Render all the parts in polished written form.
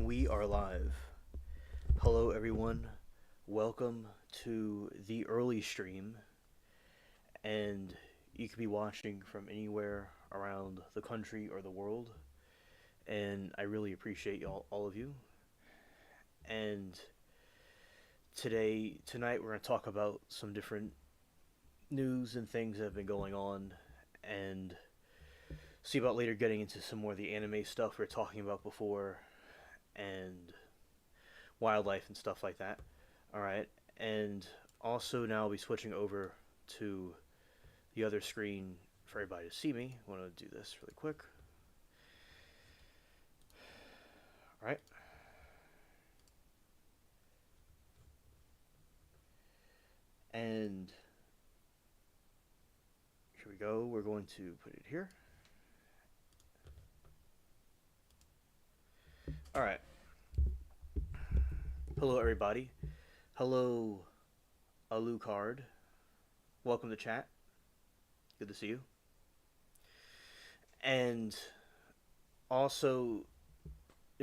we are live. Hello, everyone. Welcome to the early stream. And you could be watching from anywhere around the country or the world. And I really appreciate all of you. And tonight, we're going to talk about some different news and things that have been going on. And see about later getting into some more of the anime stuff we were talking about before. And wildlife and stuff like that. All right, and also now I'll be switching over to the other screen for everybody to see me. I want to do this really quick. All right. And here we go. We're going to put it here. All right. Hello, everybody. Hello, Alucard. Welcome to chat. Good to see you. And also,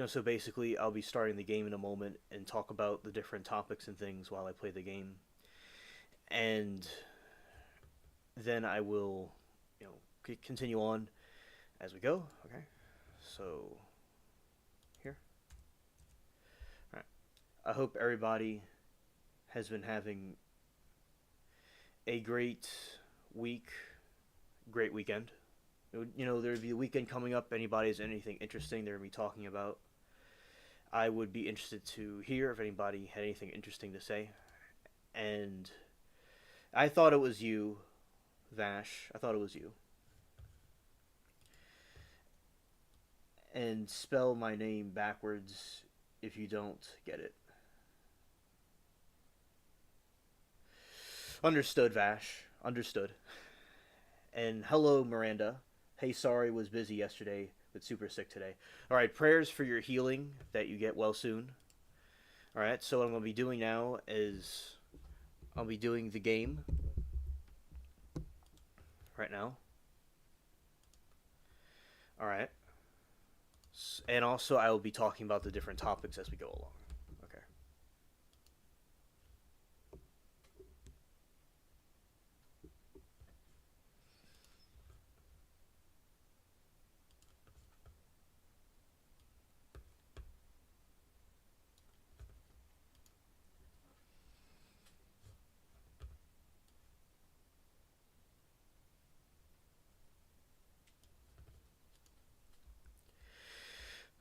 so basically, I'll be starting the game in a moment and talk about the different topics and things while I play the game. And then I will, continue on as we go. Okay. So, here. All right. I hope everybody has been having a great week, great weekend. There'd be a weekend coming up. Anybody has anything interesting they're going to be talking about, I would be interested to hear if anybody had anything interesting to say. And I thought it was you, Vash. I thought it was you. And spell my name backwards if you don't get it. Understood, Vash. Understood. And hello, Miranda. Hey, sorry, was busy yesterday, but super sick today. All right, prayers for your healing, that you get well soon. All right, so what I'm going to be doing now is I'll be doing the game right now. All right. And also, I will be talking about the different topics as we go along. Okay.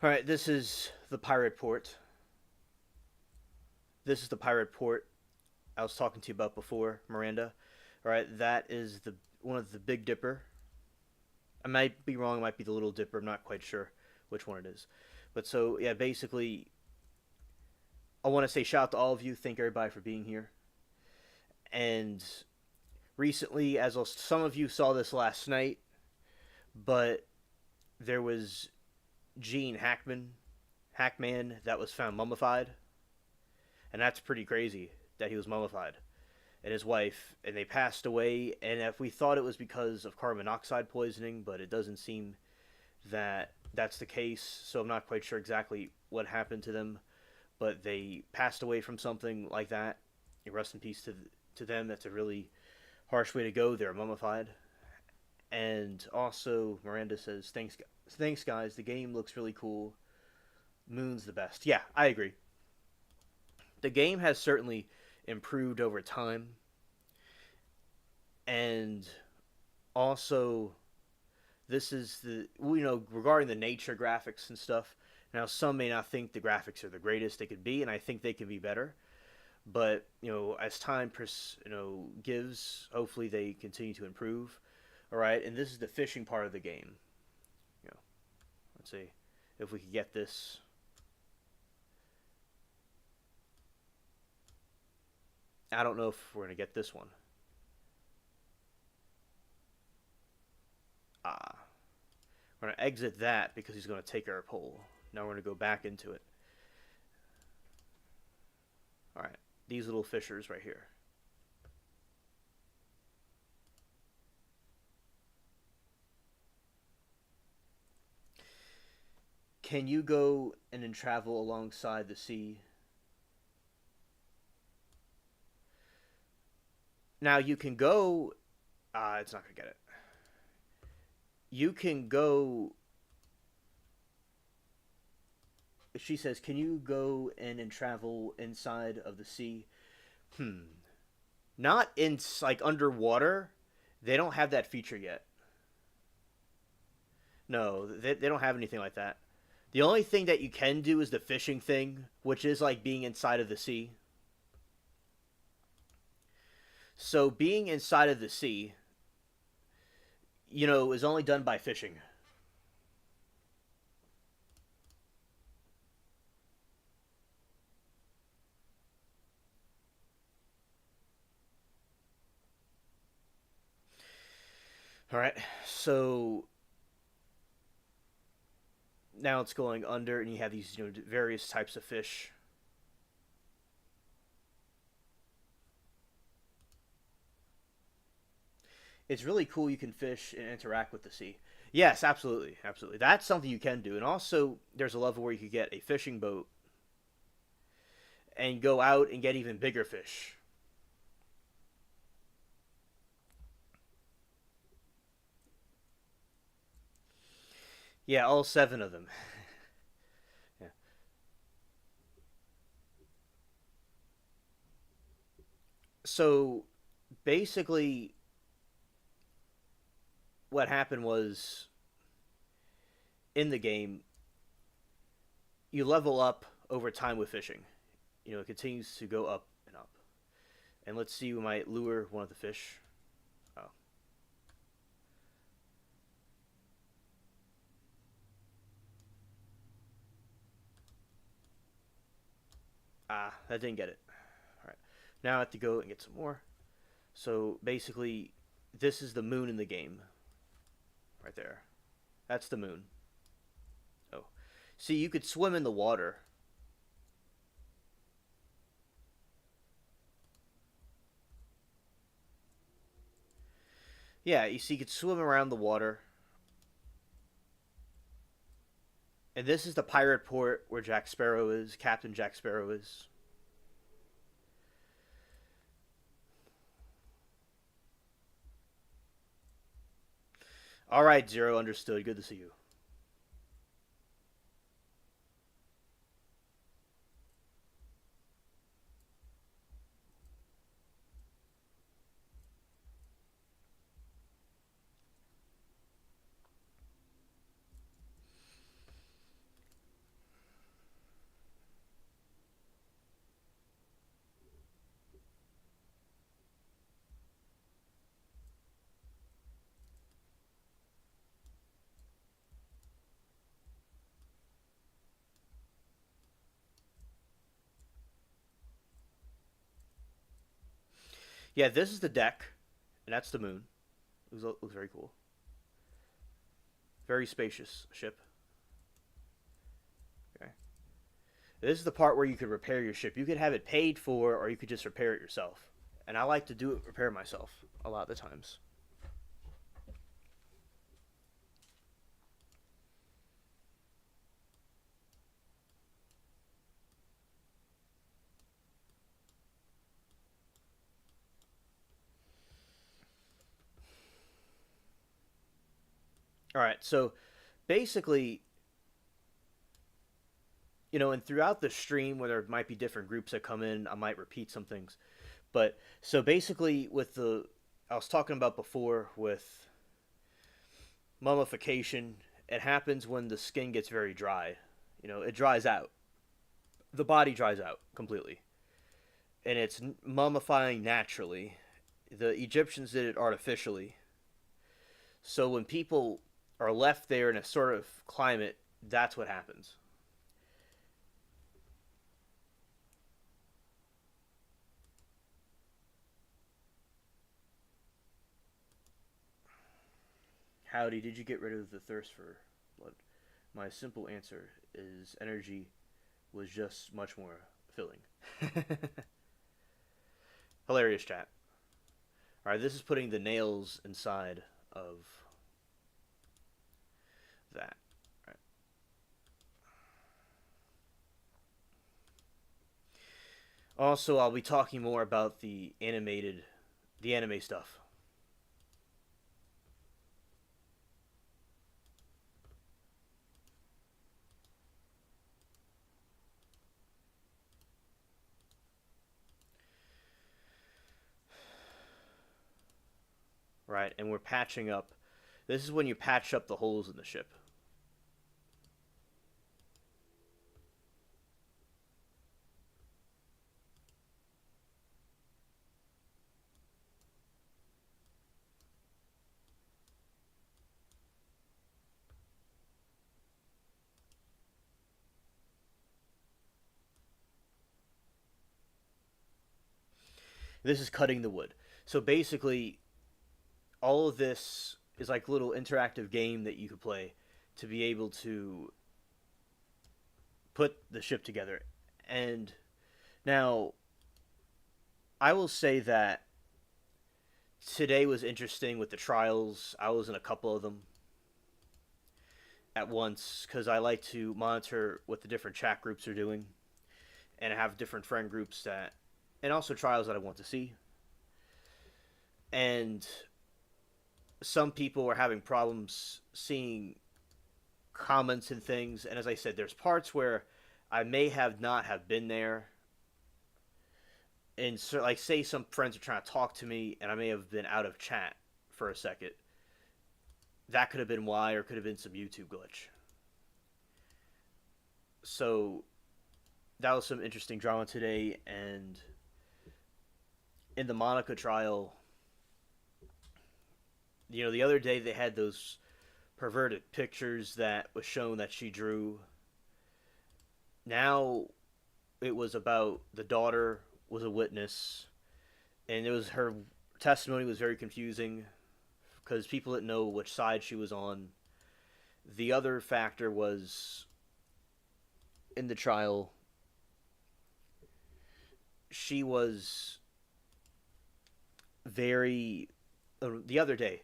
All right, this is the pirate port. This is the pirate port I was talking to you about before, Miranda. All right, that is the one of the Big Dipper. I might be wrong. It might be the Little Dipper. I'm not quite sure which one it is. But so yeah, basically, I want to say shout out to all of you. Thank everybody for being here. And recently, as some of you saw this last night, but there was Gene Hackman that was found mummified, and that's pretty crazy that he was mummified, and his wife, and they passed away. And if we thought it was because of carbon monoxide poisoning, but it doesn't seem that that's the case. So I'm not quite sure exactly what happened to them, but they passed away from something like that. Rest in peace to them. That's a really harsh way to go. They're mummified. And also, Miranda says, thanks guys. The game looks really cool. Moon's the best. Yeah, I agree. The game has certainly improved over time. And also, this is regarding the nature graphics and stuff. Now, some may not think the graphics are the greatest they could be, and I think they can be better. But, as time gives, hopefully they continue to improve. All right, and this is the fishing part of the game. Let's see if we could get this. I don't know if we're going to get this one. We're going to exit that because he's going to take our pole. Now we're going to go back into it. All right, these little fishers right here. Can you go and then travel alongside the sea? Now you can go. It's not gonna get it. You can go. She says, "Can you go in and travel inside of the sea?" Hmm. Not in like underwater. They don't have that feature yet. No, they don't have anything like that. The only thing that you can do is the fishing thing, which is like being inside of the sea. So being inside of the sea, is only done by fishing. All right. So now it's going under, and you have these various types of fish. It's really cool. You can fish and interact with the sea. Yes, absolutely, absolutely. That's something you can do. And also, there's a level where you could get a fishing boat and go out and get even bigger fish. Yeah, all seven of them. Yeah. So basically, what happened was in the game, you level up over time with fishing. It continues to go up and up. And let's see, we might lure one of the fish. Oh. That didn't get it. All right. Now I have to go and get some more. So basically, this is the moon in the game. Right there. That's the moon. Oh. See, you could swim in the water. Yeah, you see, you could swim around the water. And this is the pirate port where Jack Sparrow is, Captain Jack Sparrow is. All right, Zero, understood. Good to see you. Yeah, this is the deck, and that's the moon. Looks very cool. Very spacious ship. Okay. This is the part where you could repair your ship. You could have it paid for, or you could just repair it yourself. And I like to do it, repair myself a lot of the times. All right, so basically, and throughout the stream, where there might be different groups that come in, I might repeat some things. But so basically, I was talking about before with mummification, it happens when the skin gets very dry. It dries out. The body dries out completely. And it's mummifying naturally. The Egyptians did it artificially. So when people are left there in a sort of climate, that's what happens. Howdy, did you get rid of the thirst for blood? My simple answer is energy was just much more filling. Hilarious chat. Alright, this is putting the nails inside of that. All right. Also, I'll be talking more about the anime stuff. Right? And we're patching up. This is when you patch up the holes in the ship. This is cutting the wood. So basically, all of this is like a little interactive game that you could play to be able to put the ship together. And now, I will say that today was interesting with the trials. I was in a couple of them at once because I like to monitor what the different chat groups are doing and have different friend groups that, and also trials that I want to see. And some people are having problems seeing comments and things. And as I said, there's parts where I may have not have been there. And so, like, say some friends are trying to talk to me, and I may have been out of chat for a second. That could have been why, or could have been some YouTube glitch. So that was some interesting drama today. And in the Monica trial, the other day they had those perverted pictures that was shown that she drew. Now it was about the daughter was a witness, and it was her testimony was very confusing because people didn't know which side she was on. The other factor was in the trial, she was very. The other day,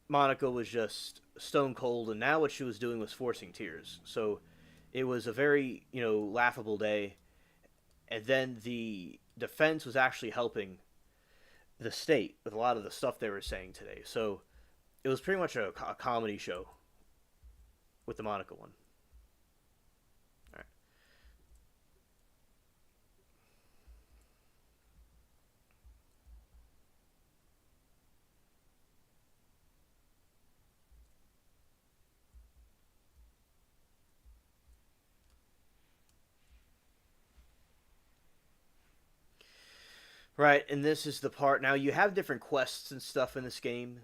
Monica was just stone cold, and now what she was doing was forcing tears. So it was a very, laughable day. And then the defense was actually helping the state with a lot of the stuff they were saying today. So it was pretty much a comedy show with the Monica one. All right. Right, and this is the part. Now you have different quests and stuff in this game.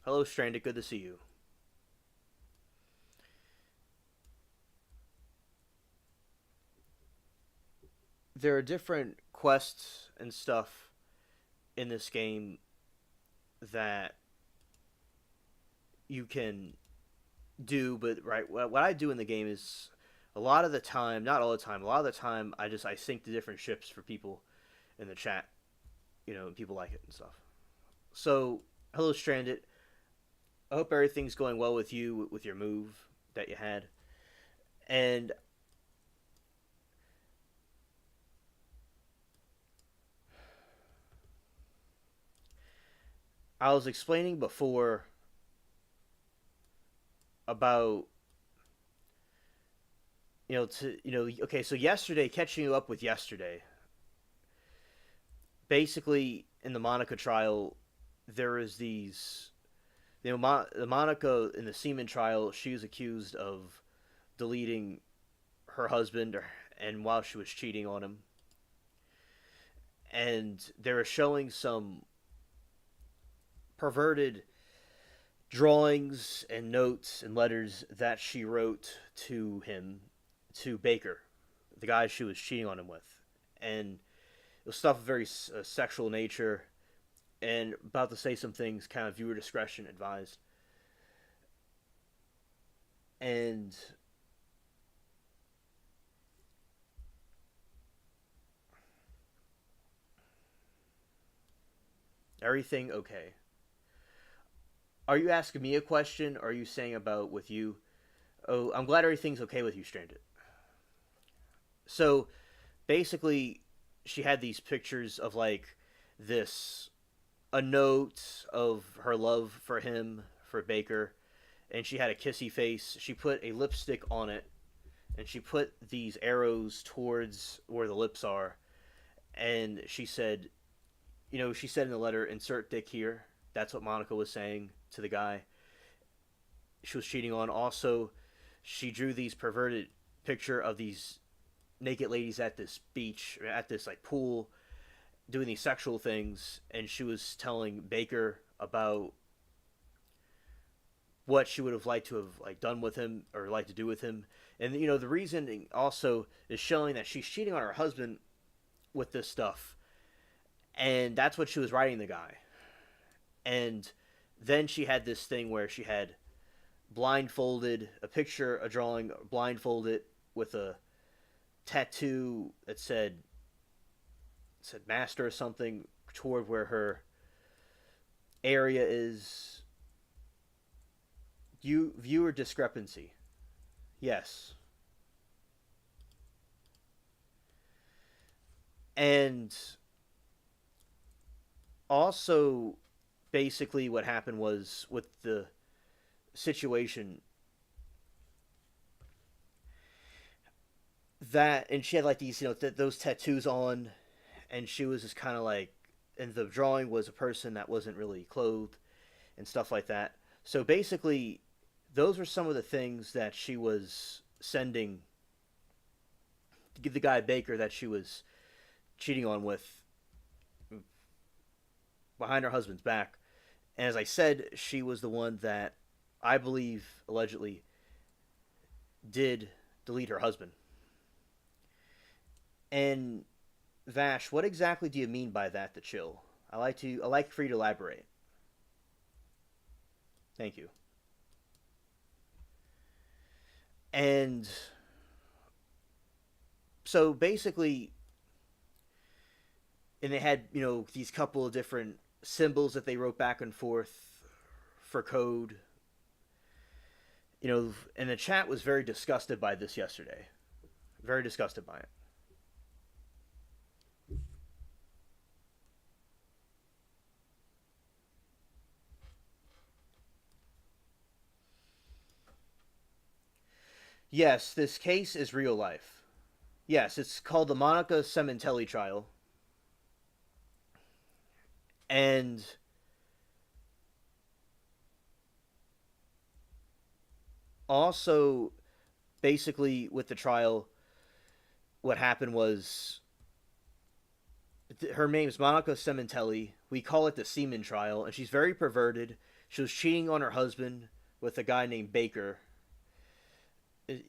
Hello, Stranded. Good to see you. There are different quests and stuff in this game that you can do, but right, what I do in the game is a lot of the time, not all the time, a lot of the time, I sync the different ships for people in the chat, and people like it and stuff. So, hello, Stranded. I hope everything's going well with you with your move that you had. And I was explaining before about okay, so yesterday, catching you up with yesterday, basically in the Monica trial, there is these, the Monica in the Seaman trial, she was accused of deleting her husband, and while she was cheating on him, and they were showing some perverted drawings and notes and letters that she wrote to him, to Baker, the guy she was cheating on him with, and it was stuff of very sexual nature, and about to say some things, kind of viewer discretion advised. And everything okay. Are you asking me a question? Or are you saying about with you? Oh, I'm glad everything's okay with you, Stranded. So basically, she had these pictures of like this a note of her love for him, for Baker, and she had a kissy face. She put a lipstick on it, and she put these arrows towards where the lips are, and she said, she said in the letter, "Insert dick here." That's what Monica was saying to the guy she was cheating on. Also, she drew these perverted picture of these naked ladies at this beach, at this like pool, doing these sexual things, and she was telling Baker about what she would have liked to have like done with him or like to do with him. And the reason also is showing that she's cheating on her husband with this stuff, and that's what she was writing the guy. And then she had this thing where she had blindfolded a picture, a drawing blindfolded with a tattoo that said master or something toward where her area is. Viewer discrepancy. Yes. And also, basically, what happened was with the situation that, and she had like these, those tattoos on, and she was just kind of like, and the drawing was a person that wasn't really clothed and stuff like that. So basically, those were some of the things that she was sending the guy Baker that she was cheating on with behind her husband's back. And as I said, she was the one that I believe allegedly did delete her husband. And Vash, what exactly do you mean by that? The chill. I like for you to elaborate. Thank you. And so basically, and they had these couple of different symbols that they wrote back and forth for code. And the chat was very disgusted by this yesterday. Very disgusted by it. Yes, this case is real life. Yes, it's called the Monica Sementelli trial. And also, basically, with the trial, what happened was her name's Monica Sementelli. We call it the semen trial, and she's very perverted. She was cheating on her husband with a guy named Baker.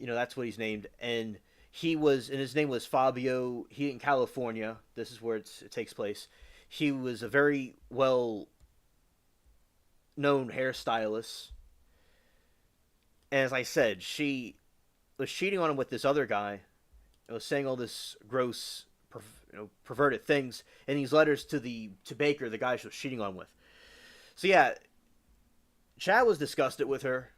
That's what he's named. And his name was Fabio. He in California. This is where it takes place. He was a very well known hairstylist. And as I said, she was cheating on him with this other guy. And was saying all this gross, perverted things in these letters to Baker, the guy she was cheating on with. So yeah, Chad was disgusted with her.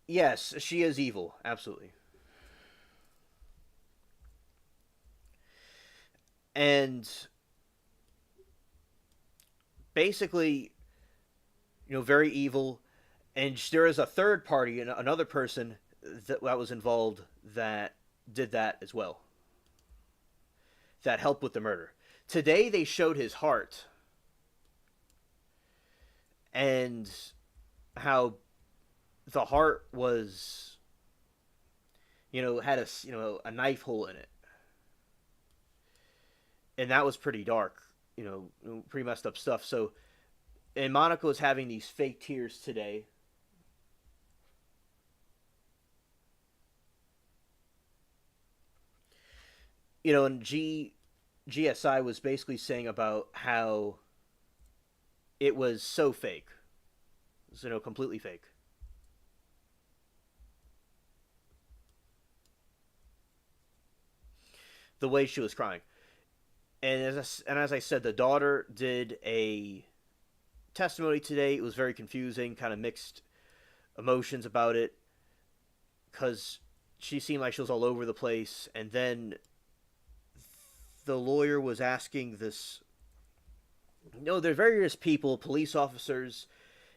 Yes, she is evil, absolutely. And basically, very evil. And there is a third party, another person that was involved that did that as well. That helped with the murder. Today they showed his heart and how the heart was, had a knife hole in it, and that was pretty dark, pretty messed up stuff. So, and Monica was having these fake tears today. And GSI was basically saying about how it was so fake. It was, completely fake. the way she was crying. And as I said, the daughter did a testimony today. It was very confusing, kind of mixed emotions about it, because she seemed like she was all over the place. And then the lawyer was asking this. There are various people, police officers,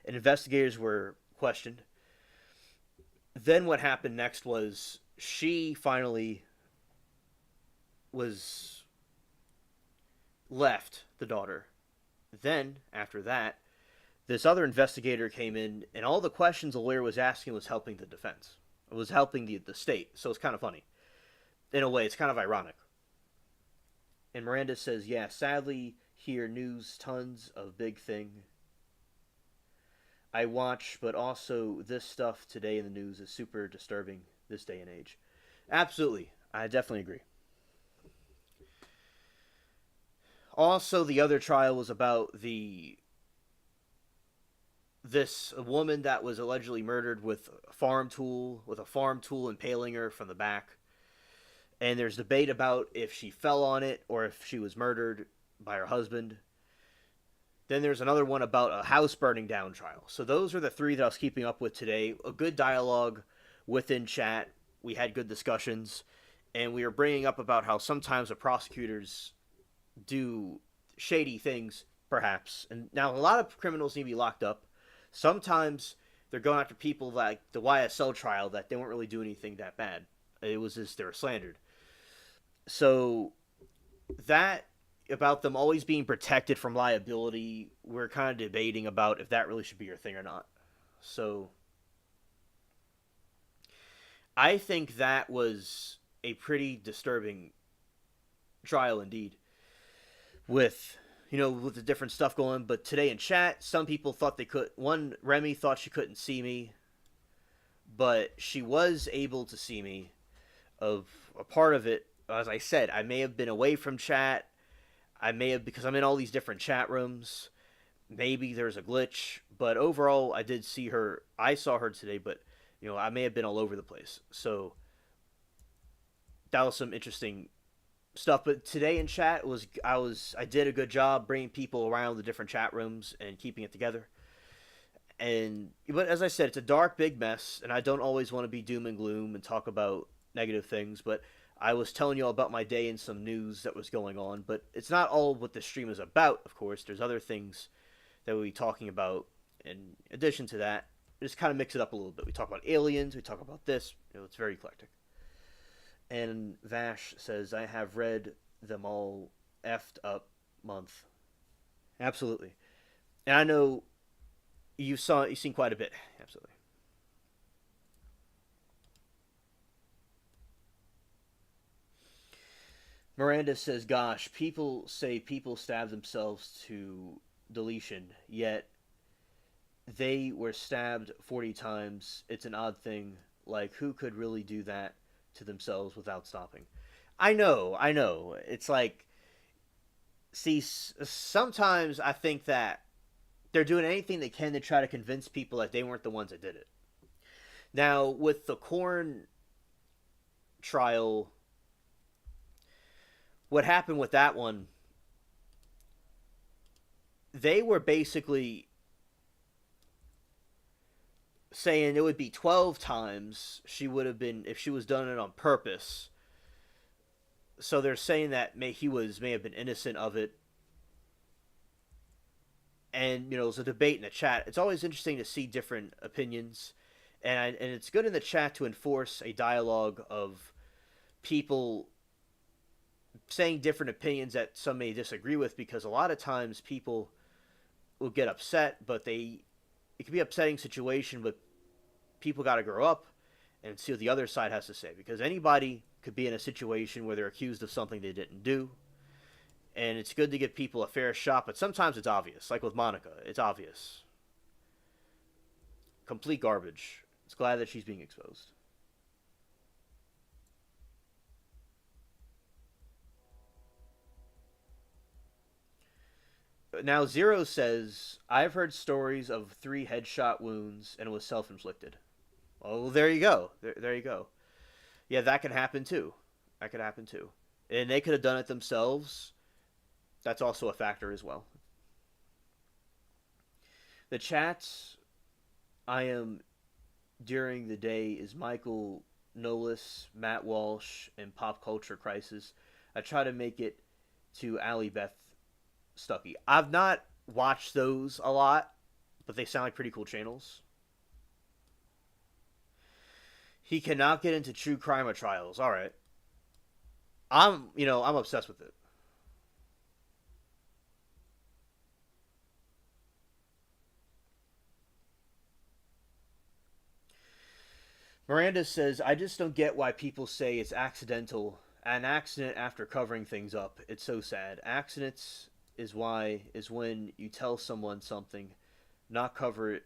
and investigators were questioned. Then what happened next was she finally was left the daughter. Then, after that, this other investigator came in, and all the questions the lawyer was asking was helping the defense. It was helping the state, so it's kind of funny. In a way, it's kind of ironic. And Miranda says, yeah, sadly, here news, tons of big thing. I watch, but also this stuff today in the news is super disturbing this day and age. Absolutely. I definitely agree. Also, the other trial was about this woman that was allegedly murdered with a farm tool impaling her from the back. And there's debate about if she fell on it or if she was murdered by her husband. Then there's another one about a house burning down trial. So those are the three that I was keeping up with today. A good dialogue within chat. We had good discussions. And we were bringing up about how sometimes the prosecutors do shady things, perhaps. And now a lot of criminals need to be locked up. Sometimes they're going after people like the YSL trial that they weren't really doing anything that bad. It was just they were slandered. So that about them always being protected from liability, we're kind of debating about if that really should be your thing or not. So I think that was a pretty disturbing trial indeed, with with the different stuff going. But today in chat, some people thought they could. One, Remy, thought she couldn't see me, but she was able to see me. Of a part of it, as I said, I may have been away from chat. I may have, because I'm in all these different chat rooms. Maybe there's a glitch, but overall, I did see her. I saw her today, but I may have been all over the place. So that was some interesting stuff. But today in chat I did a good job bringing people around the different chat rooms and keeping it together. But as I said, it's a dark, big mess, and I don't always want to be doom and gloom and talk about negative things, but I was telling you all about my day and some news that was going on. But it's not all what the stream is about, of course. There's other things that we'll be talking about in addition to that. Just kind of mix it up a little bit. We talk about aliens, we talk about this. It's very eclectic. And Vash says, I have read them all effed up month. Absolutely. And I know you've seen quite a bit. Absolutely. Miranda says, gosh, people say people stab themselves to deletion, yet they were stabbed 40 times. It's an odd thing. Like, who could really do that to themselves without stopping? I know. It's like, see, sometimes I think that they're doing anything they can to try to convince people that they weren't the ones that did it. Now, with the corn trial, what happened with that one, they were basically saying it would be 12 times she would have been if she was done it on purpose. So they're saying that may have been innocent of it. And there's a debate in the chat. It's always interesting to see different opinions, and it's good in the chat to enforce a dialogue of people saying different opinions that some may disagree with, because a lot of times people will get upset, but it can be an upsetting situation, but people got to grow up and see what the other side has to say, because anybody could be in a situation where they're accused of something they didn't do, and it's good to give people a fair shot, but sometimes it's obvious, like with Monica. It's obvious. Complete garbage. It's glad that she's being exposed. Now, Zero says, I've heard stories of 3 headshot wounds and it was self-inflicted. Oh, there you go. There you go. Yeah, that can happen too. That could happen too. And they could have done it themselves. That's also a factor as well. The chats I am during the day is Michael Nolis, Matt Walsh, and Pop Culture Crisis. I try to make it to Allie Beth Stuckey. I've not watched those a lot, but they sound like pretty cool channels. He cannot get into true crime or trials. All right, I'm obsessed with it. Miranda says, I just don't get why people say it's accidental, an accident after covering things up. It's so sad. Accidents is when you tell someone something, not cover it.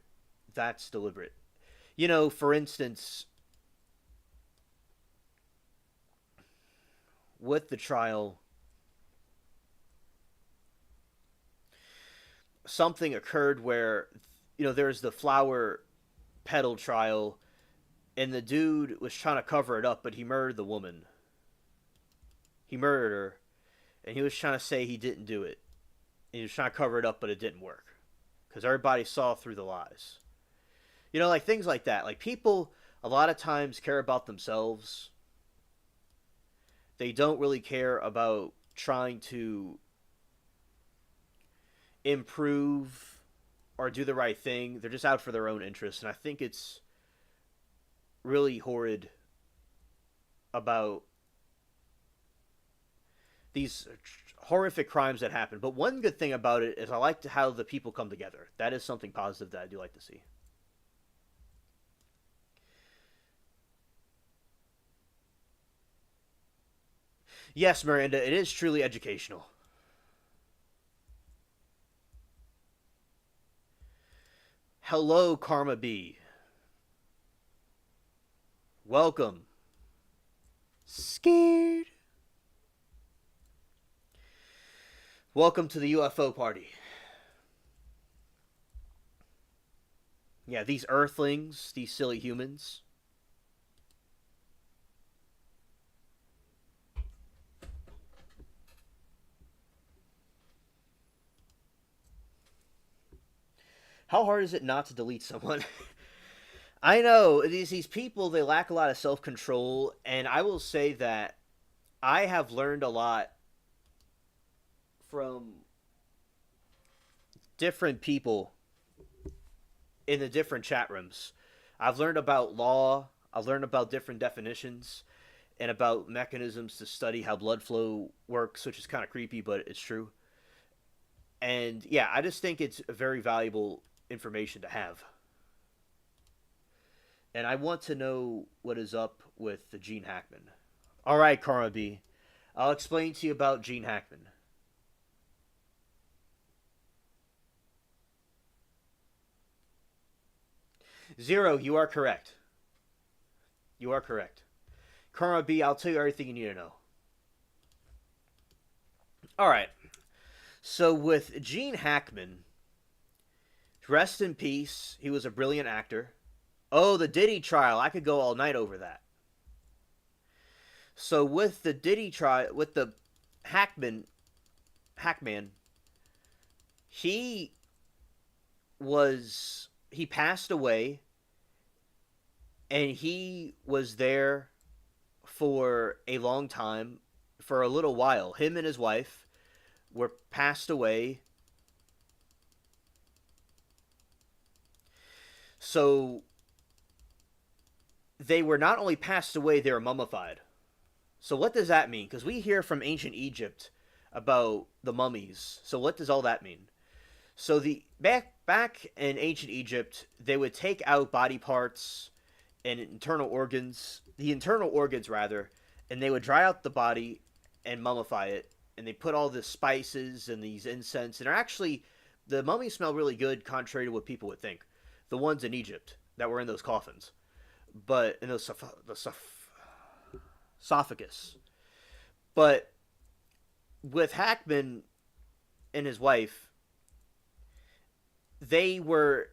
That's deliberate. For instance, with the trial, something occurred where, there's the flower petal trial, and the dude was trying to cover it up, but he murdered the woman. He murdered her, and he was trying to say he didn't do it. And he was trying to cover it up, but it didn't work because everybody saw through the lies. Like things like that. Like people, a lot of times care about themselves. They don't really care about trying to improve or do the right thing. They're just out for their own interests, and I think it's really horrid about these horrific crimes that happen. But one good thing about it is I like how the people come together. That is something positive that I do like to see. Yes, Miranda, it is truly educational. Hello, Karma B. Welcome. Scared. Welcome to the UFO party. Yeah, these earthlings, these silly humans. How hard is it not to delete someone? I know these people, they lack a lot of self-control, and I will say that I have learned a lot from different people in the different chat rooms. I've learned about law, I've learned about different definitions and about mechanisms to study how blood flow works, which is kind of creepy, but it's true. And yeah, I just think it's very valuable information to have. And I want to know what is up with the Gene Hackman. All right, Karma B. I'll explain to you about Gene Hackman. Zero, you are correct. You are correct. Karma B, I'll tell you everything you need to know. All right. So with Gene Hackman, rest in peace. He was a brilliant actor. Oh, the Diddy trial. I could go all night over that. So with the Diddy trial, with the Hackman, he he passed away, and he was there for a long time, for a little while. Him and his wife were passed away. So they were not only passed away, they were mummified. So what does that mean? Because we hear from ancient Egypt about the mummies. So what does all that mean? So the back in ancient Egypt, they would take out body parts and the internal organs rather, and they would dry out the body and mummify it. And they put all the spices and these incense, and they're actually the mummies smell really good, contrary to what people would think. The ones in Egypt that were in those coffins, but in those esophagus. But with Hackman and his wife, they were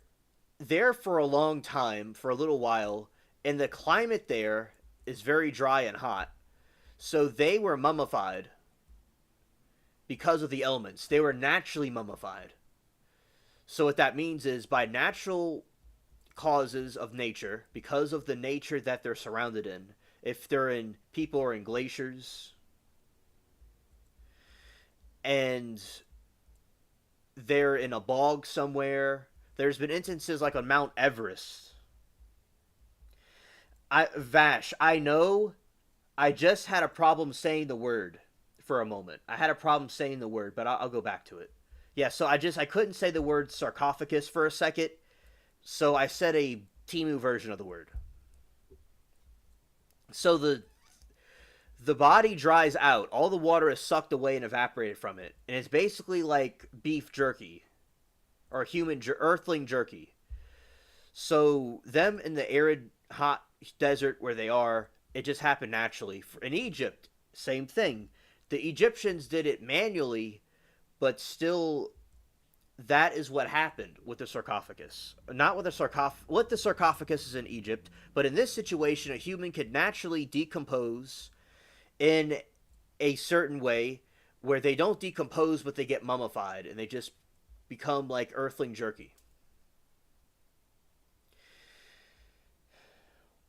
there for a long time, for a little while, and the climate there is very dry and hot. So they were mummified because of the elements. They were naturally mummified. So what that means is by natural causes of nature, because of the nature that they're surrounded in, if they're in people or in glaciers, and they're in a bog somewhere, there's been instances like on Mount Everest. I know I just had a problem saying the word for a moment. I had a problem saying the word, but I'll go back to it. Yeah, so I couldn't say the word sarcophagus for a second, so I said a Timu version of the word. So the body dries out, all the water is sucked away and evaporated from it, and it's basically like beef jerky or earthling jerky. So them in the arid hot desert where they are, it just happened naturally. In Egypt, same thing. The Egyptians did it manually, but still that is what happened with the sarcophagus. Not with the sarcophagus is in Egypt, but in this situation a human could naturally decompose in a certain way where they don't decompose but they get mummified and they just become like earthling jerky.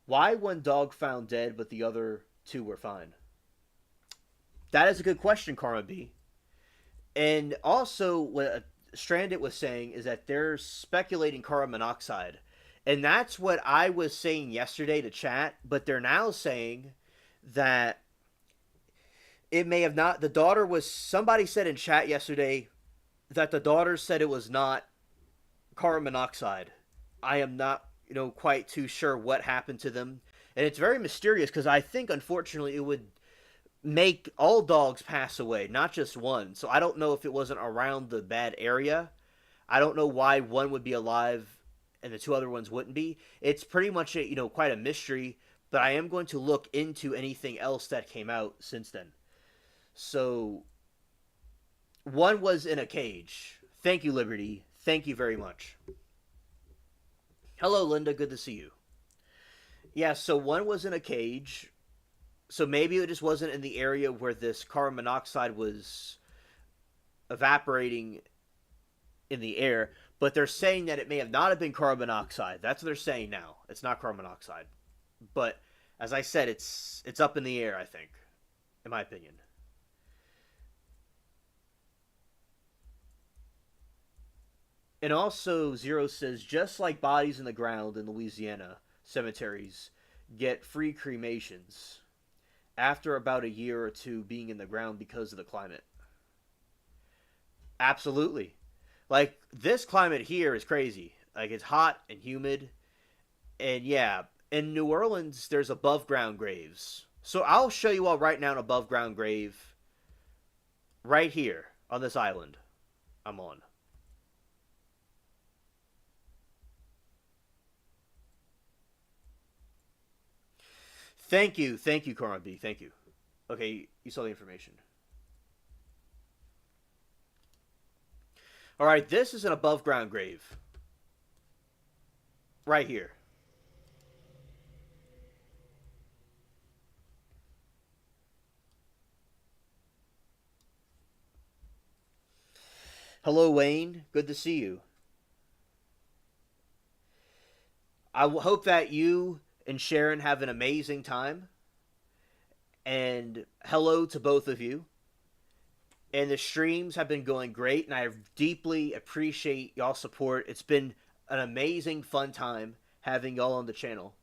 Why one dog found dead but the other two were fine? That is a good question, Karma B. And also, what Stranded was saying is that they're speculating carbon monoxide. And that's what I was saying yesterday to chat, but they're now saying that it may have not. The daughter was. Somebody said in chat yesterday that the daughter said it was not carbon monoxide. I am not, quite too sure what happened to them. And it's very mysterious because I think, unfortunately, it would make all dogs pass away, not just one. So I don't know if it wasn't around the bad area. I don't know why one would be alive and the two other ones wouldn't be. It's pretty much quite a mystery, but I am going to look into anything else that came out since then. So one was in a cage. Thank you, Liberty. Thank you very much. Hello, Linda. Good to see you. Yeah, so one was in a cage. So maybe it just wasn't in the area where this carbon monoxide was evaporating in the air, but they're saying that it may have not have been carbon monoxide. That's what they're saying now. It's not carbon monoxide. But as I said, it's up in the air, I think, in my opinion. And also, Zero says, just like bodies in the ground in Louisiana cemeteries get free cremations after about a year or two being in the ground because of the climate. Absolutely. Like, this climate here is crazy. Like, it's hot and humid. And yeah, in New Orleans, there's above ground graves. So I'll show you all right now an above ground grave right here on this island I'm on. Thank you, Karma B. Thank you. Okay, you saw the information. All right, this is an above ground grave. Right here. Hello, Wayne. Good to see you. I hope that you and Sharon have an amazing time. And hello to both of you. And the streams have been going great, and I deeply appreciate y'all's support. It's been an amazing, fun time having y'all on the channel.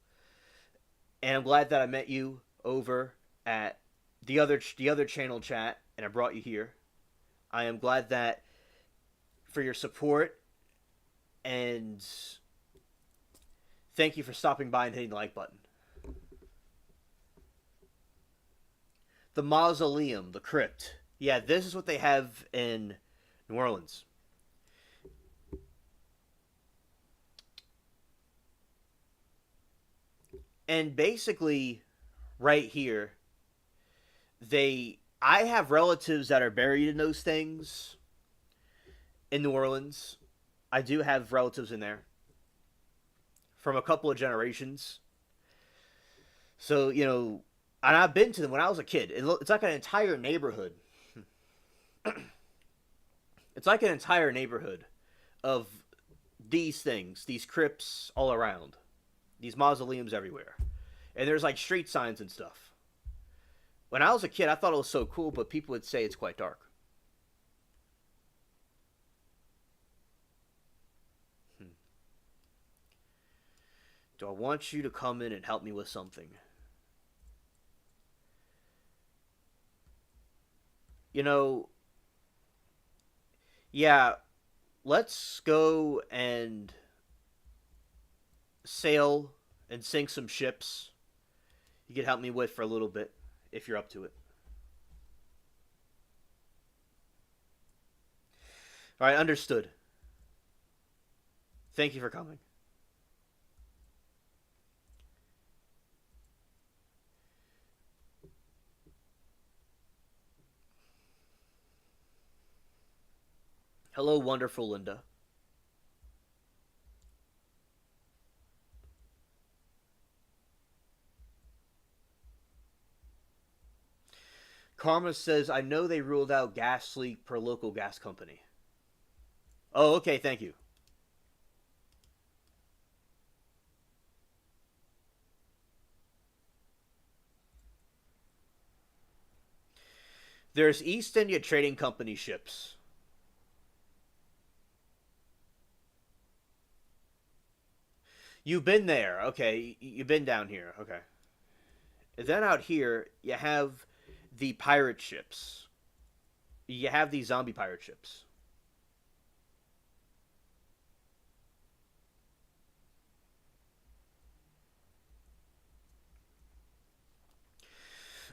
And I'm glad that I met you over at the other channel chat, and I brought you here. I am glad that for your support, and thank you for stopping by and hitting the like button. The mausoleum, the crypt. Yeah, this is what they have in New Orleans. And basically, right here, I have relatives that are buried in those things in New Orleans. I do have relatives in there from a couple of generations. So, And I've been to them when I was a kid. It's like an entire neighborhood. It's like an entire neighborhood of these things, these crypts all around, these mausoleums everywhere, and there's like street signs and stuff. When I was a kid, I thought it was so cool, but people would say it's quite dark. Hmm. Do I want you to come in and help me with something? You know, yeah, let's go and sail and sink some ships. You could help me with for a little bit if you're up to it. All right, understood. Thank you for coming. Hello, wonderful Linda. Karma says, I know they ruled out gas leak per local gas company. Oh, okay, thank you. There's East India Trading Company ships. You've been there. Okay, you've been down here. Okay. And then out here, you have the pirate ships. You have these zombie pirate ships.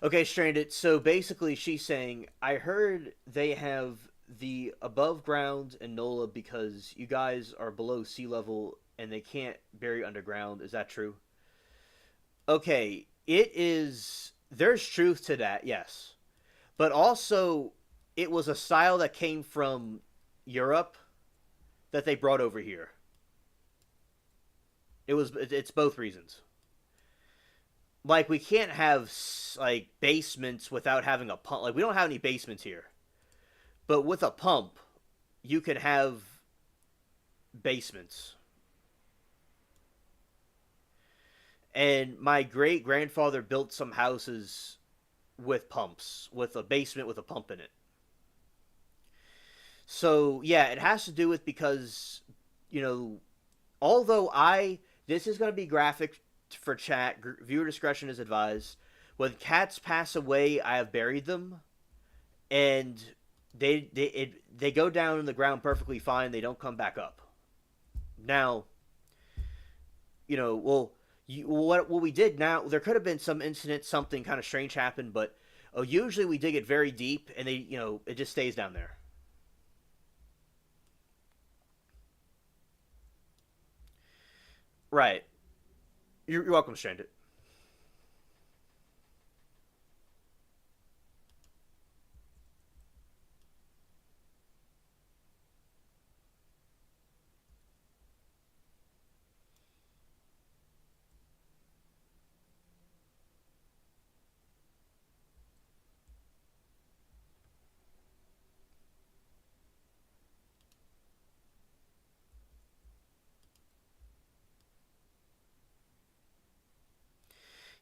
Okay, Stranded. So basically, she's saying, I heard they have the above ground and NOLA because you guys are below sea level and they can't bury underground. Is that true? Okay, it is. There's truth to that, yes. But also, it was a style that came from Europe that they brought over here. It's both reasons. Like we can't have like basements without having a pump. Like we don't have any basements here. But with a pump, you can have basements. And my great grandfather built some houses with pumps, with a basement with a pump in it. So yeah, it has to do with because you know, although I this is going to be graphic for chat. Viewer discretion is advised. When cats pass away, I have buried them, and they go down in the ground perfectly fine. They don't come back up. Now, well, what we did now, there could have been some incident, something kind of strange happened, but usually we dig it very deep, and it just stays down there. Right. You're welcome, Stranded.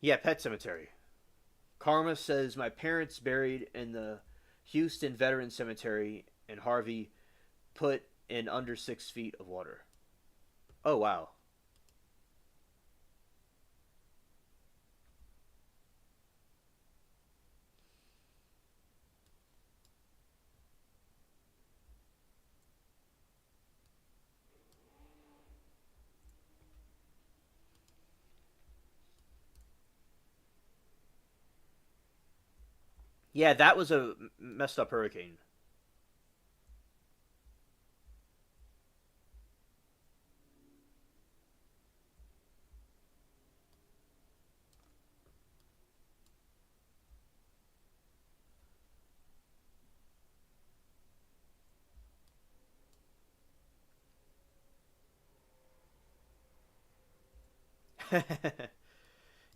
Yeah, Pet Cemetery. Karma says my parents buried in the Houston Veteran Cemetery, and Harvey put in under 6 feet of water. Oh wow. Yeah, that was a messed up hurricane.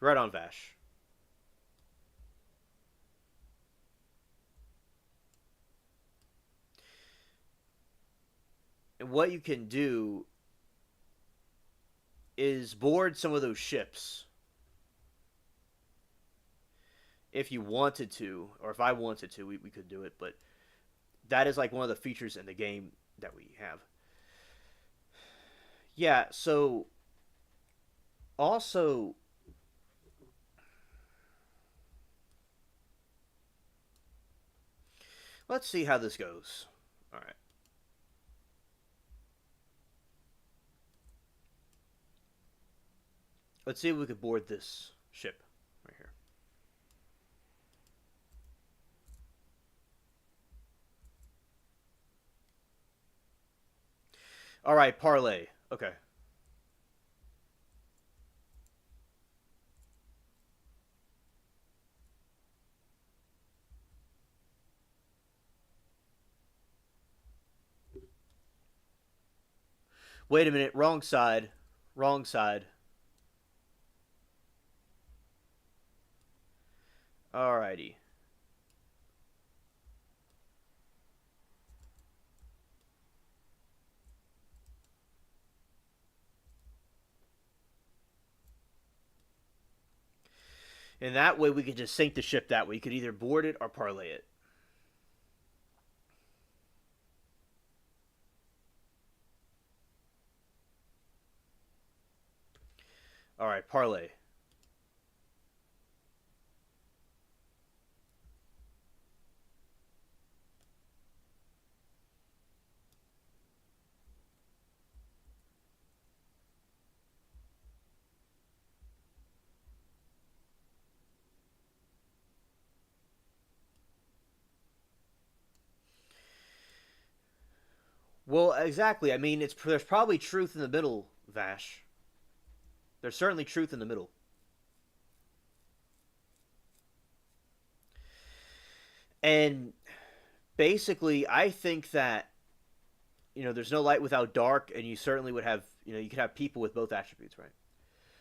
Right on, Vash. And what you can do is board some of those ships if you wanted to, or if I wanted to, we could do it. But that is like one of the features in the game that we have. Yeah. So also, let's see how this goes. All right. Let's see if we could board this ship right here. All right, parlay. Okay. Wait a minute. Wrong side. Wrong side. Alrighty. And that way we could just sink the ship that way. You could either board it or parlay it. All right, parlay. Well, exactly. I mean, there's probably truth in the middle, Vash. There's certainly truth in the middle. And basically, I think that there's no light without dark, and you certainly would have you could have people with both attributes, right?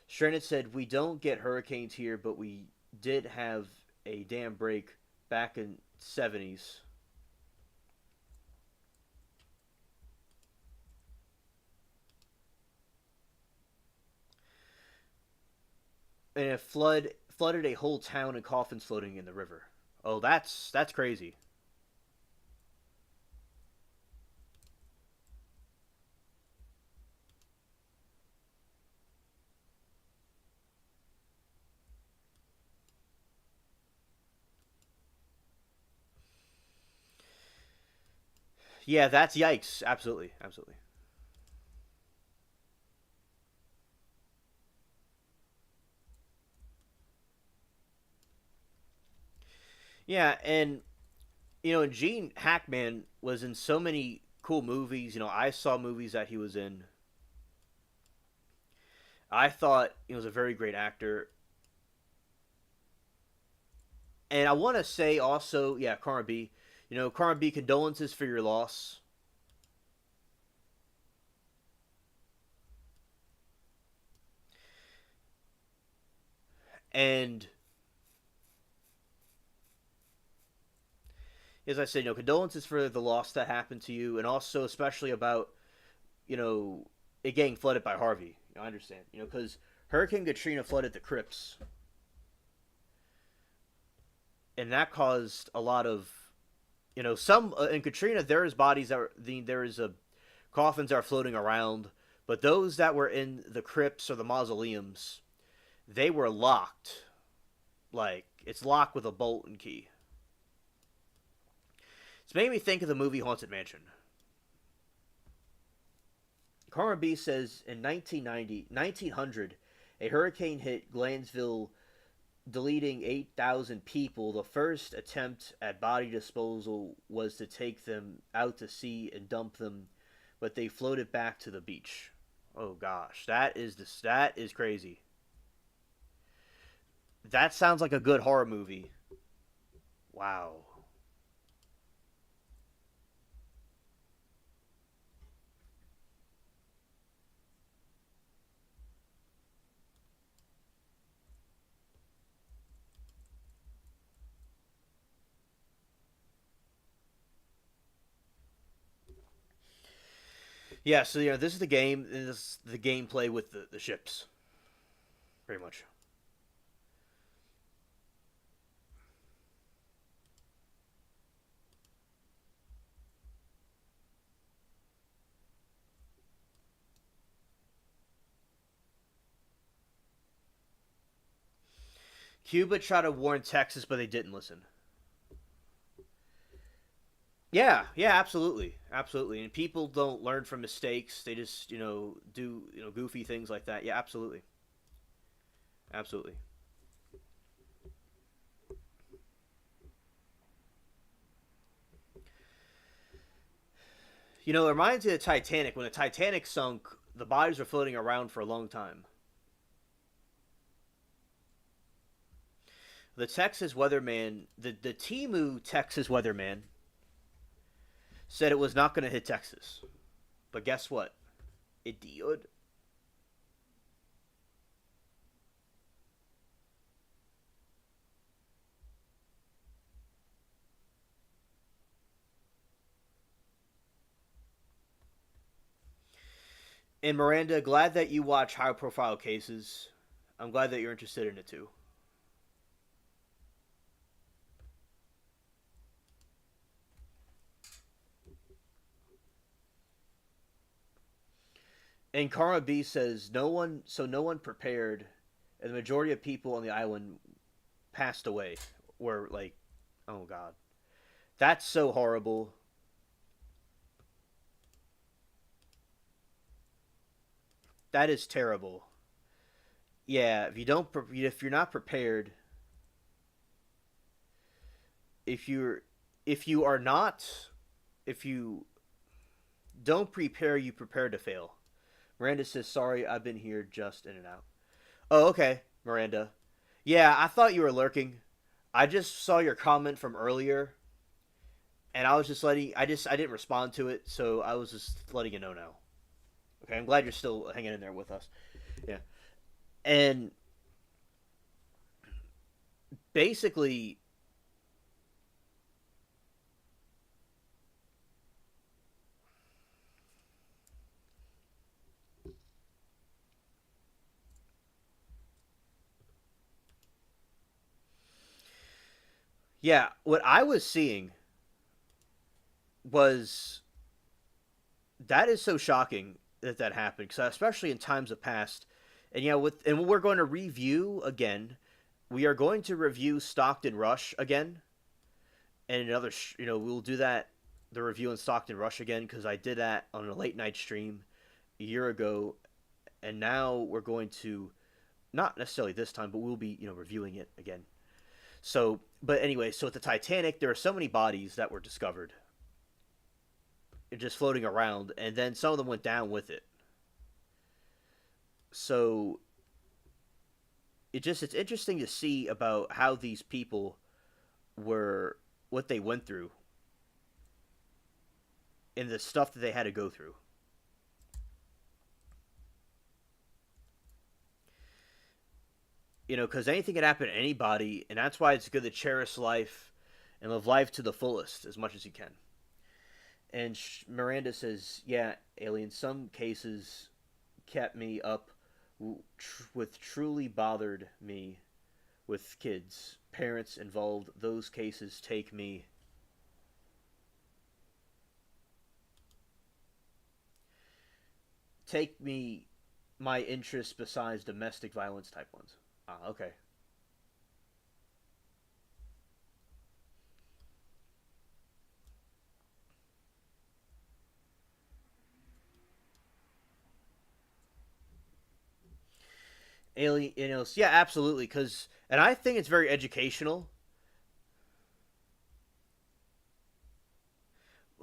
Stranded said we don't get hurricanes here, but we did have a dam break back in '70s. And it flooded a whole town and coffins floating in the river. Oh, that's crazy. Yeah, that's yikes. Absolutely, absolutely. Yeah, and Gene Hackman was in so many cool movies. I saw movies that he was in. I thought he was a very great actor. And I want to say also, yeah, Karma B. Karma B, condolences for your loss. And as I said, condolences for the loss that happened to you, and also especially about you know it getting flooded by Harvey. I understand, because Hurricane Katrina flooded the crypts, and that caused a lot of some in Katrina. There is bodies that there is a coffins that are floating around, but those that were in the crypts or the mausoleums, they were locked. Like it's locked with a bolt and key. It's made me think of the movie Haunted Mansion. Karma B says in 1900, a hurricane hit Glanville, deleting 8,000 people. The first attempt at body disposal was to take them out to sea and dump them, but they floated back to the beach. Oh gosh, that is crazy. That sounds like a good horror movie. Wow. Yeah, so this is the game. And this is the gameplay with the ships, pretty much. Cuba tried to warn Texas, but they didn't listen. Yeah, yeah, absolutely, absolutely. And people don't learn from mistakes; they just do goofy things like that. Yeah, absolutely, absolutely. It reminds me of the Titanic. When the Titanic sunk, the bodies were floating around for a long time. The Texas weatherman, the Timu Texas weatherman, said it was not going to hit Texas. But guess what? It did. And Miranda, glad that you watch high profile cases. I'm glad that you're interested in it too. And Karma B says no one prepared, and the majority of people on the island passed away. Were like, oh god, that's so horrible. That is terrible. Yeah, if you're not prepared, if you're if you are not if you don't prepare, you prepare to fail. Miranda says, "Sorry, I've been here just in and out." Oh, okay, Miranda. Yeah, I thought you were lurking. I just saw your comment from earlier, and I was just letting. I didn't respond to it, so I was just letting you know now. Okay, I'm glad you're still hanging in there with us. Yeah, and basically, yeah, what I was seeing was that is so shocking that that happened, because especially in times of past, and what we're going to review again. We are going to review Stockton Rush again, and another. We'll do that the review in Stockton Rush again because I did that on a late night stream a year ago, and now we're going to not necessarily this time, but we'll be reviewing it again. So, but anyway, so at the Titanic, there are so many bodies that were discovered just floating around, and then some of them went down with it. So it's interesting to see about how these people were, what they went through, and the stuff that they had to go through. Because anything can happen to anybody, and that's why it's good to cherish life and live life to the fullest as much as you can. And Miranda says, "Yeah, Alien. Some cases kept me up with truly bothered me with kids, parents involved. Those cases take me my interest besides domestic violence type ones." Ah, okay. Alien, yeah, absolutely. And I think it's very educational.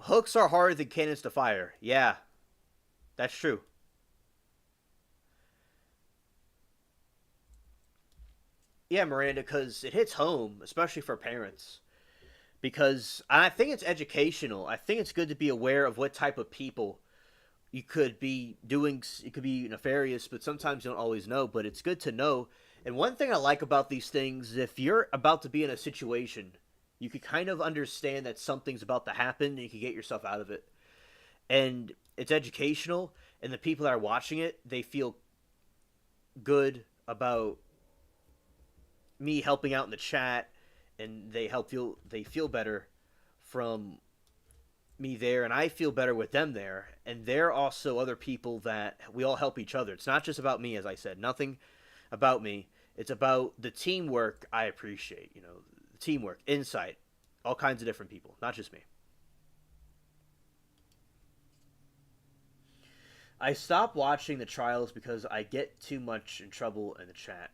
Hooks are harder than cannons to fire. Yeah, that's true. Yeah, Miranda, because it hits home, especially for parents. Because I think it's educational. I think it's good to be aware of what type of people you could be doing. It could be nefarious, but sometimes you don't always know. But it's good to know. And one thing I like about these things, if you're about to be in a situation, you could kind of understand that something's about to happen, and you can get yourself out of it. And it's educational, and the people that are watching it, they feel good about me helping out in the chat, and they feel better from me there, and I feel better with them there. And they're also other people that we all help each other. It's not just about me, as I said. Nothing about me. It's about the teamwork I appreciate. You know, teamwork, insight, all kinds of different people, not just me. I stopped watching the trials because I get too much in trouble in the chat.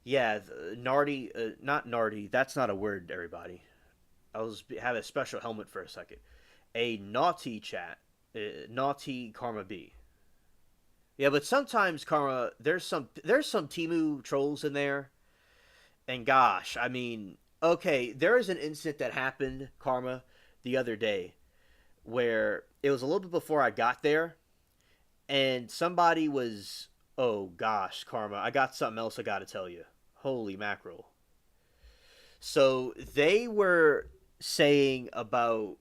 Yeah, Nardy, not Nardy. That's not a word, everybody. I was have a special helmet for a second. A naughty chat, naughty Karma B. Yeah, but sometimes Karma, there's some Timu trolls in there, and gosh, I mean, okay, there is an incident that happened, Karma, the other day, where it was a little bit before I got there, and somebody was, oh gosh, Karma, I got something else I got to tell you. Holy mackerel! So they were saying about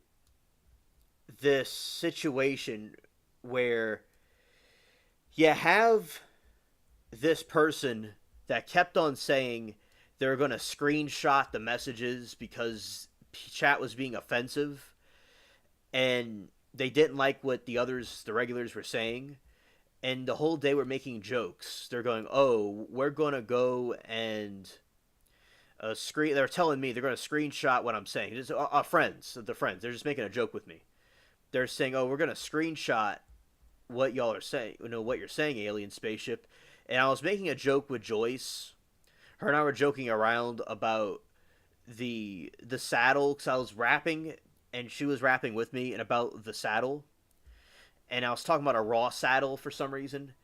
this situation where you have this person that kept on saying they're going to screenshot the messages because chat was being offensive, and they didn't like what the regulars were saying, and the whole day we're making jokes. They're going, oh, we're going to go and they're telling me they're going to screenshot what I'm saying. Just friends, the friends, they're just making a joke with me. They're saying, oh, we're going to screenshot what y'all are saying, what you're saying, alien spaceship. And I was making a joke with Joyce. Her and I were joking around about the saddle, because I was rapping and she was rapping with me, and about the saddle. And I was talking about a raw saddle for some reason.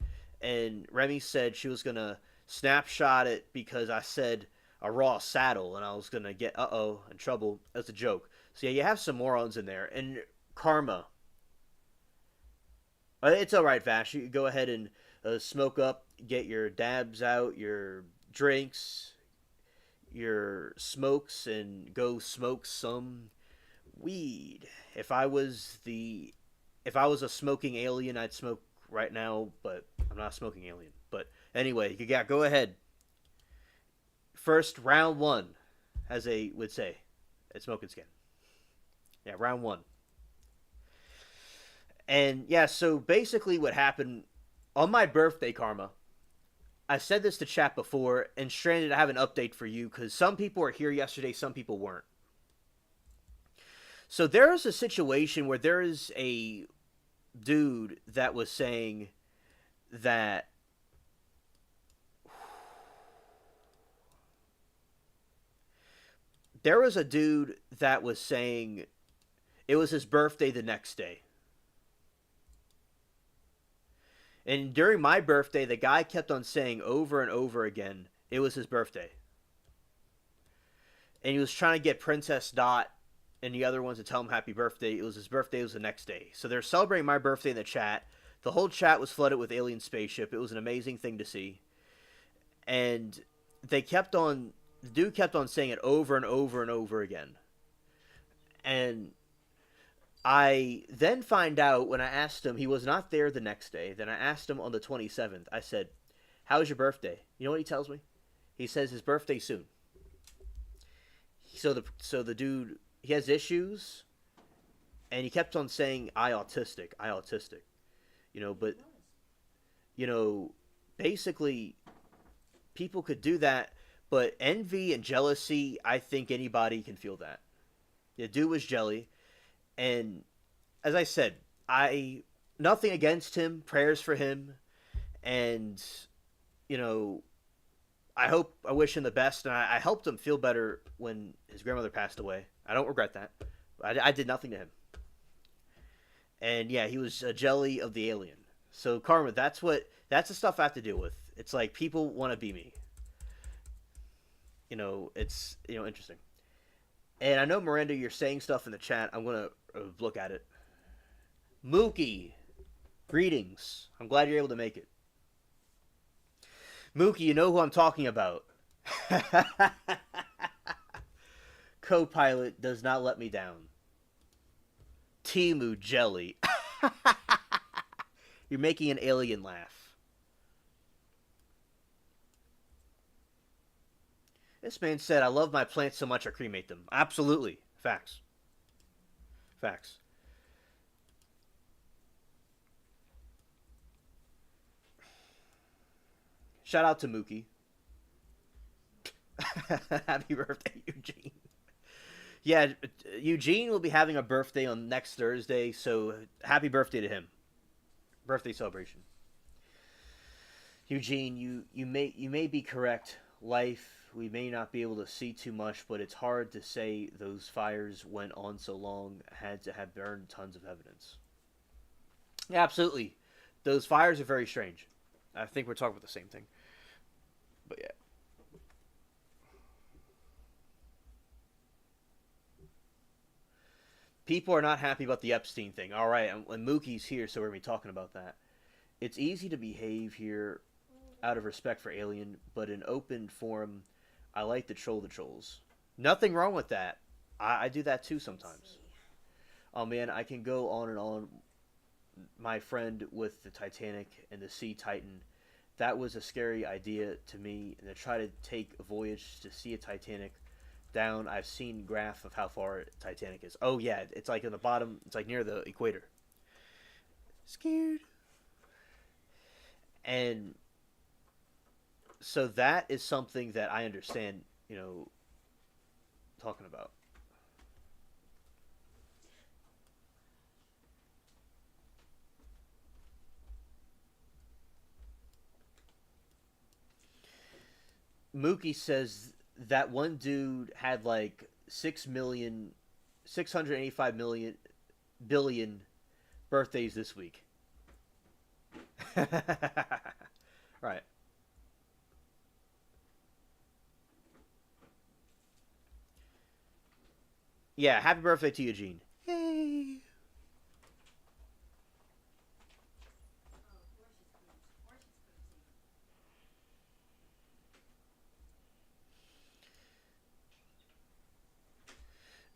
And Remy said she was going to snapshot it because I said a raw saddle, and I was going to get, in trouble. That's a joke. So yeah, you have some morons in there. And Karma, it's all right, Vash. You go ahead and smoke up, get your dabs out, your drinks, your smokes, and go smoke some weed. If I was a smoking alien, I'd smoke right now, but I'm not a smoking alien. But anyway, you got go ahead. First round one, as they would say at Smoking Skin. Yeah, round one. And yeah, so basically what happened on my birthday, Karma, I said this to chat before, and Stranded, I have an update for you because some people were here yesterday, some people weren't. So there is a situation where there is a dude that was saying that there was a dude that was saying it was his birthday the next day. And during my birthday, the guy kept on saying over and over again it was his birthday. And he was trying to get Princess Dot and the other ones to tell him happy birthday. It was his birthday, it was the next day. So they're celebrating my birthday in the chat. The whole chat was flooded with alien spaceship. It was an amazing thing to see. And the dude kept on saying it over and over and over again. And I then find out when I asked him, he was not there the next day. Then I asked him on the 27th. I said, how's your birthday? You know what he tells me? He says his birthday's soon. So the dude, he has issues, and he kept on saying, I autistic. But, basically, people could do that, but envy and jealousy, I think anybody can feel that. The dude was jelly. And as I said, nothing against him, prayers for him, and I wish him the best, and I helped him feel better when his grandmother passed away. I don't regret that. I did nothing to him. And yeah, he was a jelly of the alien. So Karma, that's the stuff I have to deal with. It's like people want to be me. It's interesting. And I know, Miranda, you're saying stuff in the chat. I'm going to look at it. Mookie, greetings. I'm glad you're able to make it. Mookie, you know who I'm talking about. Co-pilot does not let me down. Timu jelly. You're making an alien laugh. This man said, I love my plants so much I cremate them. Absolutely. Facts. Facts. Shout out to Mookie. Happy birthday, Eugene. Yeah, Eugene will be having a birthday on next Thursday, so happy birthday to him. Birthday celebration. Eugene, you may be correct. Life, we may not be able to see too much, but it's hard to say those fires went on so long, had to have burned tons of evidence. Yeah, absolutely. Those fires are very strange. I think we're talking about the same thing. But yeah. People are not happy about the Epstein thing. All right, and Mookie's here, so we're going to be talking about that. It's easy to behave here out of respect for Alien, but in open forum, I like to troll the trolls. Nothing wrong with that. I do that too sometimes. Oh man, I can go on and on. My friend with the Titanic and the Sea Titan, that was a scary idea to me. And to try to take a voyage to see a Titanic down, I've seen graph of how far Titanic is. Oh yeah, it's like in the bottom. It's like near the equator. Scared. And so that is something that I understand. Talking about. Mookie says that one dude had like 6,000,000, 685,000,000,000,000 birthdays this week. Right. Yeah, happy birthday to Eugene. Yay.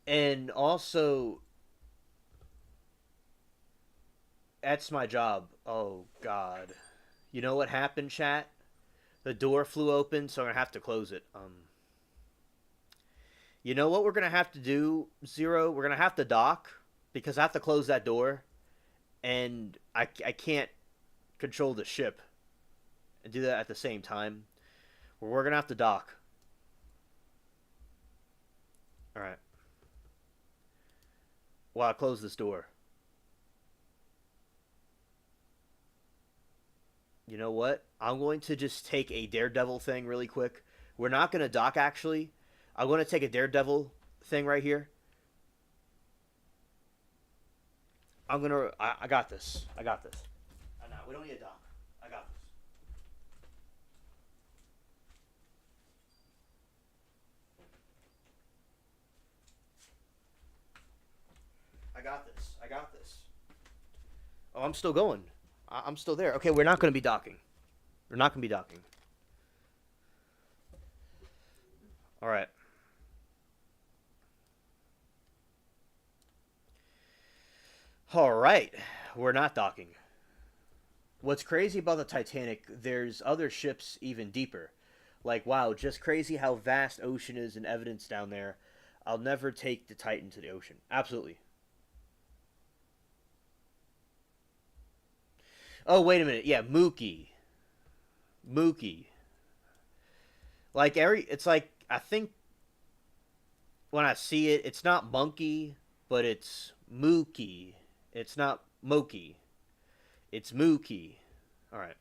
And also, that's my job. Oh, God. You know what happened, chat? The door flew open, so I'm going to have to close it. You know what we're going to have to do, Zero? We're going to have to dock because I have to close that door. And I can't control the ship and do that at the same time. We're going to have to dock. All right. While I close this door. You know what? I'm going to just take a Daredevil thing really quick. We're not going to dock, actually. I'm going to take a Daredevil thing right here. I'm going to... I got this. I got this. No, we don't need a dock. I got this. I got this. I got this. Oh, I'm still going. I'm still there. Okay, we're not going to be docking. We're not going to be docking. All right. All right. We're not docking. What's crazy about the Titanic, there's other ships even deeper. Like, wow, just crazy how vast ocean is and evidence down there. I'll never take the Titan to the ocean. Absolutely. Oh, wait a minute. Yeah, Mookie. Mookie. Like, it's like, I think when I see it, it's not monkey, but it's Mookie. It's not Moki. It's Mookie. All right.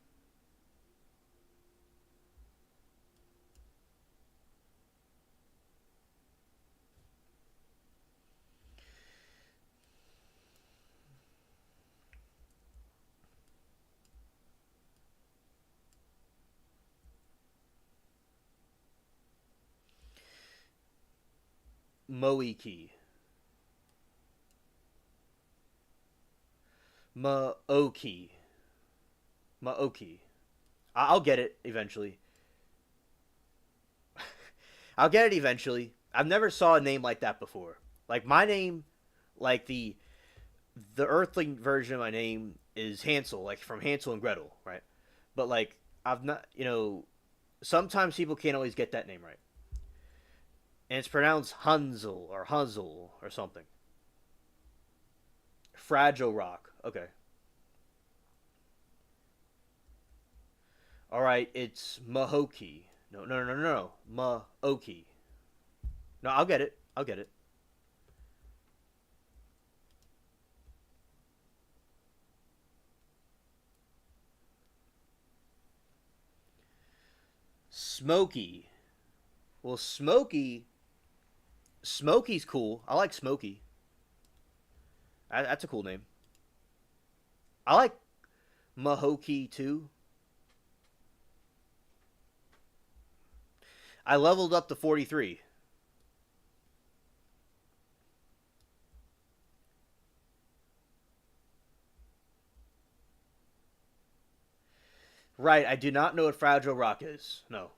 Moiki. Maoki. Maoki. I'll get it eventually. I'll get it eventually. I've never saw a name like that before. Like my name, like the Earthling version of my name is Hansel, like from Hansel and Gretel, right? But like I've not, sometimes people can't always get that name right, and it's pronounced Hansel or Hansel or something. Fragile Rock. Okay. All right, it's Mahoki. No, no, no, no, no. Maoki. No, I'll get it. I'll get it. Smoky. Well, Smoky's cool. I like Smoky. That's a cool name. I like Mahoki too. I leveled up to 43. Right, I do not know what Fragile Rock is. No.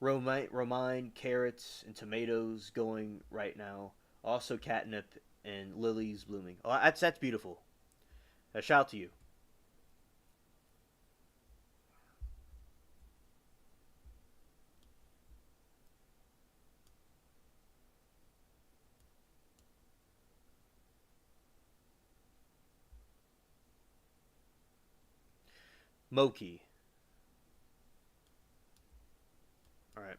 Romaine, carrots, and tomatoes going right now. Also catnip and lilies blooming. Oh, that's beautiful. A shout to you. Moki. All right.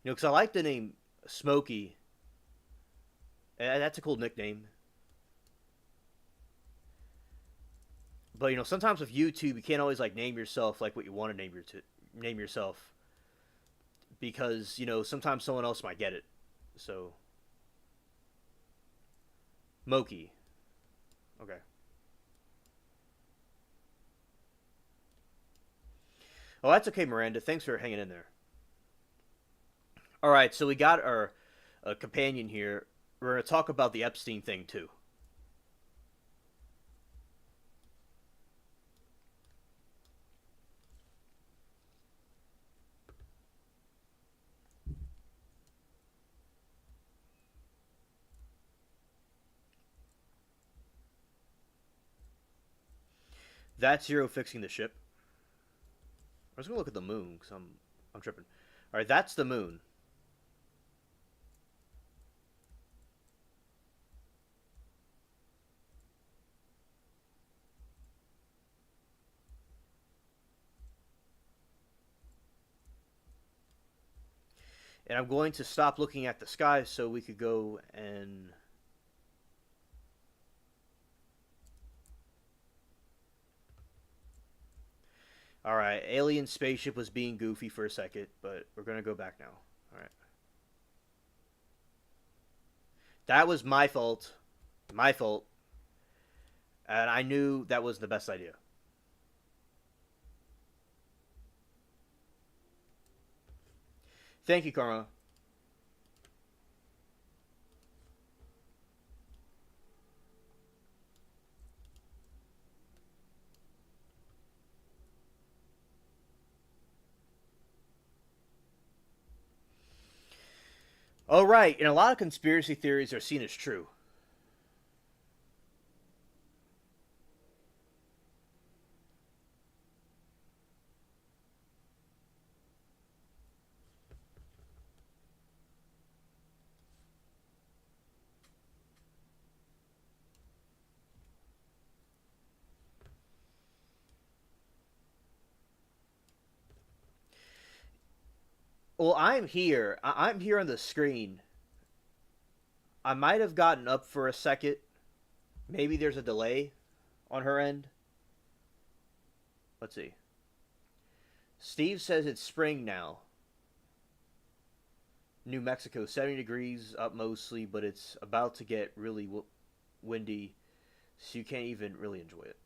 Because I like the name Smokey. That's a cool nickname. But sometimes with YouTube, you can't always like name yourself like what you want to name yourself because sometimes someone else might get it. So Moki. Okay. Oh, that's okay, Miranda. Thanks for hanging in there. All right, so we got our companion here. We're going to talk about the Epstein thing too. That's Zero fixing the ship. I was going to look at the moon because I'm tripping. All right, that's the moon. And I'm going to stop looking at the sky so we could go and all right, alien spaceship was being goofy for a second, but we're gonna go back now. All right, that was my fault, my fault, and I knew that was the best idea. Thank you, Karma. Oh right, and a lot of conspiracy theories are seen as true. Well, I'm here. I'm here on the screen. I might have gotten up for a second. Maybe there's a delay on her end. Let's see. Steve says it's spring now. New Mexico, 70 degrees up mostly, but it's about to get really windy, so you can't even really enjoy it.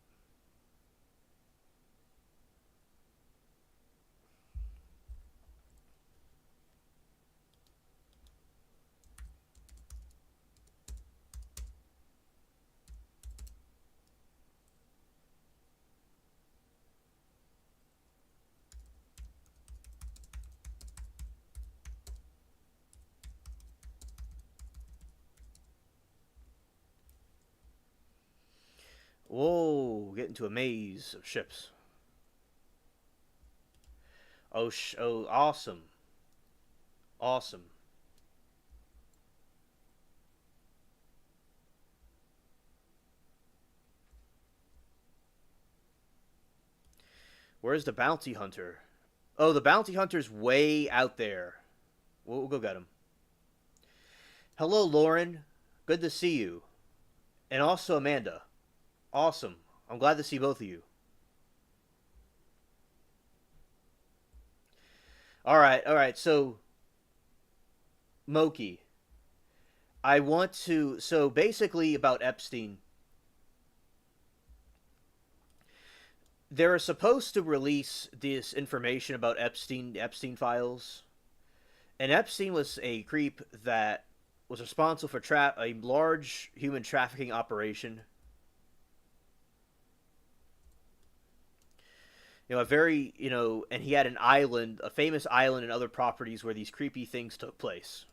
get into a maze of ships. Oh, oh, awesome. Awesome. Where's the bounty hunter? Oh, the bounty hunter's way out there. We'll go get him. Hello, Lauren. Good to see you. And also Amanda. Awesome. I'm glad to see both of you. Alright. So, Moki. I want to. So, basically, about Epstein. They're supposed to release this information about Epstein, the Epstein files. And Epstein was a creep that was responsible for a large human trafficking operation. A very, and he had an island, a famous island and other properties where these creepy things took place.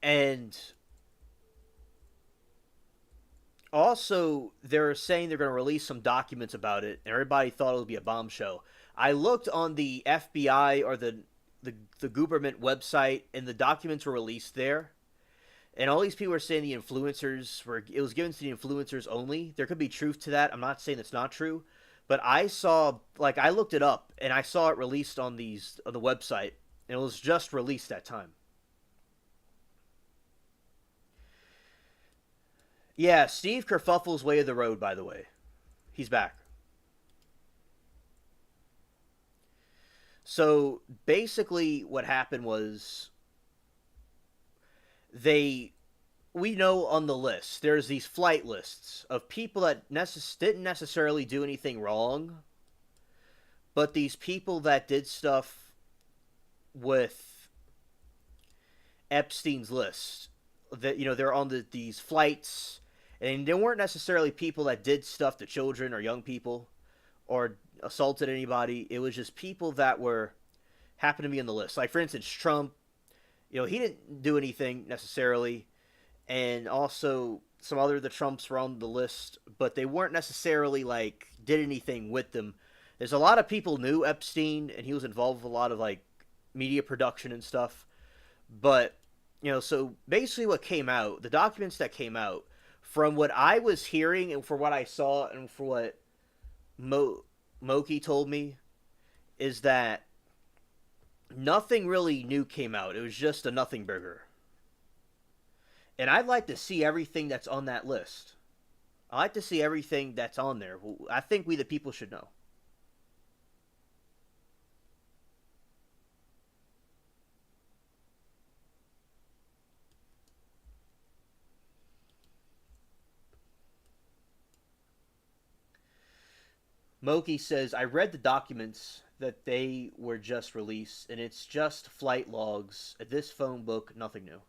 And also, they're saying they're going to release some documents about it, and everybody thought it would be a bombshell. I looked on the FBI or the government website, and the documents were released there. And all these people are saying the influencers it was given to the influencers only. There could be truth to that. I'm not saying it's not true. But I looked it up, and I saw it released on the website, and it was just released that time. Yeah, Steve Kerfuffle's way of the road, by the way. He's back. So, basically, what happened was we know on the list, there's these flight lists of people that didn't necessarily do anything wrong, but these people that did stuff with Epstein's list, that, they're on these flights, and they weren't necessarily people that did stuff to children or young people or assaulted anybody. It was just people that happened to be on the list. Like, for instance, Trump, he didn't do anything necessarily, and also some other of the Trumps were on the list, but they weren't necessarily did anything with them. There's a lot of people knew Epstein, and he was involved with a lot of media production and stuff. But so basically, what came out, the documents that came out, from what I was hearing and for what I saw and for what Moki told me, is that nothing really new came out. It was just a nothing burger. And I'd like to see everything that's on that list. I like to see everything that's on there. I think we the people should know. Moki says, I read the documents that they were just released, and it's just flight logs. This phone book, nothing new.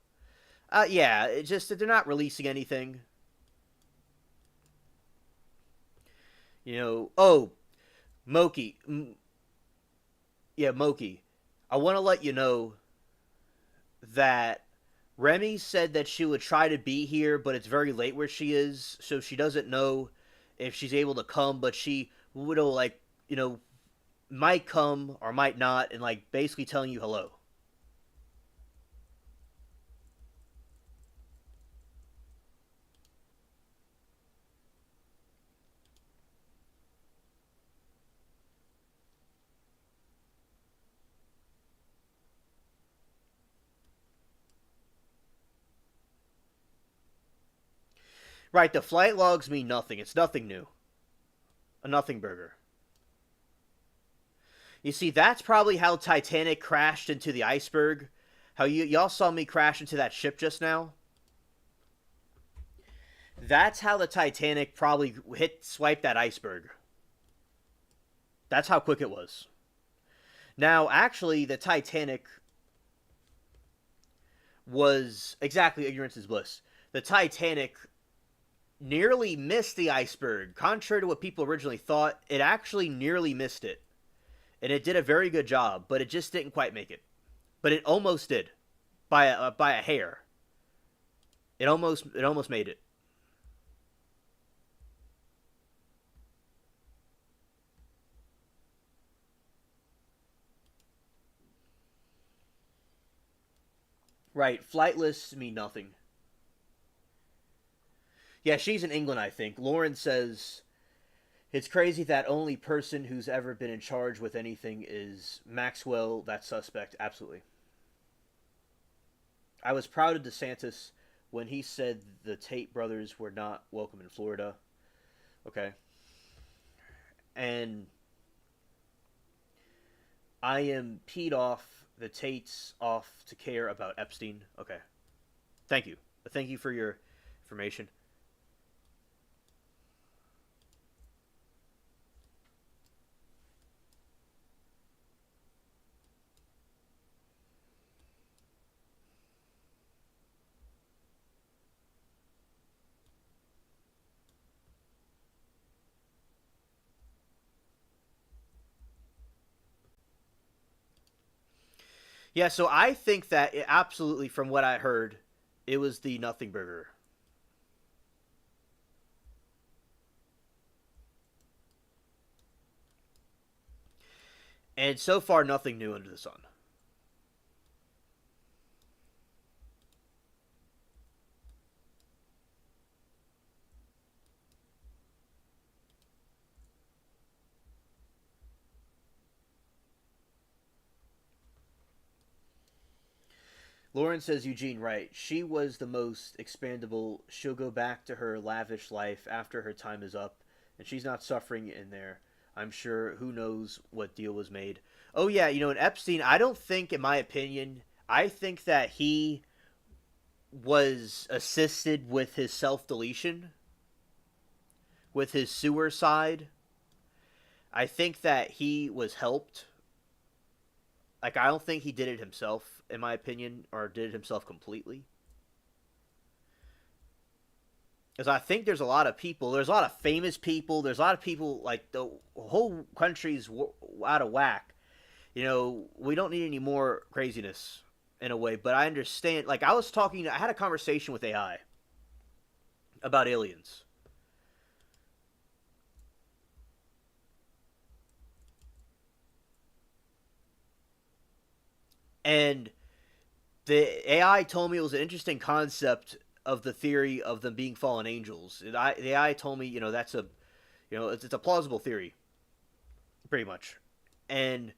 Yeah, it's just that they're not releasing anything. Oh, Moki. Yeah, Moki. I want to let you know that Remy said that she would try to be here, but it's very late where she is, so she doesn't know if she's able to come, but she would, might come or might not, and, basically telling you hello. Right, the flight logs mean nothing. It's nothing new. A nothing burger. You see, that's probably how Titanic crashed into the iceberg. How y'all saw me crash into that ship just now. That's how the Titanic probably swiped that iceberg. That's how quick it was. Now, actually, the Titanic was exactly ignorance is bliss. The Titanic nearly missed the iceberg. Contrary to what people originally thought, it actually nearly missed it. And it did a very good job, but it just didn't quite make it. But it almost did. By a hair. It almost made it. Right, flight lists mean nothing. Yeah, she's in England, I think. Lauren says it's crazy that only person who's ever been in charge with anything is Maxwell, that suspect. Absolutely. I was proud of DeSantis when he said the Tate brothers were not welcome in Florida. Okay. And I am peed off the Tates off to care about Epstein. Okay. Thank you. Thank you for your information. Yeah, so I think that absolutely, from what I heard, it was the Nothing Burger. And so far, nothing new under the sun. Lauren says Eugene right. She was the most expandable. She'll go back to her lavish life after her time is up, and she's not suffering in there. I'm sure. Who knows what deal was made? Oh yeah, in Epstein, I don't think, in my opinion, I think that he was assisted with his self deletion, with his sewer side. I think that he was helped. Like, I don't think he did it himself, in my opinion, or did it himself completely. Because I think there's a lot of people, there's a lot of famous people, there's a lot of people, like, the whole country's out of whack. We don't need any more craziness in a way, but I understand. Like, I had a conversation with AI about aliens. And the AI told me it was an interesting concept of the theory of them being fallen angels. The AI told me, that's it's a plausible theory, pretty much. And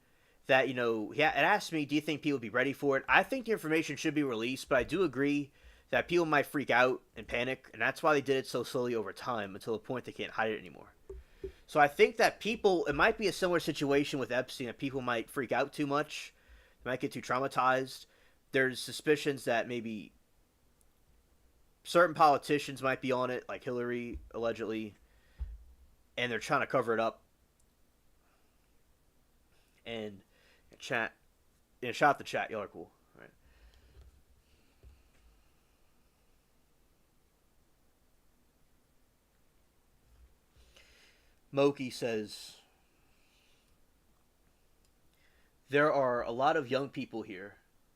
that, it asked me, do you think people would be ready for it? I think the information should be released, but I do agree that people might freak out and panic, and that's why they did it so slowly over time until the point they can't hide it anymore. So I think that it might be a similar situation with Epstein, that people might freak out too much, they might get too traumatized. There's suspicions that maybe certain politicians might be on it, like Hillary, allegedly, and they're trying to cover it up. And chat, shout out the chat, y'all are cool. All right. Moki says there are a lot of young people here.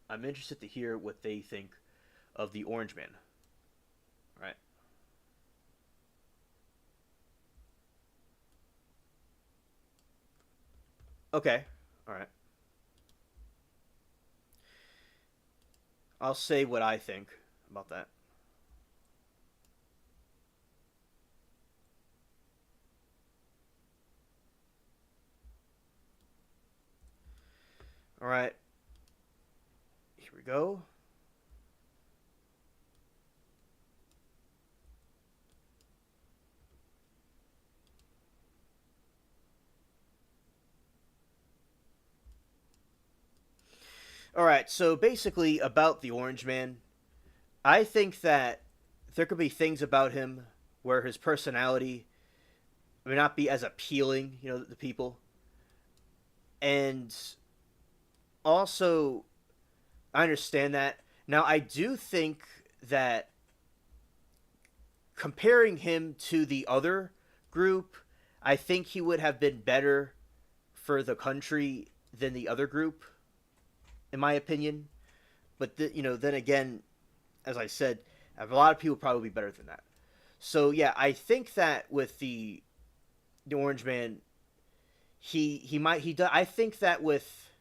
I'm interested to hear what they think of the Orange Man. All right. Okay. All right. I'll say what I think about that. All right. Here we go. All right. So basically, about the Orange Man, I think that there could be things about him where his personality may not be as appealing, to people. And also, I understand that. Now, I do think that comparing him to the other group, I think he would have been better for the country than the other group, in my opinion. But then again, as I said, A lot of people probably be better than that. So yeah, I think that with the Orange Man, he might he does. I think that with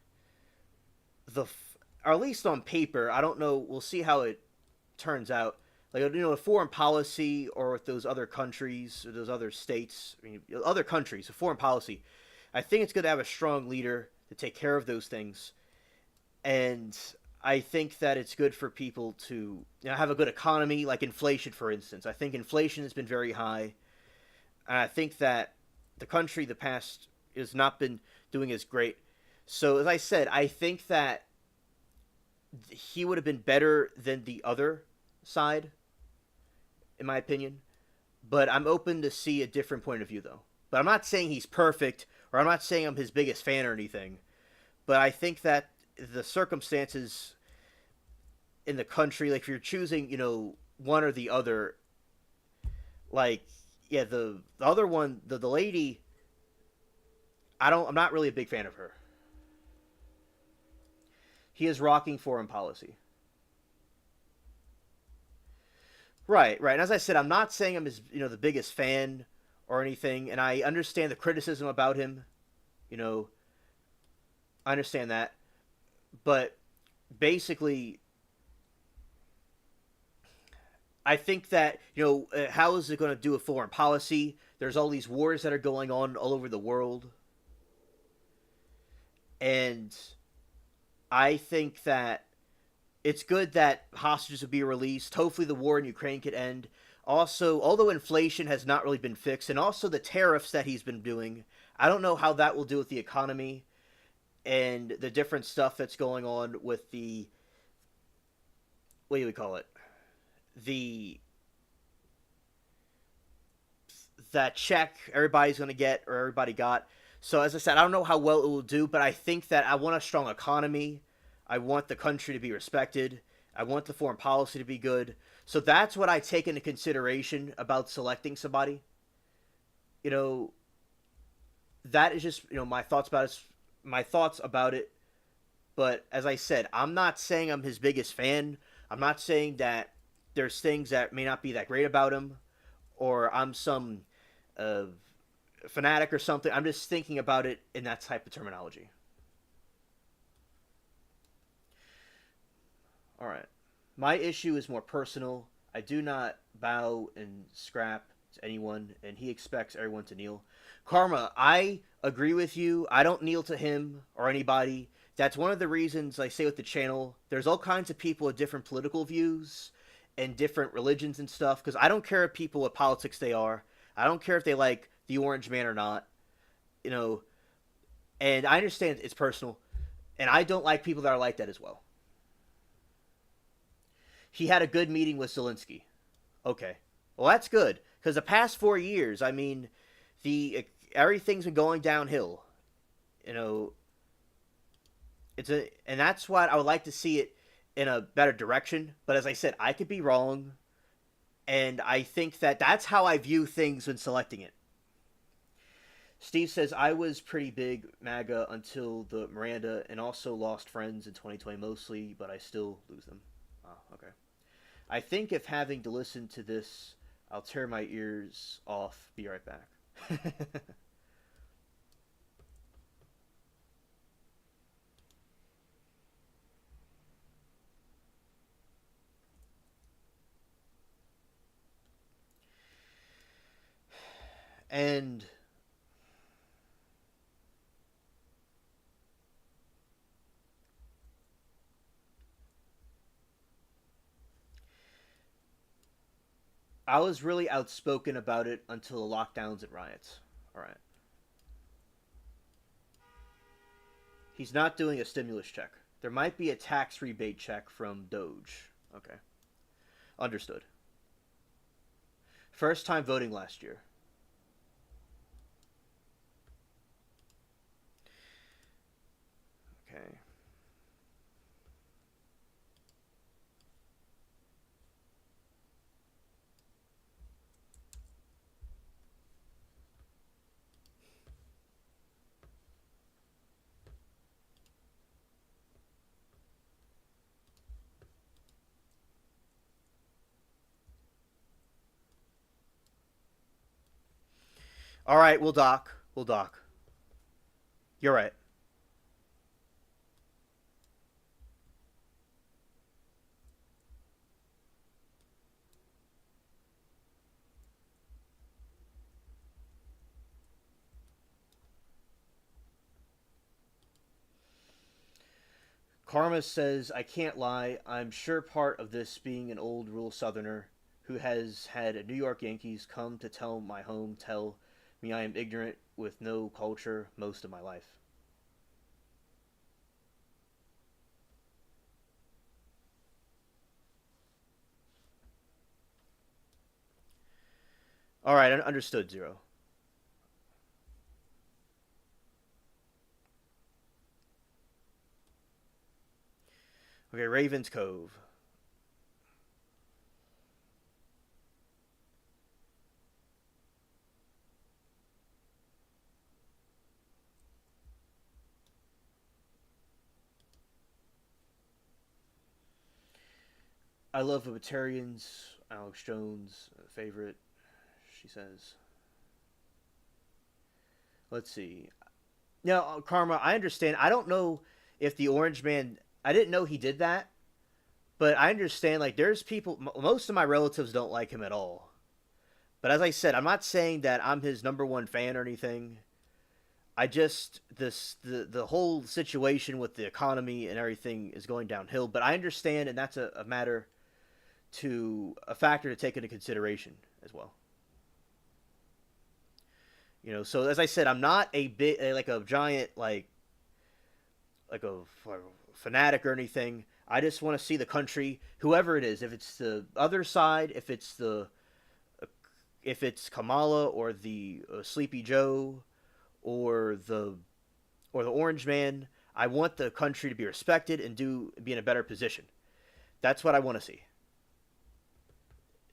the or at least on paper, I don't know. We'll see how it turns out. Like a foreign policy or with those other countries or those other states, I mean, other countries, a foreign policy. I think it's good to have a strong leader to take care of those things, and I think that it's good for people to have a good economy, like inflation, for instance. I think inflation has been very high, and I think that the country the past has not been doing as great. So as I said, I think that he would have been better than the other side, in my opinion. But I'm open to see a different point of view, though. But I'm not saying he's perfect, or I'm not saying I'm his biggest fan or anything. But I think that the circumstances in the country, like if you're choosing, one or the other, like yeah, the other one, the lady, I'm not really a big fan of her. He is rocking foreign policy. Right, right. And as I said, I'm not saying I'm his, the biggest fan or anything, and I understand the criticism about him. You know, I understand that, but basically, I think that how is it going to do a foreign policy? There's all these wars that are going on all over the world, and I think that it's good that hostages will be released. Hopefully, the war in Ukraine could end. Also, although inflation has not really been fixed, and also the tariffs that he's been doing, I don't know how that will do with the economy and the different stuff that's going on with the what do we call it? The that check everybody's going to get or everybody got. So as I said, I don't know how well it will do, but I think that I want a strong economy. I want the country to be respected. I want the foreign policy to be good. So that's what I take into consideration about selecting somebody. You know, that is just my thoughts about it. My thoughts about it. But as I said, I'm not saying I'm his biggest fan. I'm not saying that there's things that may not be that great about him, or I'm some uh, fanatic or something. I'm just thinking about it in that type of terminology. All right. My issue is more personal. I do not bow and scrap to anyone, and he expects everyone to kneel. Karma, I agree with you. I don't kneel to him or anybody. That's one of the reasons I say with the channel, there's all kinds of people with different political views and different religions and stuff, because I don't care if people what politics they are. I don't care if they like the Orange Man or not. You know, and I understand it's personal, and I don't like people that are like that as well. He had a good meeting with Zelensky. Okay, well that's good because the past 4 years, I mean, the everything's been going downhill. You know, and that's why I would like to see it in a better direction. But as I said, I could be wrong, and I think that that's how I view things when selecting it. Steve says I was pretty big MAGA until the Miranda, and also lost friends in 2020 mostly, but I still lose them. Oh, okay. I think if having to listen to this, I'll tear my ears off. Be right back. And I was really outspoken about it until the lockdowns and riots. All right. He's not doing a stimulus check. There might be a tax rebate check from Doge. Okay. Understood. First time voting last year. Okay. All right, we'll dock. We'll dock. You're right. Karma says, I can't lie. I'm sure part of this being an old rural southerner who has had a New York Yankees come to tell my home tell me I am ignorant with no culture most of my life. All right, understood, Zero. Okay, Ravens Cove. I love libertarians. Alex Jones, favorite. She says. Let's see. Now, Karma, I understand. I don't know if the Orange Man. I didn't know he did that, but I understand. Like, there's people. Most of my relatives don't like him at all. But as I said, I'm not saying that I'm his number one fan or anything. I just the whole situation with the economy and everything is going downhill. But I understand, and that's a matter to a factor to take into consideration as well. So as I said, I'm not a bit like a giant like a fanatic or anything. I just want to see the country, whoever it is, if it's the other side, if it's Kamala or the Sleepy Joe or the Orange Man. I want the country to be respected and be in a better position. That's what I want to see.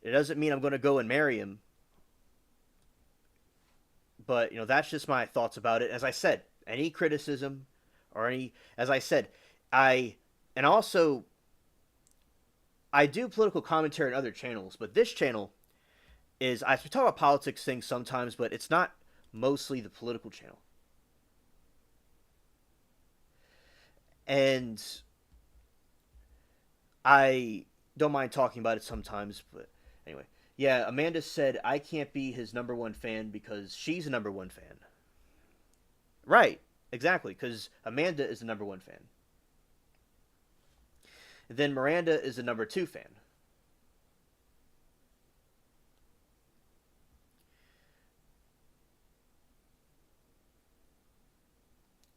It doesn't mean I'm going to go and marry him, but that's just my thoughts about it. As I said, any criticism or any, as I said, I and also I do political commentary on other channels, but this channel is I talk about politics things sometimes, but it's not mostly the political channel. And I don't mind talking about it sometimes, but anyway. Yeah, Amanda said I can't be his number one fan because she's a number one fan. Right, exactly, because Amanda is the number one fan. And then Miranda is the number two fan.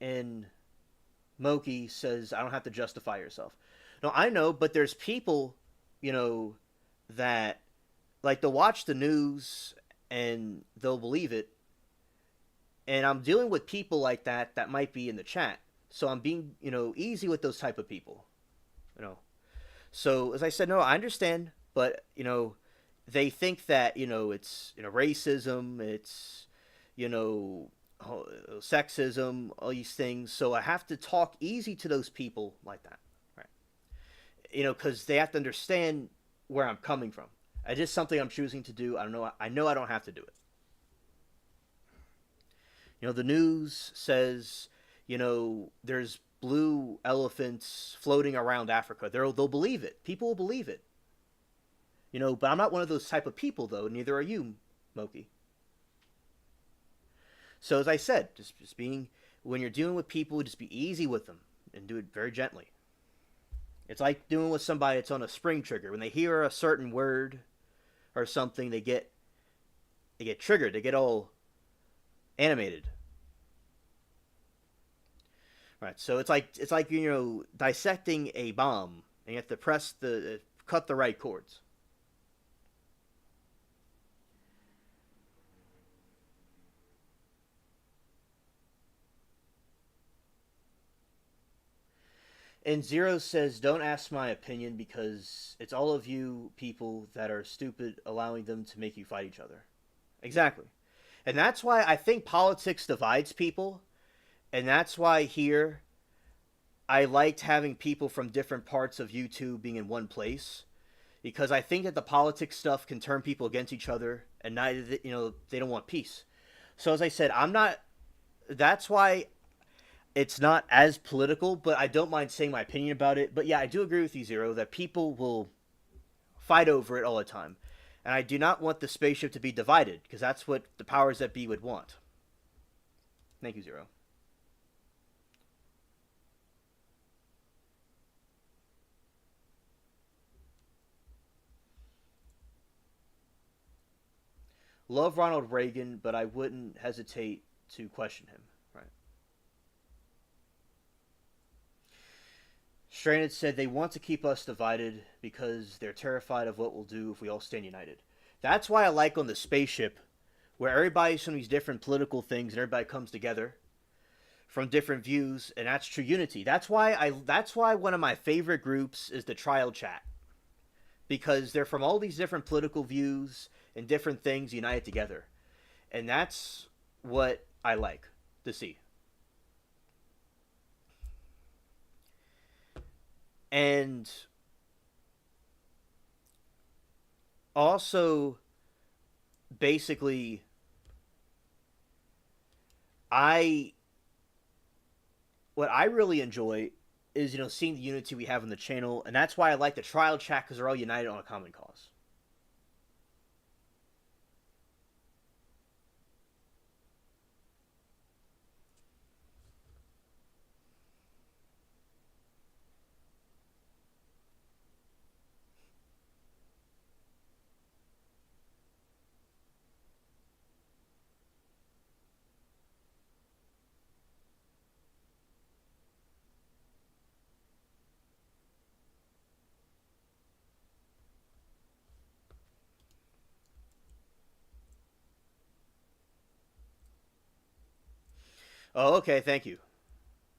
And Moki says, I don't have to justify yourself. No, I know, but there's people, you know, that like they'll watch the news and they'll believe it. And I'm dealing with people like that might be in the chat. So I'm being, easy with those type of people. You know. So as I said, no, I understand, but they think that, it's, racism, it's, you know, sexism, all these things. So I have to talk easy to those people like that. Right. Because they have to understand where I'm coming from. It's just something I'm choosing to do. I don't know. I know I don't have to do it. The news says, there's blue elephants floating around Africa. They'll believe it. People will believe it. But I'm not one of those type of people, though. Neither are you, Moki. So as I said, just being when you're dealing with people, just be easy with them and do it very gently. It's like doing with somebody that's on a spring trigger. When they hear a certain word or something, they get triggered. They get all animated. Right. So it's like dissecting a bomb, and you have to cut the right chords. And Zero says, "Don't ask my opinion because it's all of you people that are stupid, allowing them to make you fight each other." Exactly, and that's why I think politics divides people, and that's why here I liked having people from different parts of YouTube being in one place because I think that the politics stuff can turn people against each other, and neither they don't want peace. So as I said, I'm not. That's why it's not as political, but I don't mind saying my opinion about it. But yeah, I do agree with you, Zero, that people will fight over it all the time. And I do not want the spaceship to be divided, because that's what the powers that be would want. Thank you, Zero. Love Ronald Reagan, but I wouldn't hesitate to question him. Right. Stranded said they want to keep us divided because they're terrified of what we'll do if we all stand united. That's why I like on the spaceship, where everybody's from these different political things and everybody comes together from different views, and that's true unity. That's why one of my favorite groups is the Trial Chat, because they're from all these different political views and different things united together, and that's what I like to see. And also, basically, I what I really enjoy is seeing the unity we have in the channel, and that's why I like the Trial Chat, because they're all united on a common cause. Oh, okay, thank you.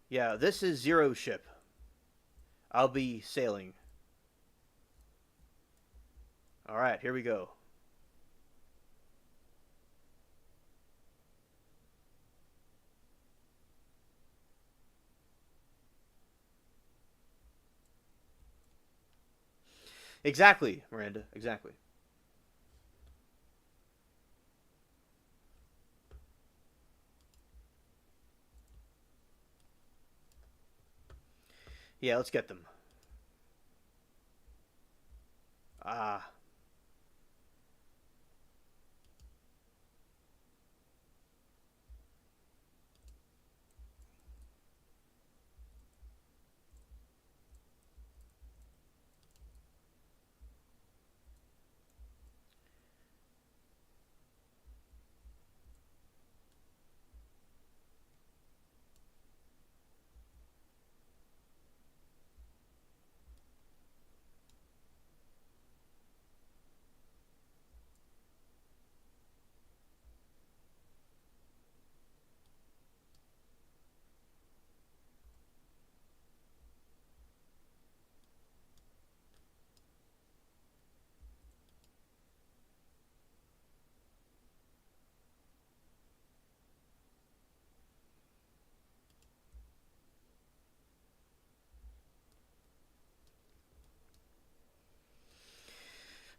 Yeah, this is Zero ship. I'll be sailing. All right, here we go. Exactly, Miranda. Exactly. Yeah, let's get them. Ah,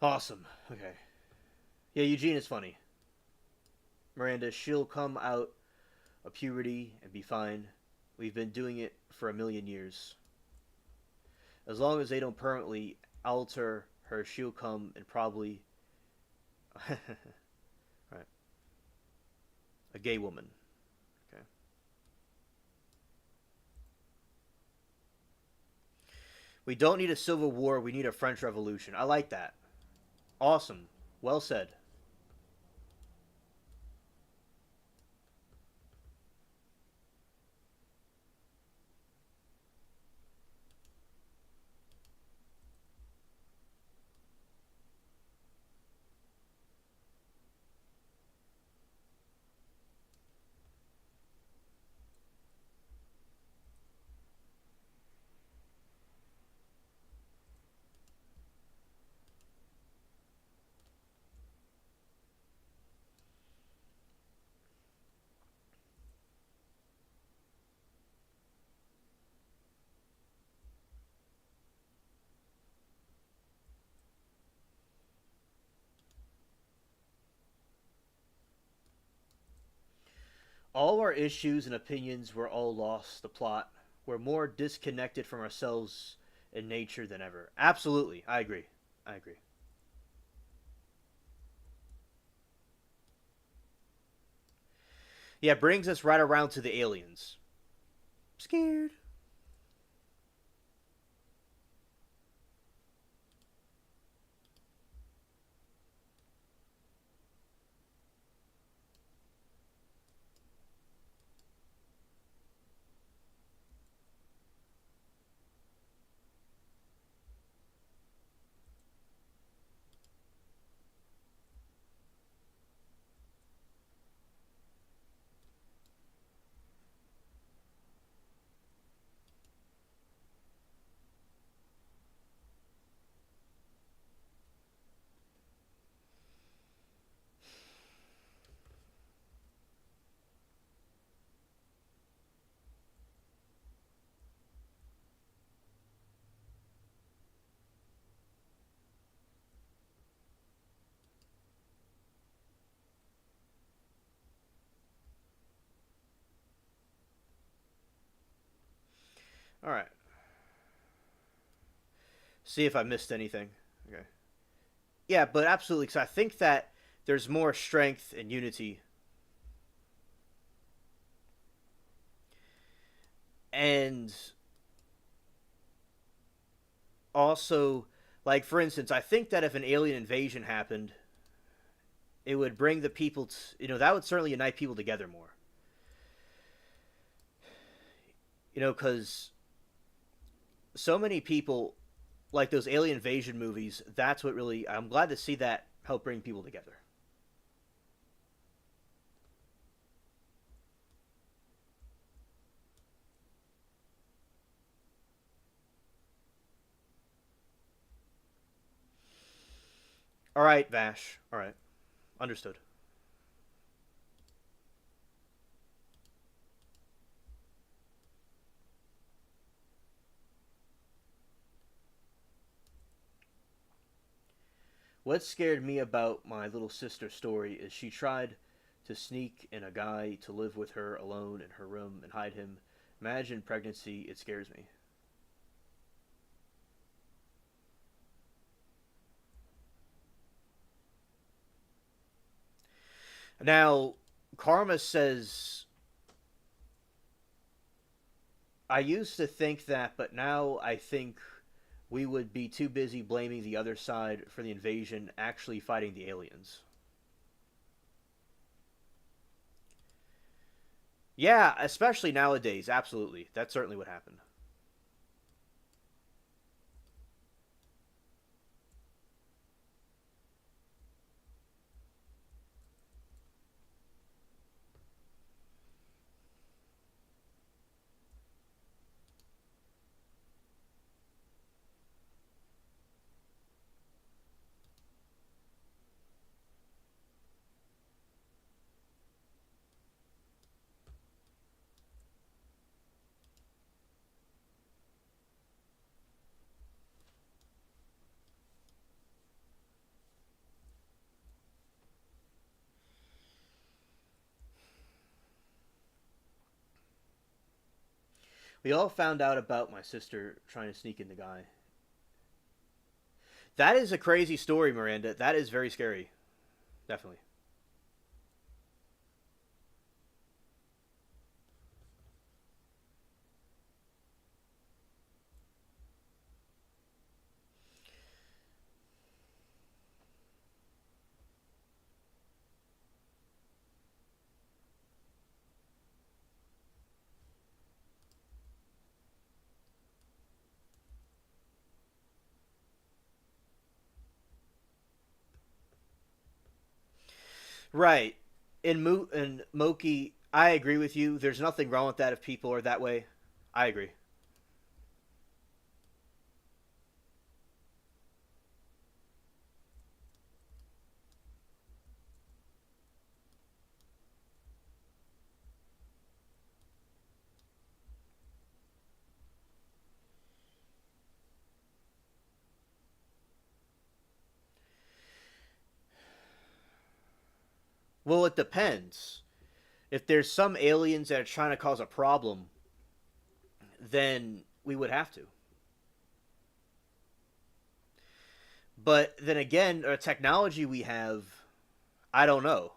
awesome. Okay. Yeah, Eugene is funny. Miranda, she'll come out of puberty and be fine. We've been doing it for a million years. As long as they don't permanently alter her, she'll come and probably. Right. A gay woman. Okay. We don't need a civil war. We need a French Revolution. I like that. Awesome. Well said. All our issues and opinions were all lost. The plot. We're more disconnected from ourselves and nature than ever. Absolutely, I agree. I agree. Yeah, brings us right around to the aliens. Scared. All right. See if I missed anything. Okay. Yeah, but absolutely, because I think that there's more strength and unity, and also, like for instance, I think that if an alien invasion happened, it would bring the people. That would certainly unite people together more. Because so many people like those alien invasion movies. That's what really. I'm glad to see that help bring people together. All right, Vash. All right, understood. What scared me about my little sister's story is she tried to sneak in a guy to live with her alone in her room and hide him. Imagine pregnancy, it scares me. Now, Karma says, I used to think that, but now I think we would be too busy blaming the other side for the invasion, actually fighting the aliens. Yeah, especially nowadays, absolutely. That's certainly what happened. We all found out about my sister trying to sneak in the guy. That is a crazy story, Miranda. That is very scary. Definitely. Right. In Moki, I agree with you. There's nothing wrong with that if people are that way. I agree. Well, it depends. If there's some aliens that are trying to cause a problem, then we would have to. But then again, the technology we have, I don't know.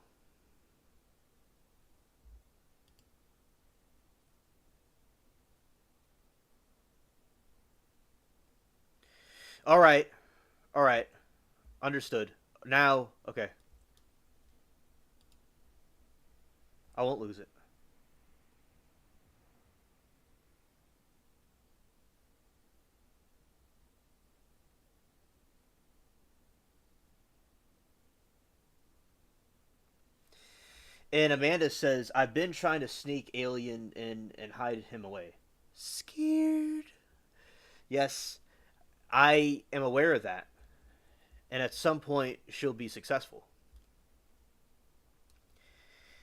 All right, all right, understood. Now, okay, I won't lose it. And Amanda says, I've been trying to sneak Alien in and hide him away. Scared. Yes, I am aware of that. And at some point, she'll be successful.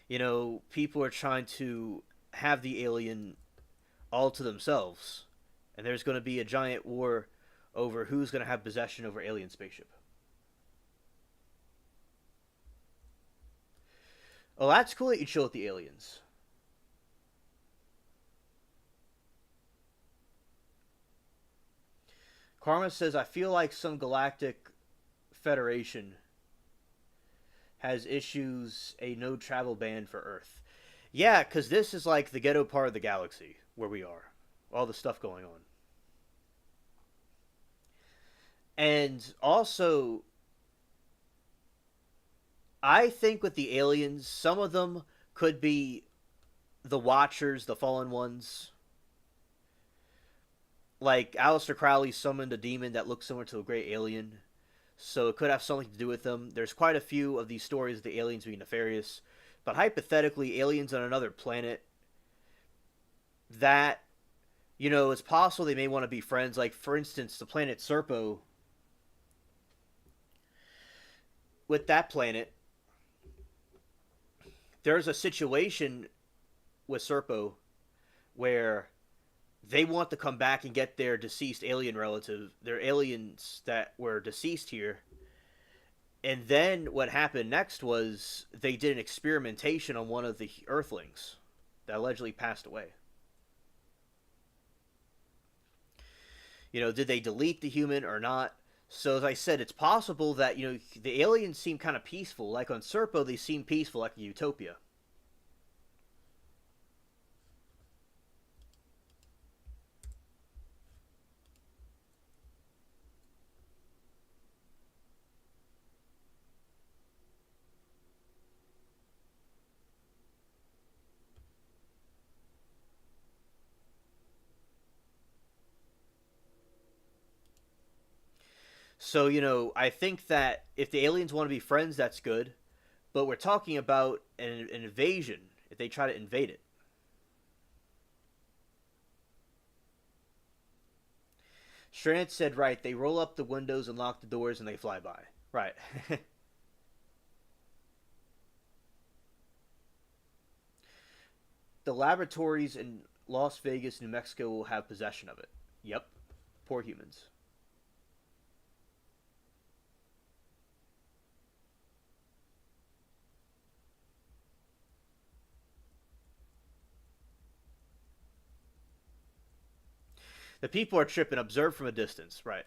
You know, people are trying to have the alien all to themselves. And there's going to be a giant war over who's going to have possession over alien spaceship. Oh, that's cool that you chill with the aliens. Karma says, I feel like some galactic federation has issues a no travel ban for Earth. Yeah, because this is like the ghetto part of the galaxy where we are. All the stuff going on. And also, I think with the aliens, some of them could be the Watchers, the Fallen Ones. Like, Aleister Crowley summoned a demon that looks similar to a great alien. So it could have something to do with them. There's quite a few of these stories of the aliens being nefarious. But hypothetically, aliens on another planet that, you know, it's possible they may want to be friends. Like, for instance, the planet Serpo. With that planet, there's a situation with Serpo where they want to come back and get their deceased alien relative, their aliens that were deceased here. And then what happened next was they did an experimentation on one of the Earthlings that allegedly passed away. You know, did they delete the human or not? So as I said, it's possible that, you know, the aliens seem kind of peaceful. Like on Serpo, they seem peaceful, like in Utopia. So, you know, I think that if the aliens want to be friends, that's good. But we're talking about an invasion if they try to invade it. Strand said, right, they roll up the windows and lock the doors and they fly by. Right. The laboratories in Las Vegas, New Mexico will have possession of it. Yep. Poor humans. The people are tripping. Observe from a distance. Right.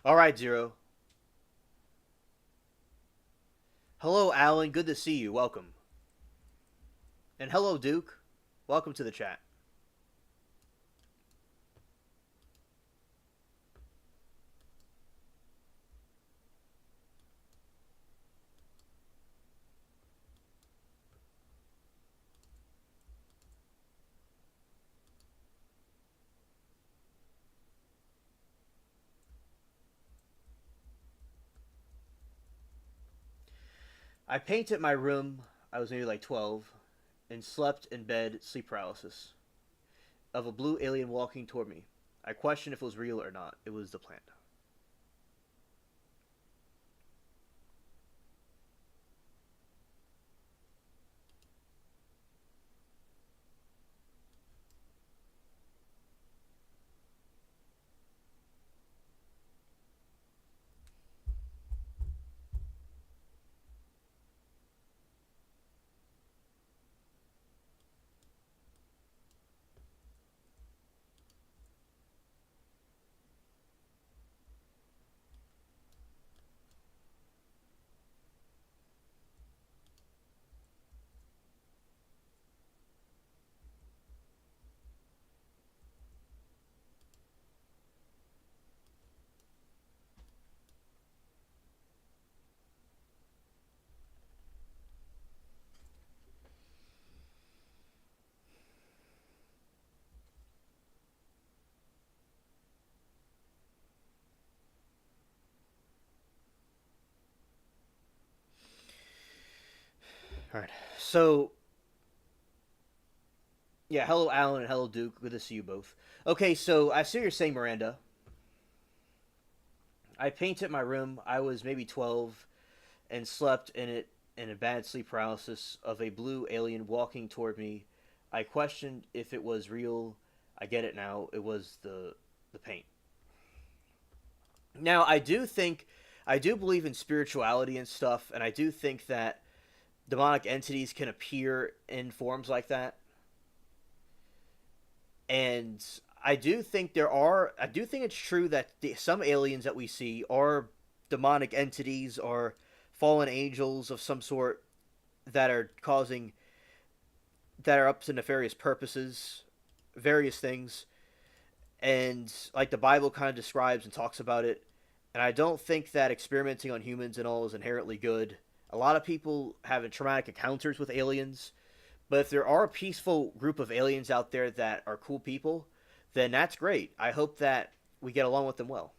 All right, Zero. Hello, Alan. Good to see you. Welcome. And hello, Duke. Welcome to the chat. I painted my room. I was maybe like 12, and slept in bed, sleep paralysis, of a blue alien walking toward me. I questioned if it was real or not. It was the plant. All right. So, yeah, hello, Alan, and hello, Duke. Good to see you both. Okay, so I see what you're saying, Miranda. I painted my room. I was maybe 12 and slept in it in a bad sleep paralysis of a blue alien walking toward me. I questioned if it was real. I get it now. It was the paint. Now, I do believe in spirituality and stuff, and I do think that demonic entities can appear in forms like that. And I do think it's true that some aliens that we see are demonic entities or fallen angels of some sort that are causing that are up to nefarious purposes, various things, and like the Bible kind of describes and talks about it. And I don't think that experimenting on humans and all is inherently good. A lot of people have traumatic encounters with aliens, but if there are a peaceful group of aliens out there that are cool people, then that's great. I hope that we get along with them well.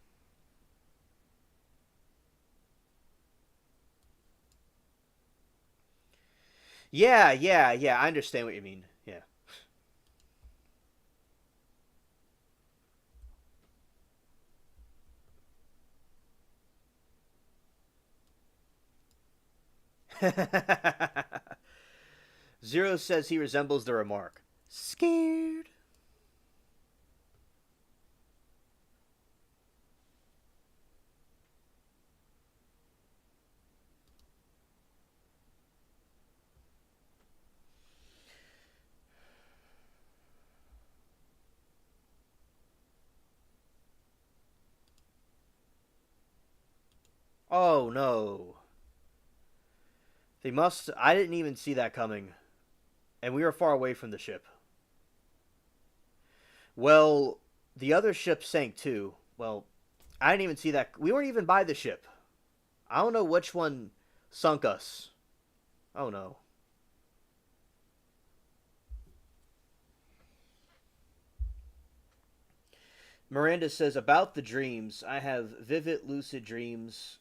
Yeah, yeah, yeah. I understand what you mean. Yeah. Zero says he resembles the remark. Scared. Oh no. They must. I didn't even see that coming. And we were far away from the ship. Well, the other ship sank too. Well, I didn't even see that. We weren't even by the ship. I don't know which one sunk us. Oh no. Miranda says about the dreams. I have vivid lucid dreams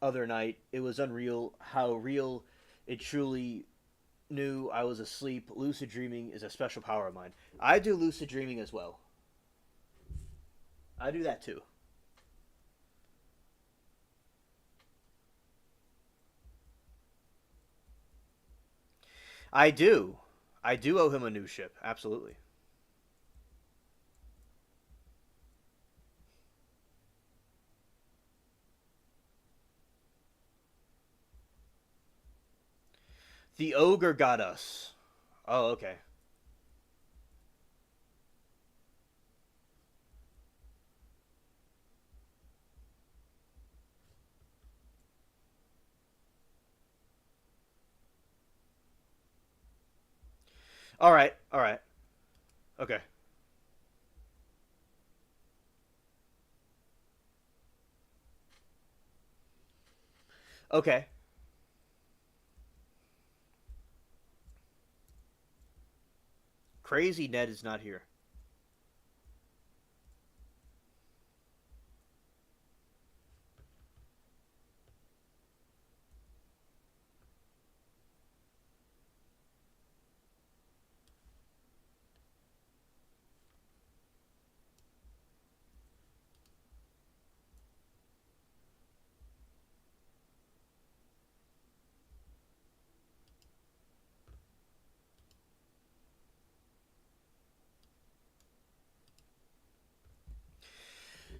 other night. It was unreal how real it truly knew I was asleep. Lucid dreaming is a special power of mine. I do lucid dreaming as well. I do that too. I do. I do owe him a new ship. Absolutely. The ogre got us. Oh, okay. All right. All right. Okay. Okay. Crazy Ned is not here.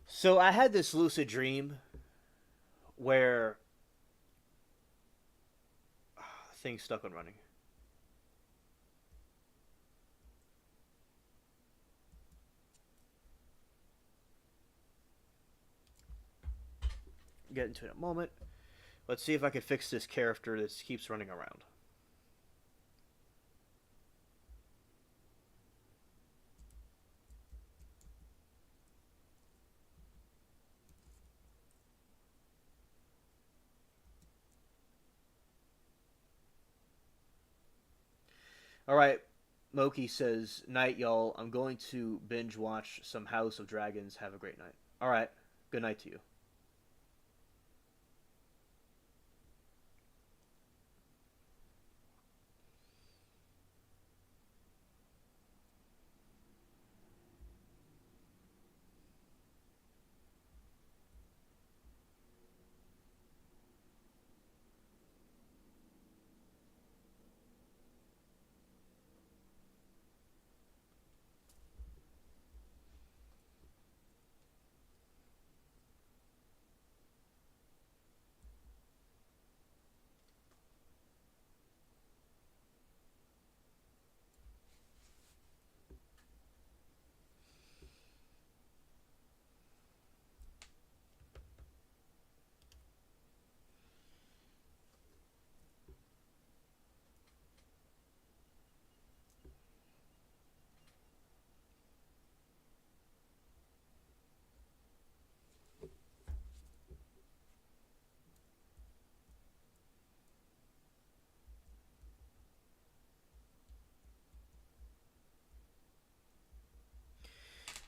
So I had this lucid dream where things stuck on running. Get into it in a moment. Let's see if I can fix this character that keeps running around. All right. Moki says, "Night, y'all. I'm going to binge watch some House of Dragons. Have a great night." All right. Good night to you.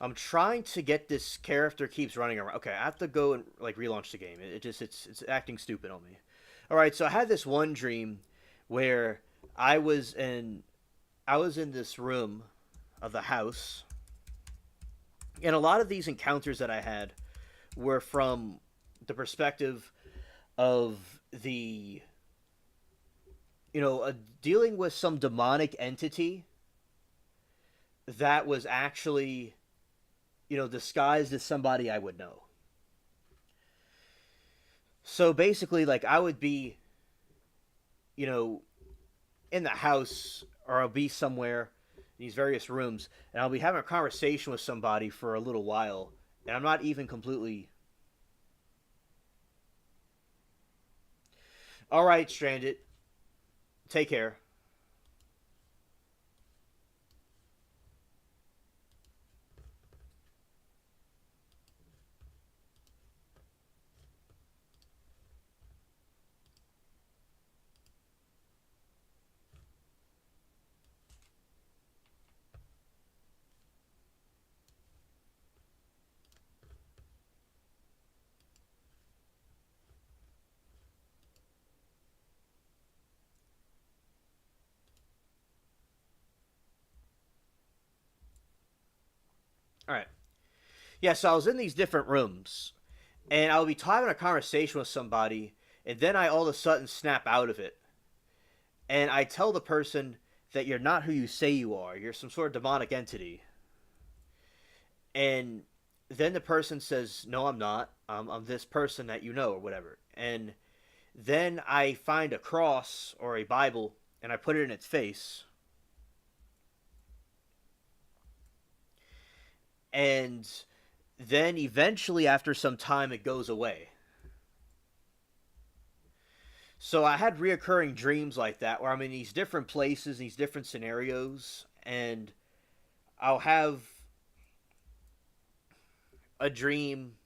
I'm trying to get this character keeps running around. Okay, I have to go and like relaunch the game. It's acting stupid on me. All right, so I had this one dream where I was in I was in this room of the house, and a lot of these encounters that I had were from the perspective of the dealing with some demonic entity that was actually disguised as somebody I would know. So basically, like I would be, you know, in the house or I'll be somewhere in these various rooms and I'll be having a conversation with somebody for a little while and I'm not even completely. All right, Stranded. Take care. All right. Yeah, so I was in these different rooms and I'll be having a conversation with somebody and then I all of a sudden snap out of it and I tell the person that you're not who you say you are. You're some sort of demonic entity. And then the person says, "No, I'm not. I'm this person that you know, or whatever." And then I find a cross or a Bible and I put it in its face. And then eventually, after some time, it goes away. So I had reoccurring dreams like that where I'm in these different places, these different scenarios, and I'll have a dream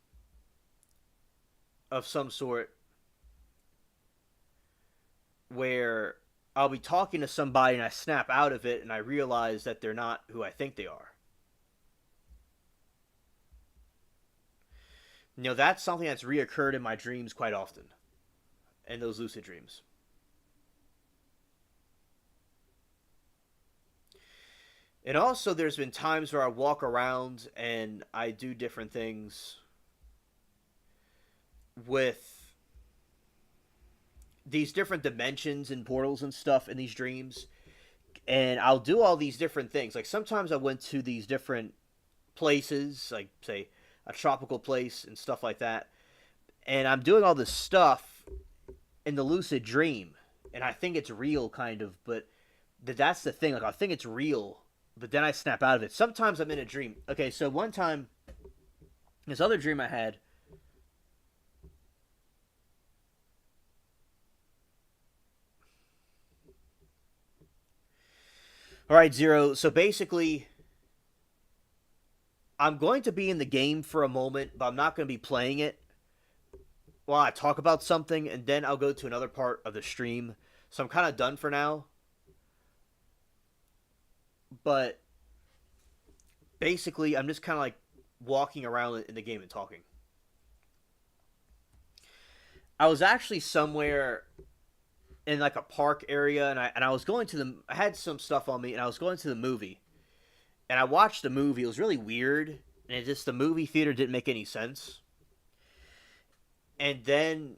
of some sort where I'll be talking to somebody and I snap out of it and I realize that they're not who I think they are. That's something that's reoccurred in my dreams quite often, in those lucid dreams. And also, there's been times where I walk around and I do different things with these different dimensions and portals and stuff in these dreams. And I'll do all these different things. Like sometimes I went to these different places, like, say, a tropical place and stuff like that. And I'm doing all this stuff in the lucid dream. And I think it's real, kind of. But that's the thing. Like, I think it's real. But then I snap out of it. Sometimes I'm in a dream. Okay, so one time, this other dream I had. All right, Zero. So basically, I'm going to be in the game for a moment, but I'm not going to be playing it while I talk about something, and then I'll go to another part of the stream. So I'm kind of done for now. But basically, I'm just kind of like walking around in the game and talking. I was actually somewhere in like a park area, and I was going to the. I had some stuff on me, and I was going to the movie, and I watched the movie. It was really weird, and it just the movie theater didn't make any sense. And then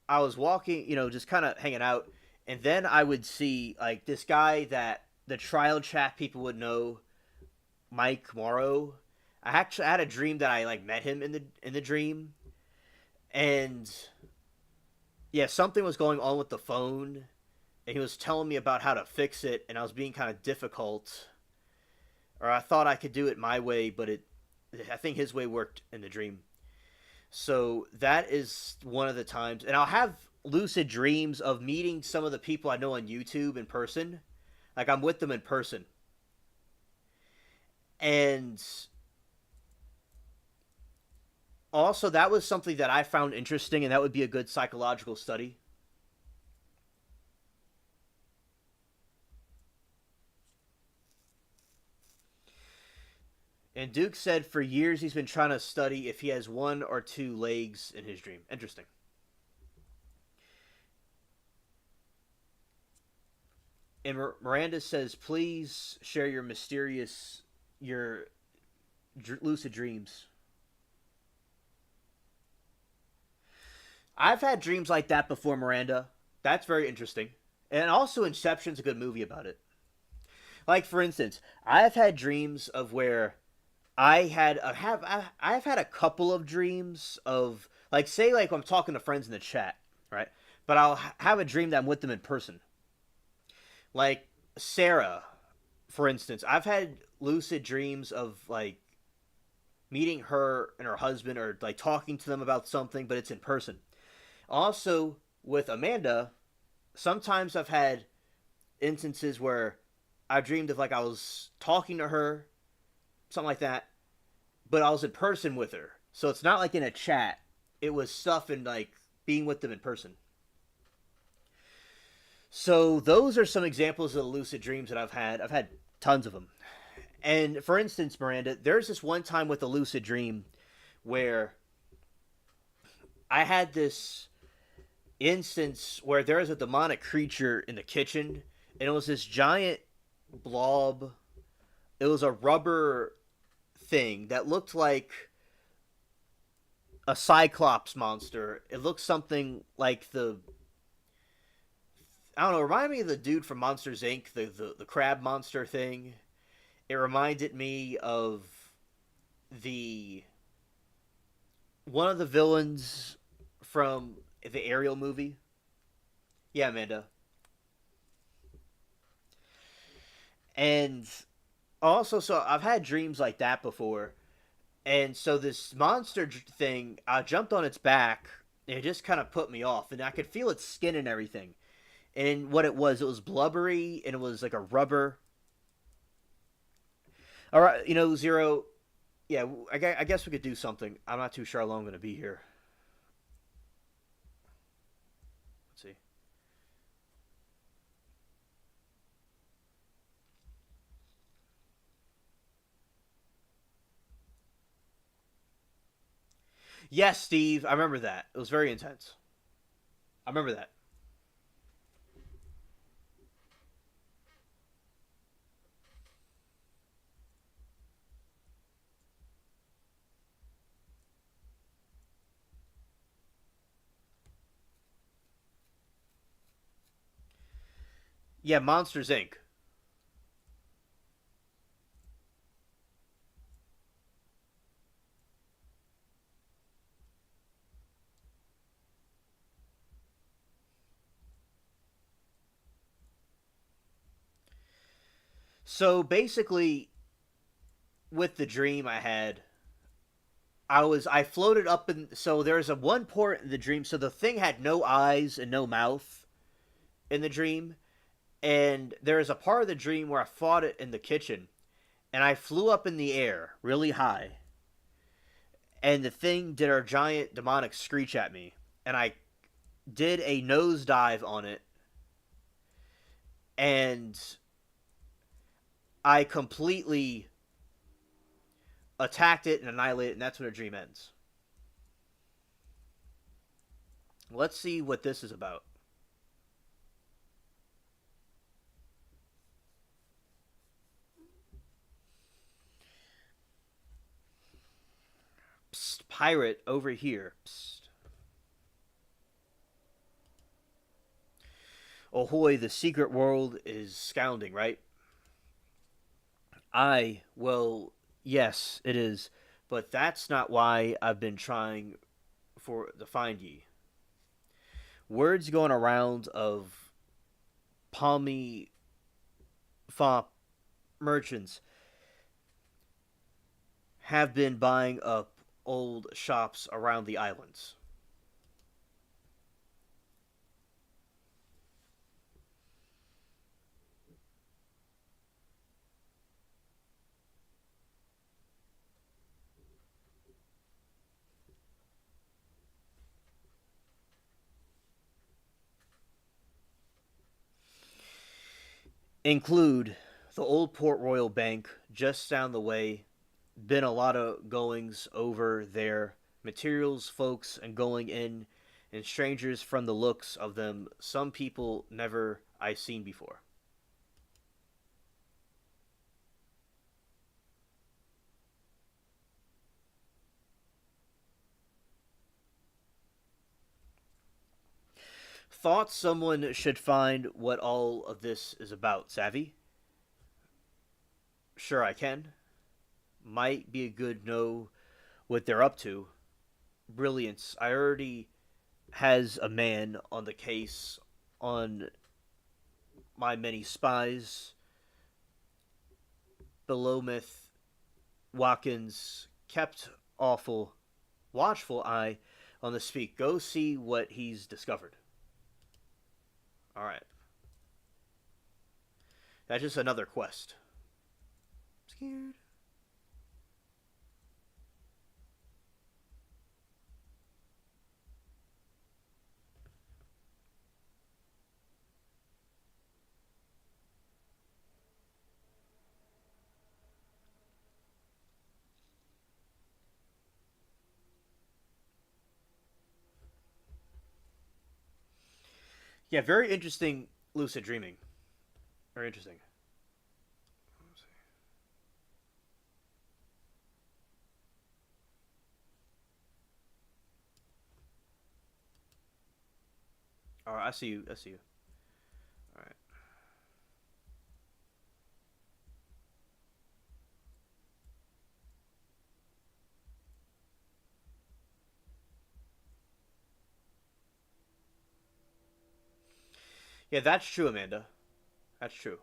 I was walking, just kind of hanging out, and then I would see like this guy that the trial chat people would know, Mike Morrow. I actually had a dream that I like met him in the dream, and yeah, something was going on with the phone, and he was telling me about how to fix it, and I was being kind of difficult, or I thought I could do it my way, but I think his way worked in the dream. So that is one of the times, and I'll have lucid dreams of meeting some of the people I know on YouTube in person, like I'm with them in person, and also that was something that I found interesting, and that would be a good psychological study. And Duke said for years he's been trying to study if he has one or two legs in his dream. Interesting. And Miranda says, please share your mysterious, your lucid dreams. I've had dreams like that before, Miranda. That's very interesting. And also, Inception's a good movie about it. Like, for instance, I've had dreams of where I've had a couple of dreams of, like, say, like I'm talking to friends in the chat, right? But I'll have a dream that I'm with them in person. Like Sarah, for instance, I've had lucid dreams of like meeting her and her husband or like talking to them about something, but it's in person. Also, with Amanda, sometimes I've had instances where I dreamed of like I was talking to her, something like that, but I was in person with her. So it's not like in a chat. It was stuff in like being with them in person. So those are some examples of the lucid dreams that I've had. I've had tons of them. And for instance, Miranda, there's this one time with a lucid dream where I had this instance where there was a demonic creature in the kitchen, and it was this giant blob. It was a rubber thing that looked like a cyclops monster. It looked something like the, I don't know, it reminded me of the dude from Monsters Inc., the crab monster thing. It reminded me of the one of the villains from the Ariel movie. Yeah, Amanda. And also, so I've had dreams like that before. And so this monster thing, I jumped on its back, and it just kind of put me off. And I could feel its skin and everything. And what it was blubbery, and it was like a rubber. All right, Zero. Yeah, I guess we could do something. I'm not too sure how long I'm going to be here. Let's see. Yes, Steve, I remember that. It was very intense. I remember that. Yeah, Monsters Inc. So basically, with the dream I had, I floated up in. So there's a one port in the dream. So the thing had no eyes and no mouth in the dream, and there's a part of the dream where I fought it in the kitchen, and I flew up in the air really high, and the thing did a giant demonic screech at me, and I did a nosedive on it, and I completely attacked it and annihilated it, and that's when the dream ends. Let's see what this is about. Psst, pirate over here. Psst. Ahoy, the secret world is scounding, right? Well, yes, it is. But that's not why I've been trying for to find ye. Words going around of palmy fop merchants have been buying up old shops around the islands. Include the old Port Royal Bank just down the way, been a lot of goings over their materials, folks, and going in, and strangers from the looks of them. Some people never I seen before. Thought someone should find what all of this is about. Savvy? Sure, I can. Might be a good know what they're up to. Brilliance. I already has a man on the case on my many spies. Belomith Watkins kept awful watchful eye on the speak. Go see what he's discovered. All right. That's just another quest. Scared. Yeah, very interesting lucid dreaming. Very interesting. All right, I see you. I see you. All right. Yeah, that's true, Amanda. That's true.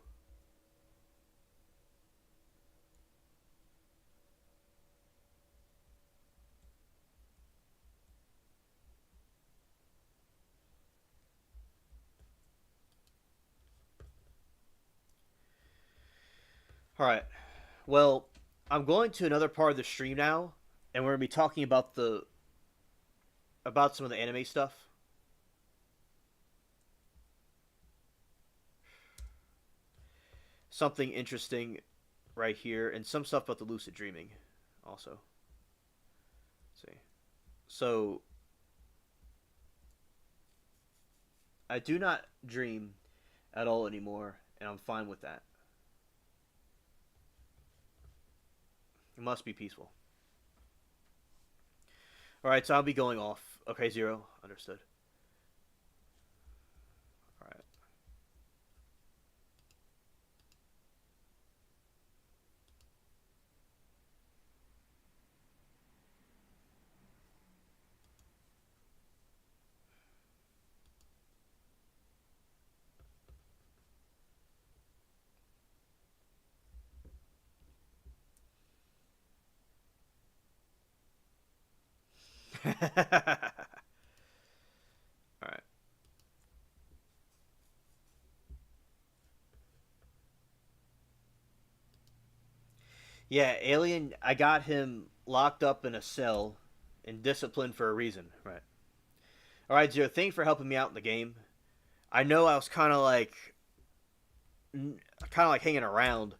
All right. Well, I'm going to another part of the stream now, and we're gonna be talking about some of the anime stuff. Something interesting right here, and some stuff about the lucid dreaming, also. Let's see. So I do not dream at all anymore, and I'm fine with that. It must be peaceful. All right, so I'll be going off. Okay, Zero. Understood. All right. All right. Yeah, Alien. I got him locked up in a cell and disciplined for a reason. Right. All right, Zero. Thanks for helping me out in the game. I know I was kind of like hanging around.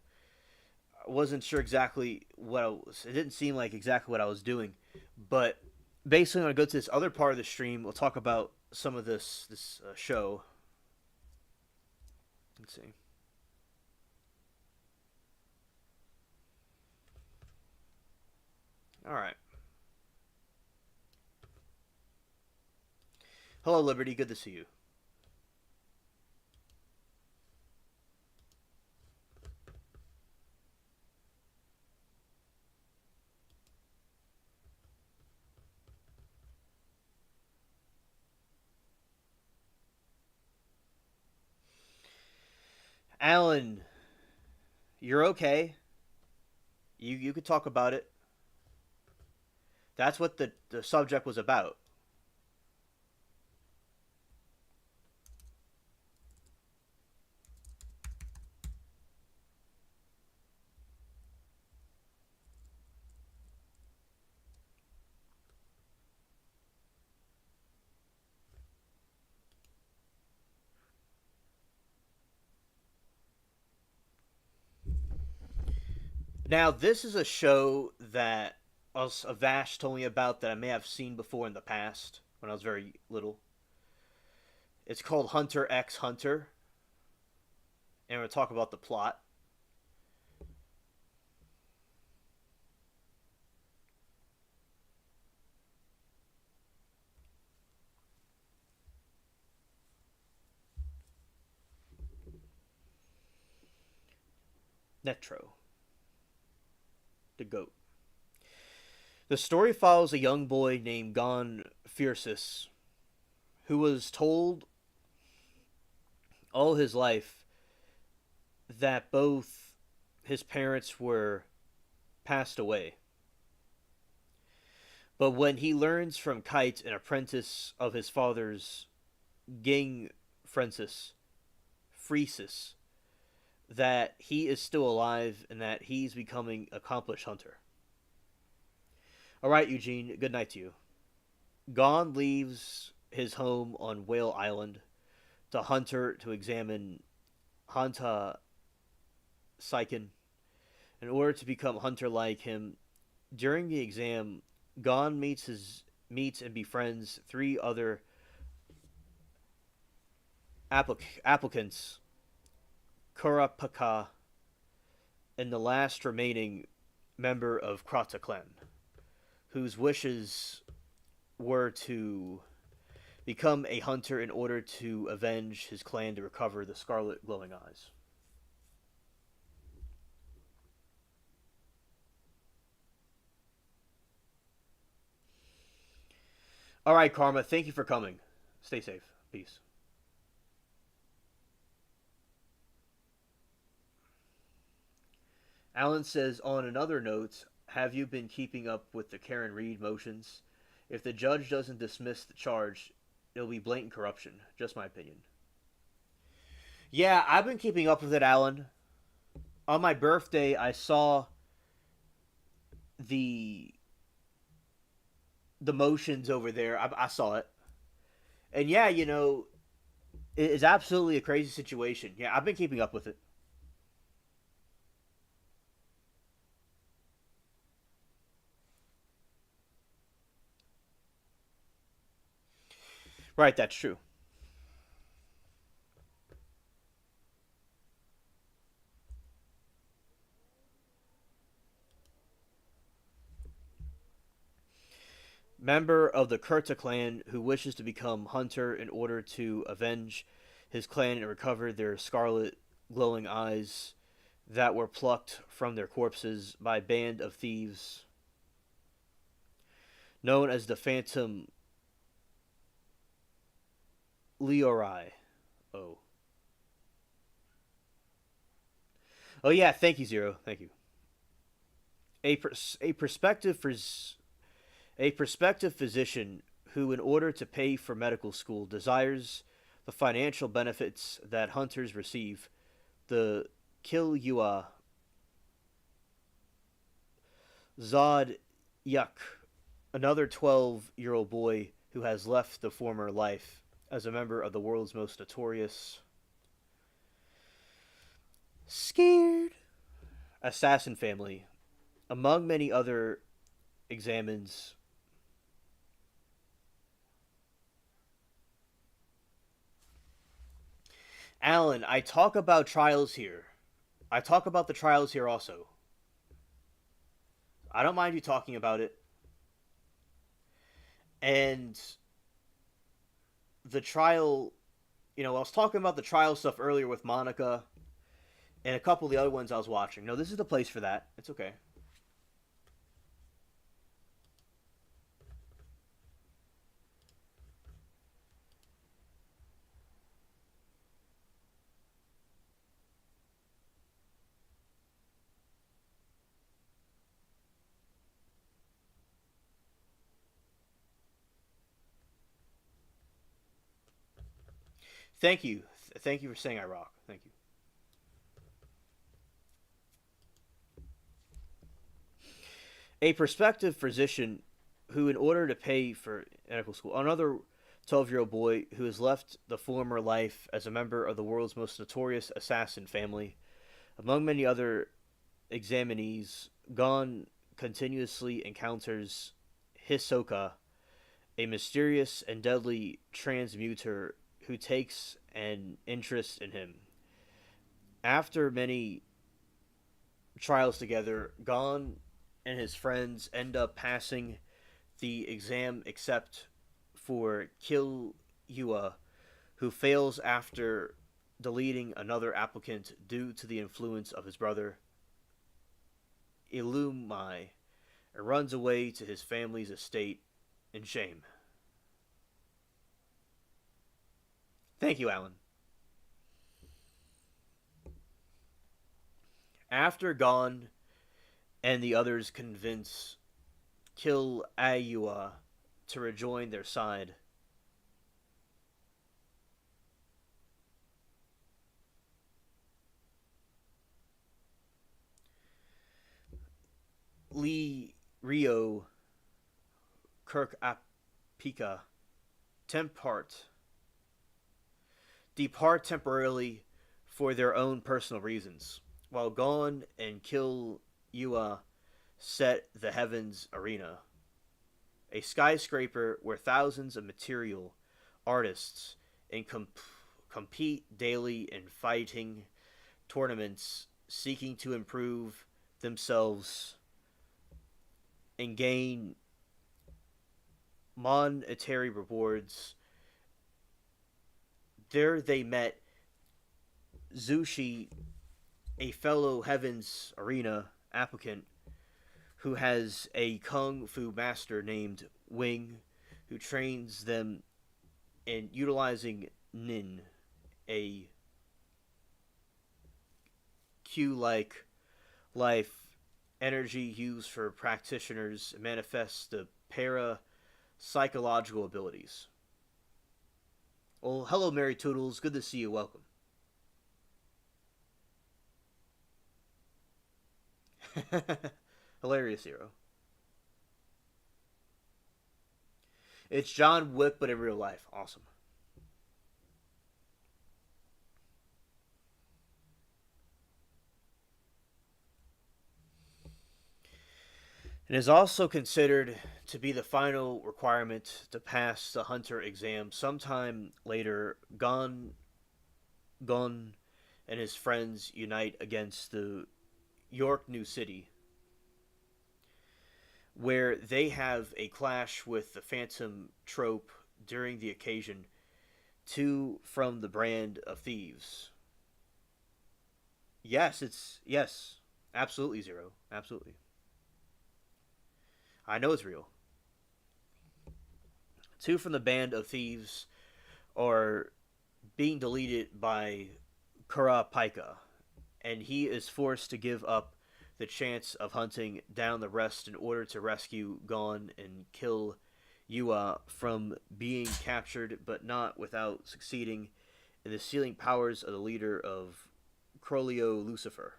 I wasn't sure exactly what I was. It didn't seem like exactly what I was doing, but basically, I'm gonna go to this other part of the stream. We'll talk about some of this show. Let's see. All right. Hello, Liberty. Good to see you. Alan, you're okay. You could talk about it. That's what the subject was about. Now, this is a show that Vash told me about that I may have seen before in the past when I was very little. It's called Hunter x Hunter, and we'll talk about the plot. Netro, the goat. The story follows a young boy named Gon Fierces, who was told all his life that both his parents were passed away. But when he learns from Kite, an apprentice of his father's Ging Francis, Freesis, that he is still alive and that he's becoming an accomplished hunter. All right, Eugene, good night to you. Gon leaves his home on Whale Island to Hunter to examine Hanta Saiken in order to become Hunter like him. During the exam, Gon meets and befriends three other applicants, Kurapaka, and the last remaining member of Krata clan, whose wishes were to become a hunter in order to avenge his clan to recover the scarlet glowing eyes. All right, Karma, thank you for coming. Stay safe. Peace. Alan says, on another note, have you been keeping up with the Karen Reed motions? If the judge doesn't dismiss the charge, it'll be blatant corruption. Just my opinion. Yeah, I've been keeping up with it, Alan. On my birthday, I saw the the motions over there. I saw it, and yeah, it is absolutely a crazy situation. Yeah, I've been keeping up with it. Right, that's true. Member of the Kurta clan who wishes to become hunter in order to avenge his clan and recover their scarlet glowing eyes that were plucked from their corpses by a band of thieves known as the Phantom Leorai. Oh. Oh yeah, thank you, Zero. Thank you. A, a perspective for a prospective physician who, in order to pay for medical school, desires the financial benefits that hunters receive. The Kilyua Zod Yuk, another 12-year-old boy who has left the former life as a member of the world's most notorious scared assassin family, among many other examines. Alan, I talk about trials here. I talk about the trials here also. I don't mind you talking about it. And the trial, I was talking about the trial stuff earlier with Monica and a couple of the other ones I was watching. No, this is the place for that. It's okay. Thank you. Thank you for saying I rock. Thank you. A prospective physician who, in order to pay for medical school, another 12-year-old boy who has left the former life as a member of the world's most notorious assassin family, among many other examinees, Gon continuously encounters Hisoka, a mysterious and deadly transmuter who takes an interest in him. After many trials together, Gon and his friends end up passing the exam except for Kill Yua, who fails after deleting another applicant due to the influence of his brother Illumai, and runs away to his family's estate in shame. Thank you, Alan. After Gon and the others convince Kill Ayua to rejoin their side, Lee Rio Kirk Apika Tempart depart temporarily for their own personal reasons, while Gon and Kill Yua set the Heavens Arena, a skyscraper where thousands of material artists and compete daily in fighting tournaments seeking to improve themselves and gain monetary rewards. There they met Zushi, a fellow Heavens Arena applicant who has a kung fu master named Wing, who trains them in utilizing Nin, a Q-like life energy used for practitioners to manifest the para psychological abilities. Well, hello, Mary Toodles. Good to see you. Welcome. Hilarious hero. It's John Wick, but in real life. Awesome. It is also considered to be the final requirement to pass the hunter exam. Sometime later, Gon and his friends unite against the York New City, where they have a clash with the Phantom Trope during the occasion, two from the brand of thieves. Yes, absolutely zero, absolutely. I know it's real. Two from the band of thieves are being deleted by Kurapika, and he is forced to give up the chance of hunting down the rest in order to rescue Gon and kill Yua from being captured, but not without succeeding in the stealing powers of the leader of Crolio Lucifer.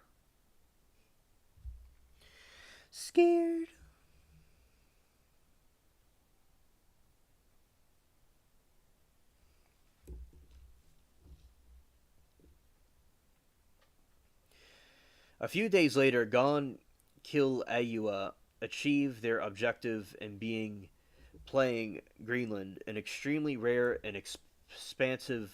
Scared. A few days later, Gon Kill Ayua achieve their objective in being playing Greenland, an extremely rare and expensive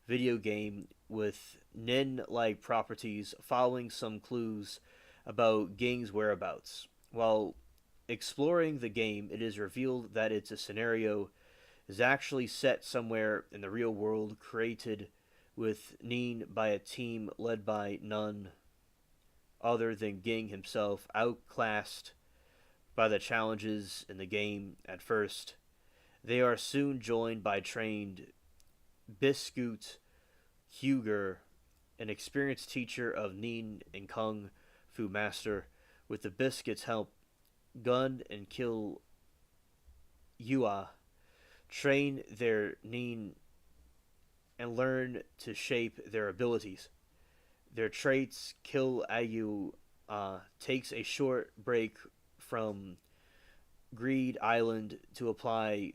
video game with Nin-like properties, following some clues about Ging's whereabouts. While exploring the game, it is revealed that it's a scenario is actually set somewhere in the real world, created with Nin by a team led by none other than Ging himself, outclassed by the challenges in the game at first. They are soon joined by trained Biscuit Huger, an experienced teacher of Nin and Kung Fu master. With the Biscuit's help, Gun and Kill Yua train their Nin and learn to shape their abilities. Their traits. Kill Ayu takes a short break from Greed Island to apply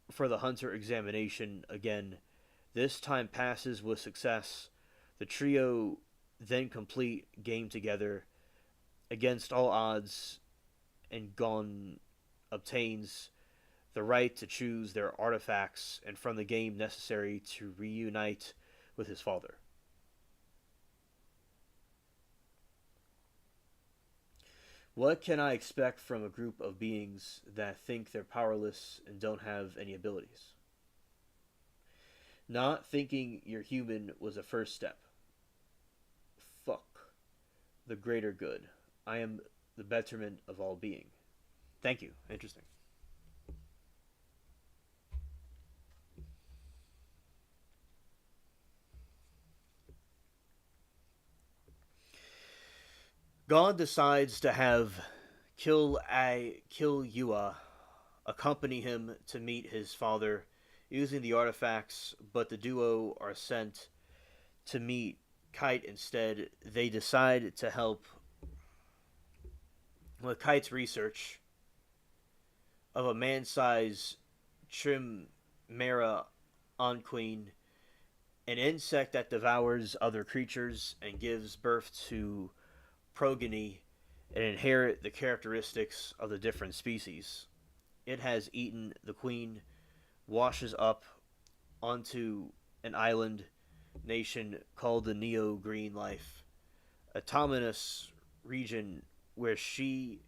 for the hunter examination again. This time passes with success. The trio then complete game together against all odds, and Gon obtains the right to choose their artifacts and from the game necessary to reunite with his father. What can I expect from a group of beings that think they're powerless and don't have any abilities? Not thinking you're human was a first step. Fuck the greater good. I am the betterment of all being. Thank you. Interesting. God decides to have Kill Yua accompany him to meet his father using the artifacts, but the duo are sent to meet Kite instead. They decide to help with Kite's research of a man-sized Chimera Onqueen, an insect that devours other creatures and gives birth to progeny and inherit the characteristics of the different species. It has eaten the queen, washes up onto an island nation called the Neo Green Life, autonomous region where she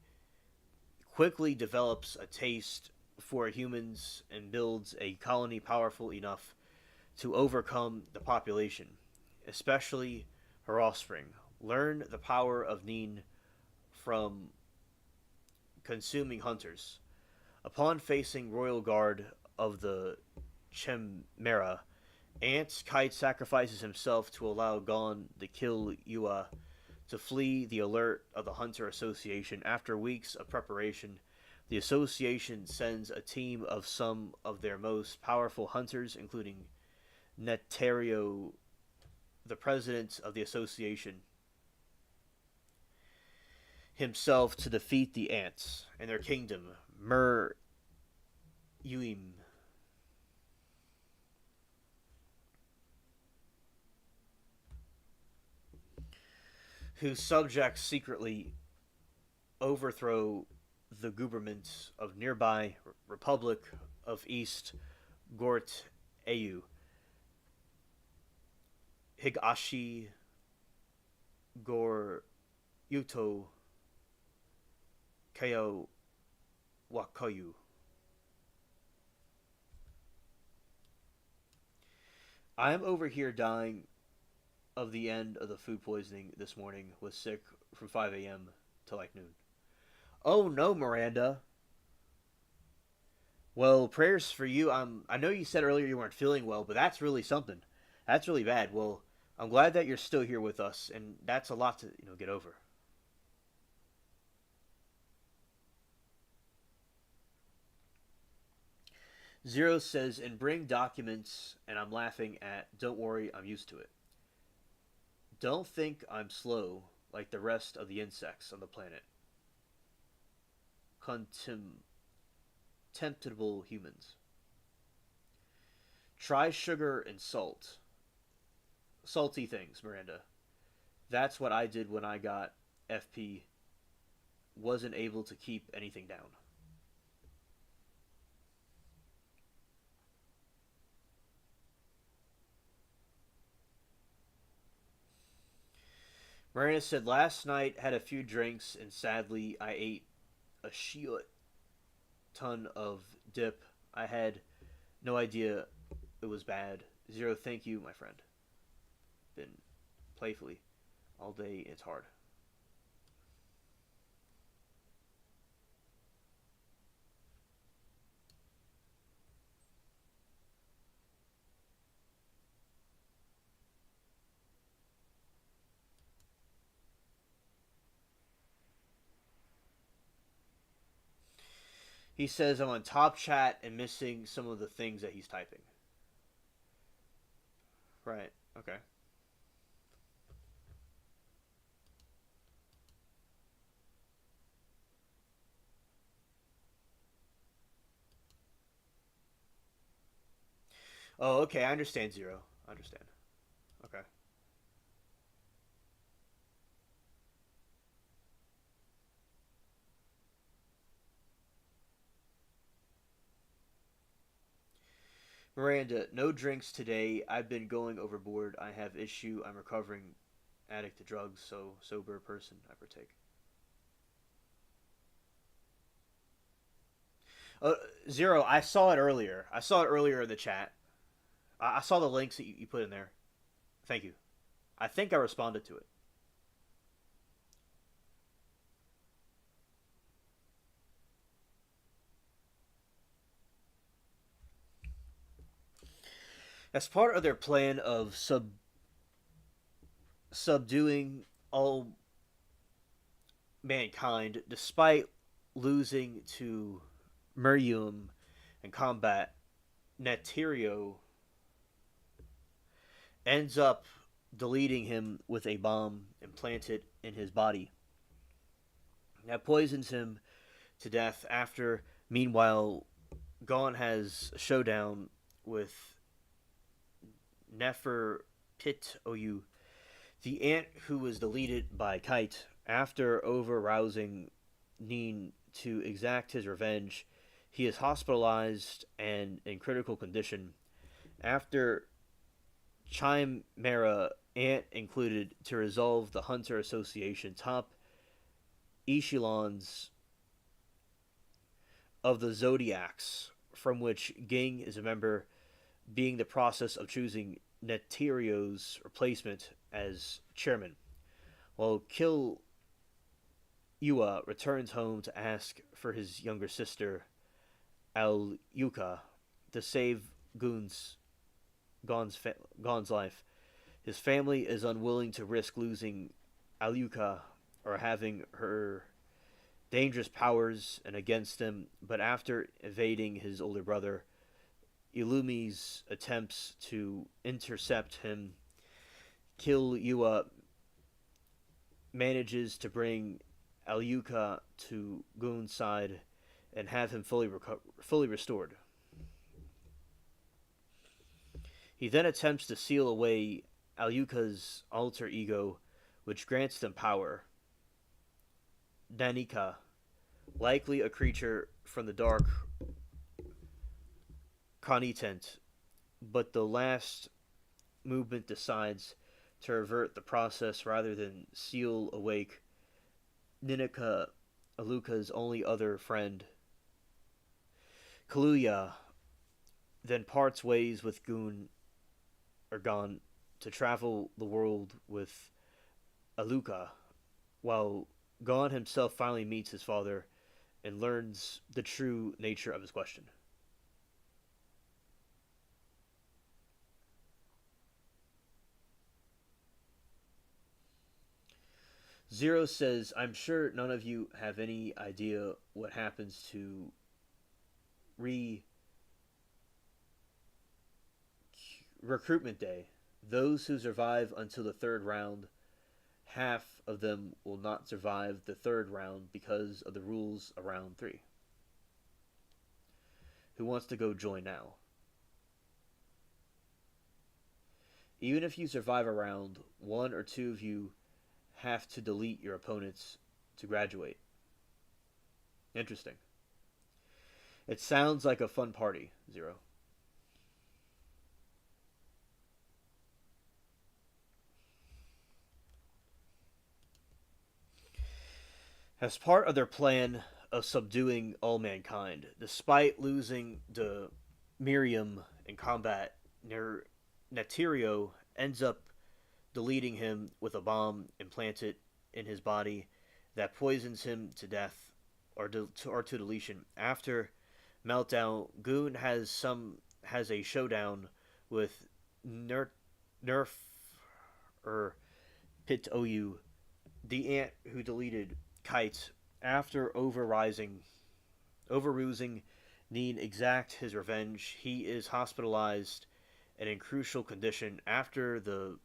quickly develops a taste for humans and builds a colony powerful enough to overcome the population, especially her offspring. Learn the power of Neen from consuming hunters. Upon facing royal guard of the Chimera, Ant Kite sacrifices himself to allow Gon to kill Yua to flee the alert of the Hunter Association. After weeks of preparation, the association sends a team of some of their most powerful hunters, including Netario, the president of the association, himself to defeat the ants and their kingdom, Mer Uim, whose subjects secretly overthrow the government of nearby Republic of East Gort Au, Higashi Gor Yuto Keo Wakayu. I am over here dying of the end of the food poisoning this morning. Was sick from 5 a.m. to like noon. Oh no, Miranda. Well, prayers for you. I know you said earlier you weren't feeling well, but that's really something. That's really bad. Well, I'm glad that you're still here with us, and that's a lot to get over. Zero says, and bring documents, and I'm laughing at. Don't worry, I'm used to it. Don't think I'm slow like the rest of the insects on the planet. Contemptible humans. Try sugar and salt. Salty things, Miranda. That's what I did when I got FP. Wasn't able to keep anything down. Miranda said, last night had a few drinks and sadly I ate a shit ton of dip. I had no idea it was bad. Zero, thank you, my friend. Been playfully all day. It's hard. He says I'm on top chat and missing some of the things that he's typing. Right. Okay. Oh, okay. I understand, Zero. I understand. Okay. Miranda, no drinks today. I've been going overboard. I have issue. I'm recovering addict to drugs, so sober person I partake. Uh, Zero, I saw it earlier. I saw it earlier in the chat. I saw the links that you put in there. Thank you. I think I responded to it. As part of their plan of subduing all mankind, despite losing to Miriam in combat, Neterio ends up deleting him with a bomb implanted in his body. That poisons him to death after, meanwhile, Gon has a showdown with Nefer Pit Ou, the ant who was deleted by Kite after over rousing Neen to exact his revenge. He is hospitalized and in critical condition after Chimera Ant included to resolve the Hunter Association top echelons of the Zodiacs, from which Ging is a member, being the process of choosing Neterio's replacement as chairman, while Kill Yua returns home to ask for his younger sister, Al Yuka, to save Gon's life. His family is unwilling to risk losing Aluka or having her dangerous powers and against them, but after evading his older brother, Ilumi's attempts to intercept him, Kill Yua manages to bring Aluka to Gun's side and have him fully restored. He then attempts to seal away Aluka's alter ego, which grants them power. Danica, likely a creature from the dark Conitent, but the last movement decides to revert the process rather than seal awake Ninika, Aluka's only other friend. Kaluya then parts ways with Gon to travel the world with Aluka, while Gon himself finally meets his father and learns the true nature of his question. Zero says, I'm sure none of you have any idea what happens to recruitment day. Those who survive until the third round, half of them will not survive the third round because of the rules of round 3. Who wants to go join now? Even if you survive a round, one or two of you have to delete your opponents to graduate. Interesting. It sounds like a fun party, Zero. As part of their plan of subduing all mankind, despite losing to Miriam in combat, Neterio ends up deleting him with a bomb implanted in his body that poisons him to death or to deletion. After meltdown, Goon has a showdown with Nerf or Pit Ou, the ant who deleted Kite after overusing Neen exact his revenge. He is hospitalized and in crucial condition after the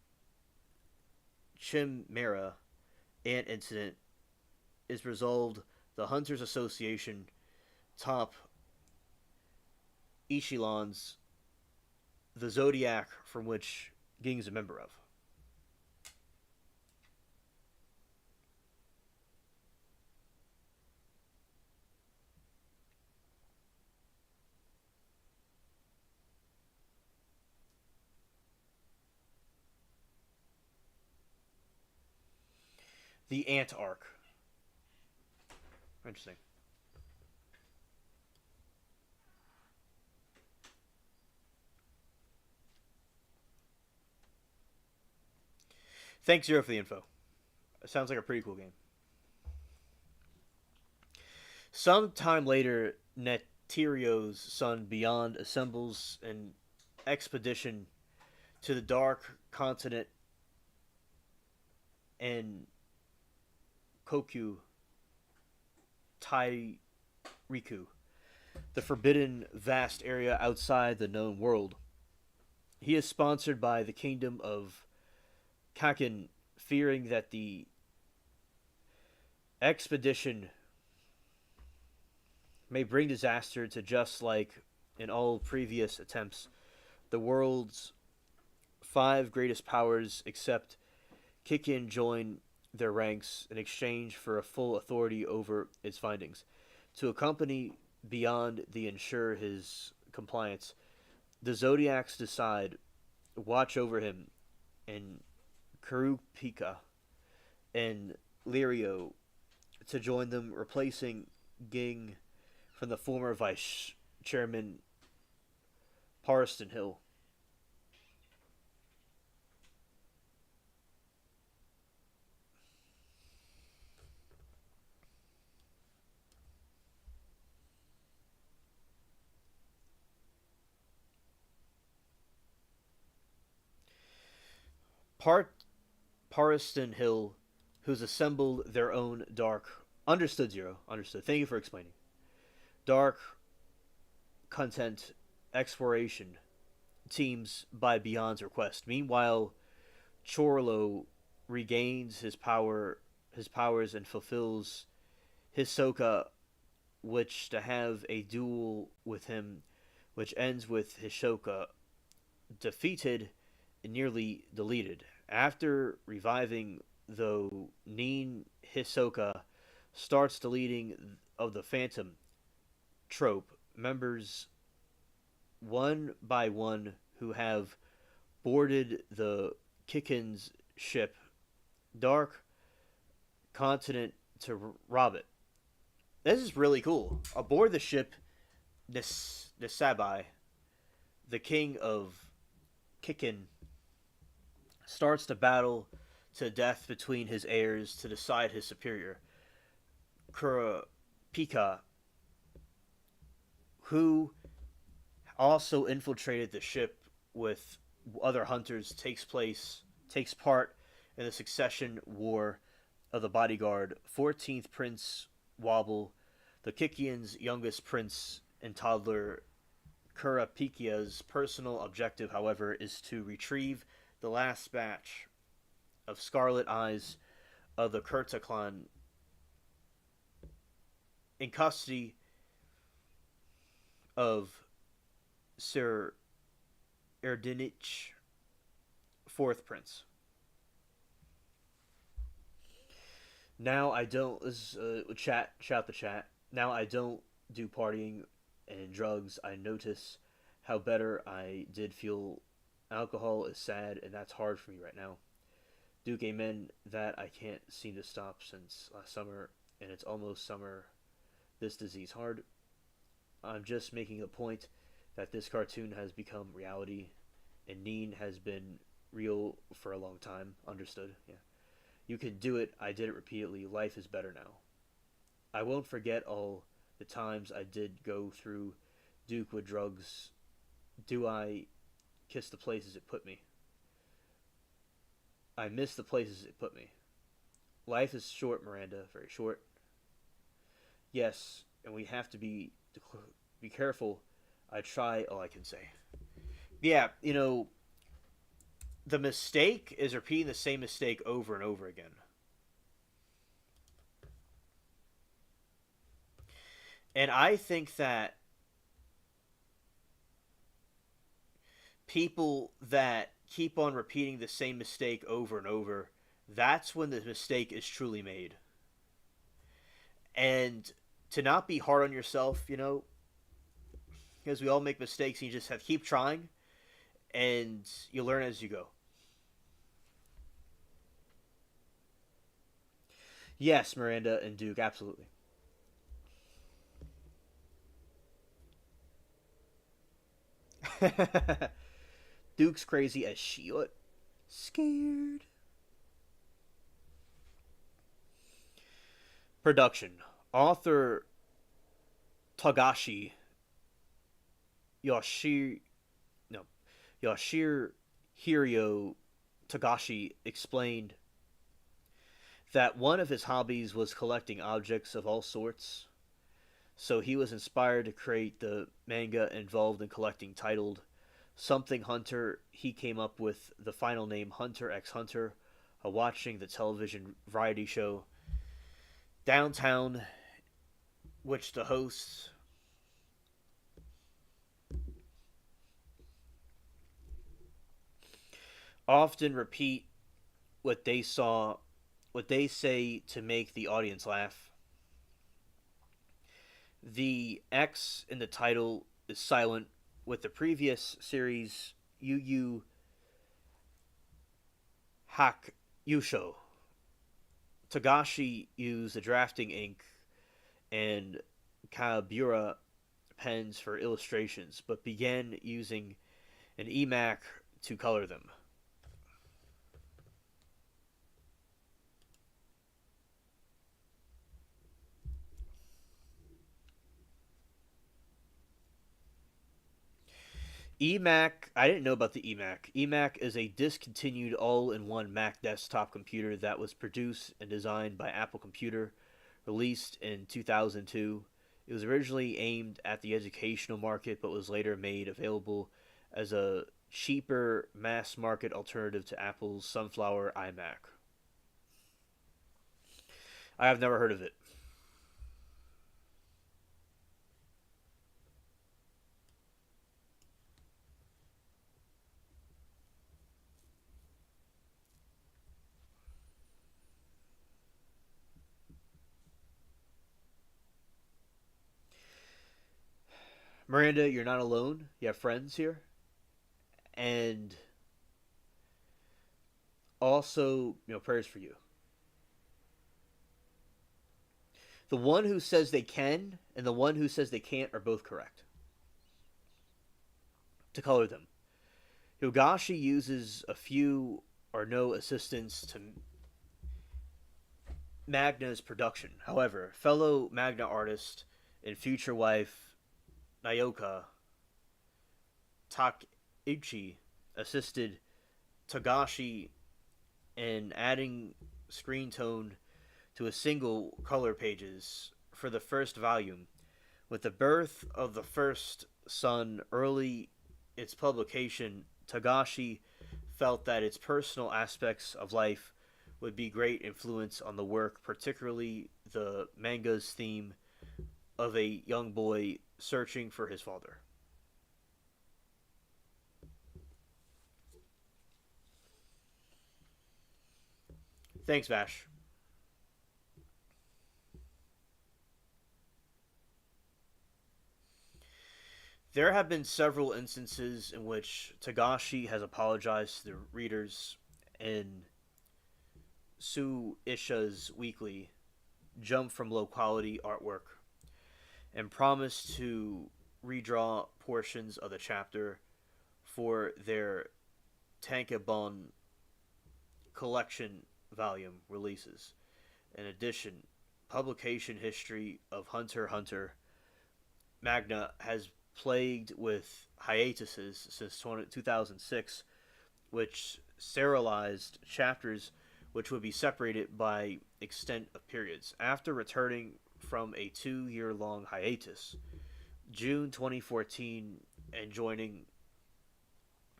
Chimera ant incident is resolved. The Hunters Association top echelons, the Zodiac from which Ging is a member of. The Ant Arc. Interesting. Thanks, Zero, for the info. It sounds like a pretty cool game. Sometime later, Neterio's son Beyond assembles an expedition to the Dark Continent and Kokyu Tairiku, the forbidden vast area outside the known world. He is sponsored by the kingdom of Kakin, fearing that the expedition may bring disaster to just like in all previous attempts. The world's five greatest powers, except Kikin, join their ranks in exchange for a full authority over its findings. To accompany Beyond the ensure his compliance, the Zodiacs decide watch over him and Kurupika and Lirio to join them, replacing Ging from the former vice chairman Parston Hill. Part Pariston Hill, who's assembled their own dark. Understood, Zero. Understood. Thank you for explaining. Dark content exploration teams by Beyond's request. Meanwhile, Chorlo regains his powers, and fulfills Hisoka, which to have a duel with him, which ends with Hisoka defeated and nearly deleted. After reviving, though, Nin Hisoka starts deleting of the Phantom trope members one by one who have boarded the Kikin's ship Dark Continent to rob it. This is really cool. Aboard the ship Nisabai, the king of Kikin starts to battle to death between his heirs to decide his superior, Kurapika, who also infiltrated the ship with other hunters, takes part in the succession war of the bodyguard. 14th Prince Wobble, the Kikian's youngest prince and toddler. Kurapikia's personal objective, however, is to retrieve the last batch of Scarlet Eyes of the Kurta clan in custody of Sir Erdinich, fourth prince. Now I don't. This is chat. Shout the chat. Now I don't do partying and drugs. I notice how better I did feel. Alcohol is sad, and that's hard for me right now. Duke, amen. That I can't seem to stop since last summer, and it's almost summer. This disease hard. I'm just making a point that this cartoon has become reality, and Neen has been real for a long time. Understood? Yeah. You can do it. I did it repeatedly. Life is better now. I won't forget all the times I did go through Duke with drugs. Do I kiss the places it put me? I miss the places it put me. Life is short, Miranda. Very short. Yes, and we have to be careful. I try all I can say. Yeah, the mistake is repeating the same mistake over and over again. And I think that people that keep on repeating the same mistake over and over, that's when the mistake is truly made. And to not be hard on yourself, because we all make mistakes, and you just have to keep trying, and you learn as you go. Yes, Miranda and Duke, absolutely. Duke's crazy as shit. Scared. Production. Author Tagashi Yoshir no Yoshir Hirio Tagashi explained that one of his hobbies was collecting objects of all sorts, so he was inspired to create the manga involved in collecting titled Something Hunter. He came up with the final name Hunter x Hunter, watching the television variety show Downtown, which the hosts often repeat what they saw, what they say to make the audience laugh. The X in the title is silent, with the previous series Yu Yu Hak Yusho. Tagashi used the drafting ink and Kabura pens for illustrations, but began using an emac to color them. emac, I didn't know about the emac. Emac is a discontinued all-in-one Mac desktop computer that was produced and designed by Apple Computer, released in 2002. It was originally aimed at the educational market but was later made available as a cheaper mass market alternative to Apple's Sunflower iMac. I have never heard of it. Miranda, you're not alone. You have friends here. And also, prayers for you. The one who says they can and the one who says they can't are both correct to color them. Yogashi uses a few or no assistance to Magna's production. However, fellow Magna artist and future wife Naoka Takeuchi assisted Tagashi in adding screen tone to a single color pages for the first volume. With the birth of the first son early its publication, Tagashi felt that its personal aspects of life would be great influence on the work, particularly the manga's theme of a young boy searching for his father. Thanks, Vash. There have been several instances in which Tagashi has apologized to the readers in Sue Isha's weekly Jump from Low Quality Artwork and promised to redraw portions of the chapter for their Tankabon collection volume releases. In addition, publication history of Hunter x Hunter Magna has plagued with hiatuses since 2006, which serialized chapters which would be separated by extent of periods. After returning from a 2 year long hiatus, June 2014, and joining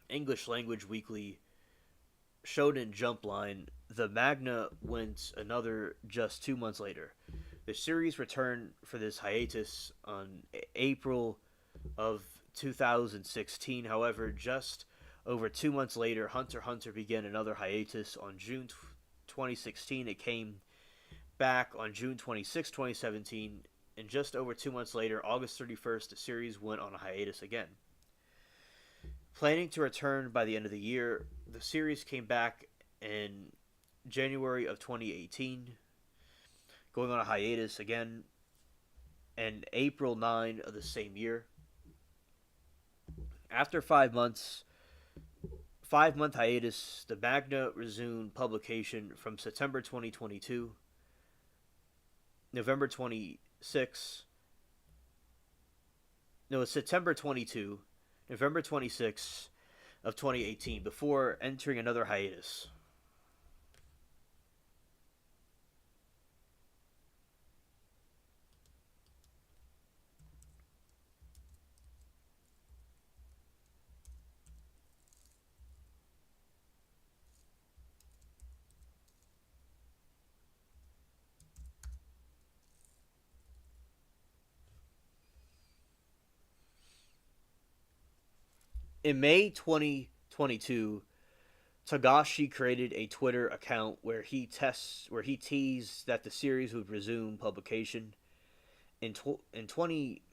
English Language Weekly Shonen Jump Line, the Magna went another just 2 months later. The series returned for this hiatus on April of 2016. However, just over 2 months later, Hunter x Hunter began another hiatus on June 2016. It came back on June 26, 2017, and just over 2 months later, August 31st, the series went on a hiatus again. Planning to return by the end of the year, the series came back in January of 2018. going on a hiatus again in April 9 of the same year. After 5 months, 5 month hiatus, the Magna resumed publication from September 2022, November 26, no, it's September 22, November 26 of 2018, before entering another hiatus. In May 2022, Tagashi created a Twitter account where he teased that the series would resume publication. In tw- in 20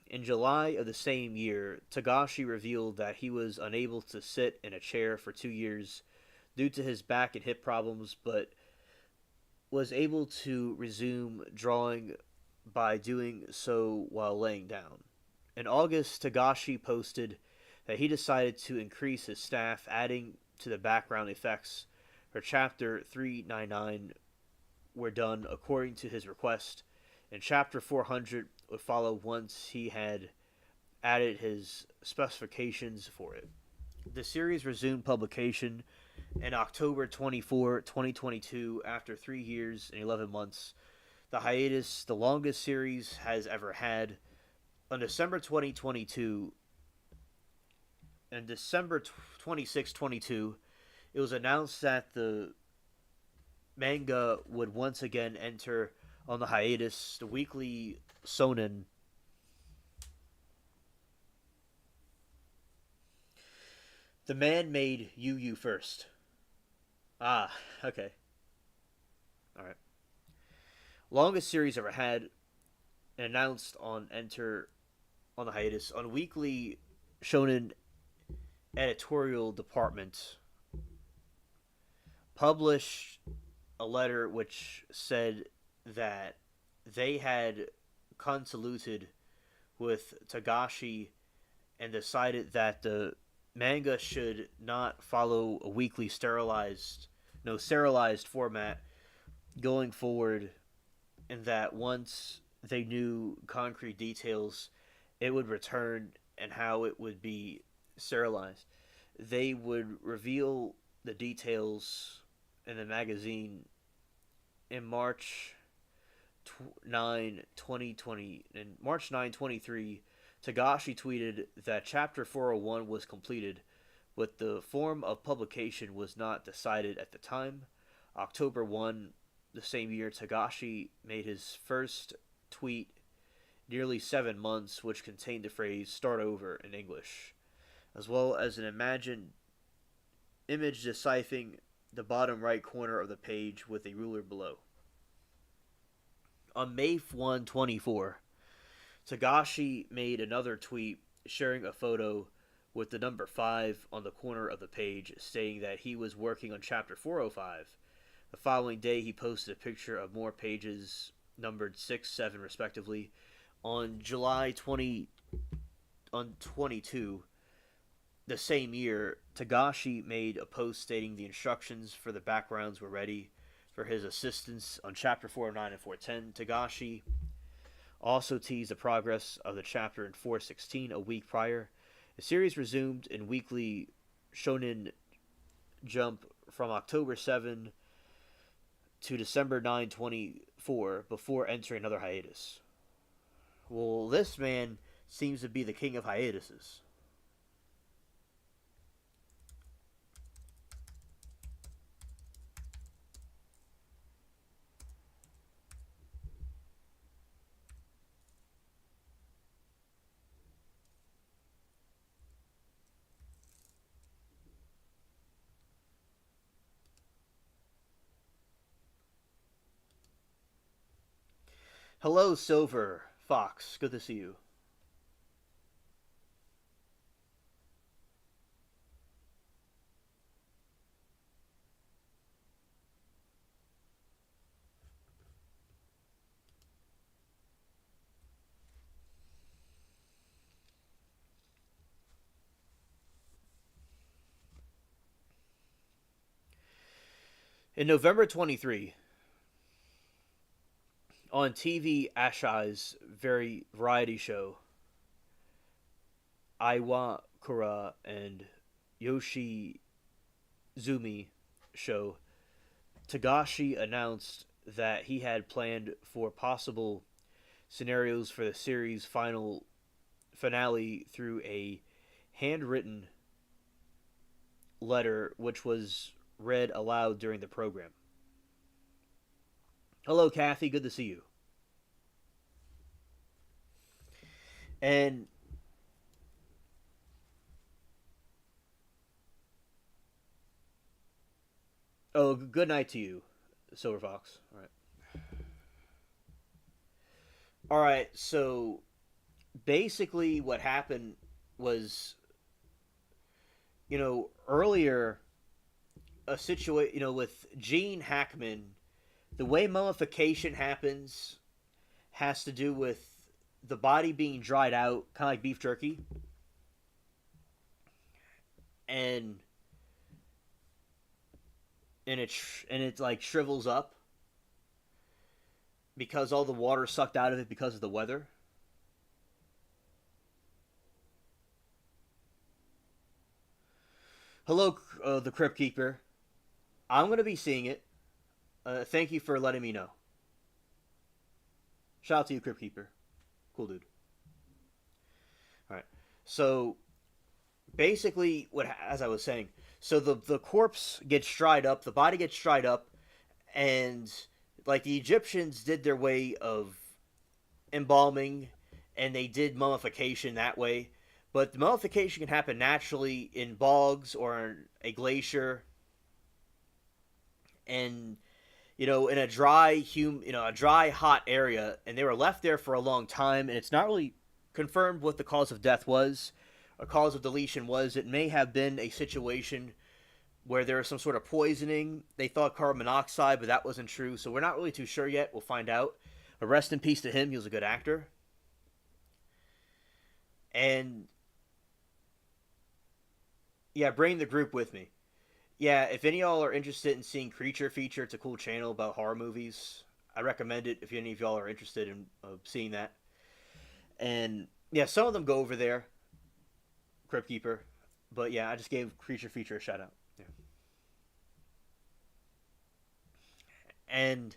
in July of the same year, Tagashi revealed that he was unable to sit in a chair for 2 years due to his back and hip problems, but was able to resume drawing by doing so while laying down. In August, Tagashi posted that he decided to increase his staff, adding to the background effects for Chapter 399 were done according to his request, and Chapter 400 would follow once he had added his specifications for it. The series resumed publication in October 2022, after 3 years and 11 months. The hiatus, the longest series has ever had. On December 2022, and December 26, 22, it was announced that the manga would once again enter on the hiatus. The weekly Sonen. The man made Yu first. Ah, okay. Alright. Longest series ever had, announced on enter on the hiatus. On weekly Shonen editorial department published a letter which said that they had consulted with Tagashi and decided that the manga should not follow a weekly serialized format going forward, and that once they knew concrete details, it would return and how it would be serialized. They would reveal the details in the magazine in March 9, 23, Tagashi tweeted that Chapter 401 was completed, but the form of publication was not decided at the time. October 1, the same year, Tagashi made his first tweet nearly 7 months, which contained the phrase "start over" in English, as well as an imagined image deciphering the bottom right corner of the page with a ruler below. On May 1, 24, Tagashi made another tweet sharing a photo with the number 5 on the corner of the page, stating that he was working on Chapter 405. The following day, he posted a picture of more pages numbered 6, 7, respectively. On July 22, the same year, Tagashi made a post stating the instructions for the backgrounds were ready for his assistance on Chapter 409 and 410. Tagashi also teased the progress of the chapter in 416 a week prior. The series resumed in weekly Shonen Jump from October 7 to December 9, 24, before entering another hiatus. Well, this man seems to be the king of hiatuses. Hello, Silver Fox. Good to see you. In November 23, on TV Ashai's very variety show, Iwakura and Yoshizumi show, Tagashi announced that he had planned for possible scenarios for the series' final finale through a handwritten letter which was read aloud during the program. Hello, Kathy. Good to see you. And oh, good night to you, Silver Fox. All right. All right. So basically, what happened was, earlier a situation, with Gene Hackman, the way mummification happens has to do with the body being dried out, kind of like beef jerky, and it like shrivels up because all the water sucked out of it because of the weather. Hello, the Crypt Keeper. I'm going to be seeing it. Thank you for letting me know. Shout out to you, Crypt Keeper. Cool dude. All right. So basically, as I was saying, so the corpse gets dried up, the body gets dried up, and like the Egyptians did their way of embalming, and they did mummification that way. But the mummification can happen naturally in bogs or a glacier, and in a dry, hot area, and they were left there for a long time, and it's not really confirmed what the cause of death was. A cause of deletion was it may have been a situation where there was some sort of poisoning. They thought carbon monoxide, but that wasn't true, so we're not really too sure yet. We'll find out. But rest in peace to him. He was a good actor. And yeah, bring the group with me. Yeah, if any of y'all are interested in seeing Creature Feature, it's a cool channel about horror movies. I recommend it if any of y'all are interested in seeing that. And yeah, some of them go over there, Crypt Keeper. But yeah, I just gave Creature Feature a shout out. Yeah. And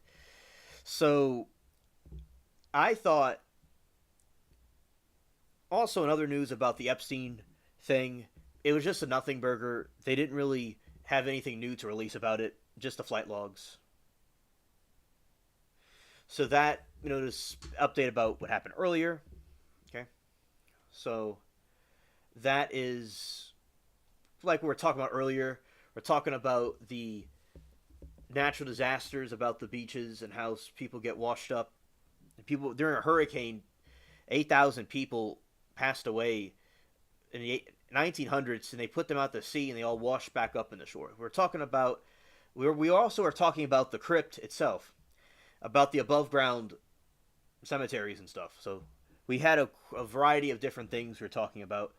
so I thought also in other news about the Epstein thing, it was just a nothing burger. They didn't really have anything new to release about it, just the flight logs. So that, just update about what happened earlier. Okay. So that is like we were talking about earlier. We're talking about the natural disasters, about the beaches and how people get washed up. People during a hurricane, 8,000 people passed away in the 1900s, and they put them out to sea, and they all washed back up in the shore. We're talking about. We also are talking about the crypt itself, about the above ground cemeteries and stuff. So we had a variety of different things we were talking about,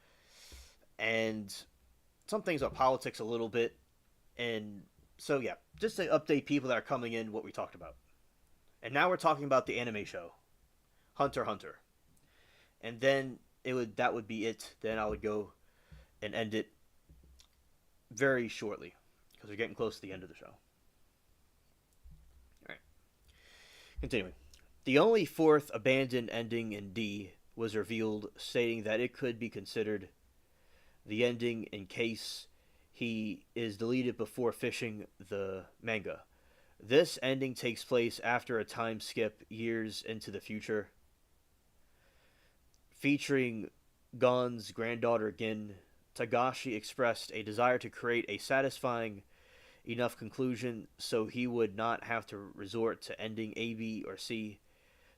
and some things about politics a little bit, and so yeah, just to update people that are coming in what we talked about. And now we're talking about the anime show, Hunter x Hunter, and then that would be it. Then I would go and end it very shortly because we're getting close to the end of the show. All right, continuing. The only fourth abandoned ending in D was revealed, stating that it could be considered the ending in case he is deleted before finishing the manga. This ending takes place after a time skip years into the future, featuring Gon's granddaughter Gin. Tagashi expressed a desire to create a satisfying enough conclusion so he would not have to resort to ending A, B, or C.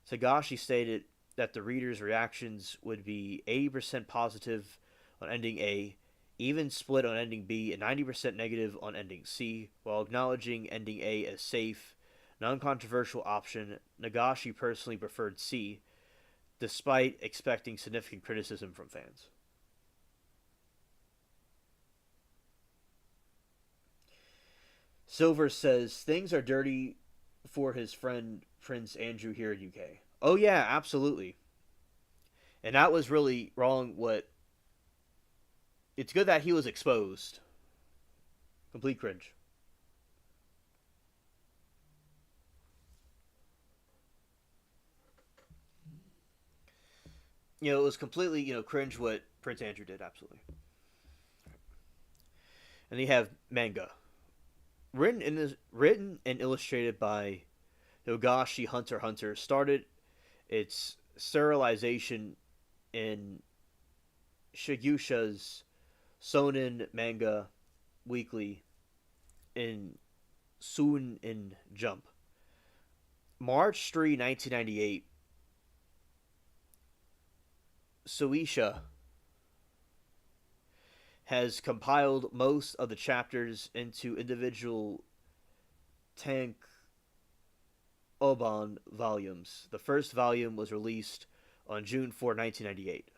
Tagashi stated that the reader's reactions would be 80% positive on ending A, even split on ending B, and 90% negative on ending C, while acknowledging ending A as safe, non-controversial option. Nagashi personally preferred C, despite expecting significant criticism from fans. Silver says things are dirty for his friend Prince Andrew here in UK. Oh yeah, absolutely. And that was really wrong. What it's good that he was exposed. Complete cringe. It was completely cringe what Prince Andrew did. Absolutely. And you have manga written and illustrated by Yogashi Hunter x Hunter. Started its serialization in Shigusha's Sonen Manga Weekly in Soon in Jump. March 3, 1998, Suisha has compiled most of the chapters into individual tank Oban volumes. The first volume was released on June 4, 1998.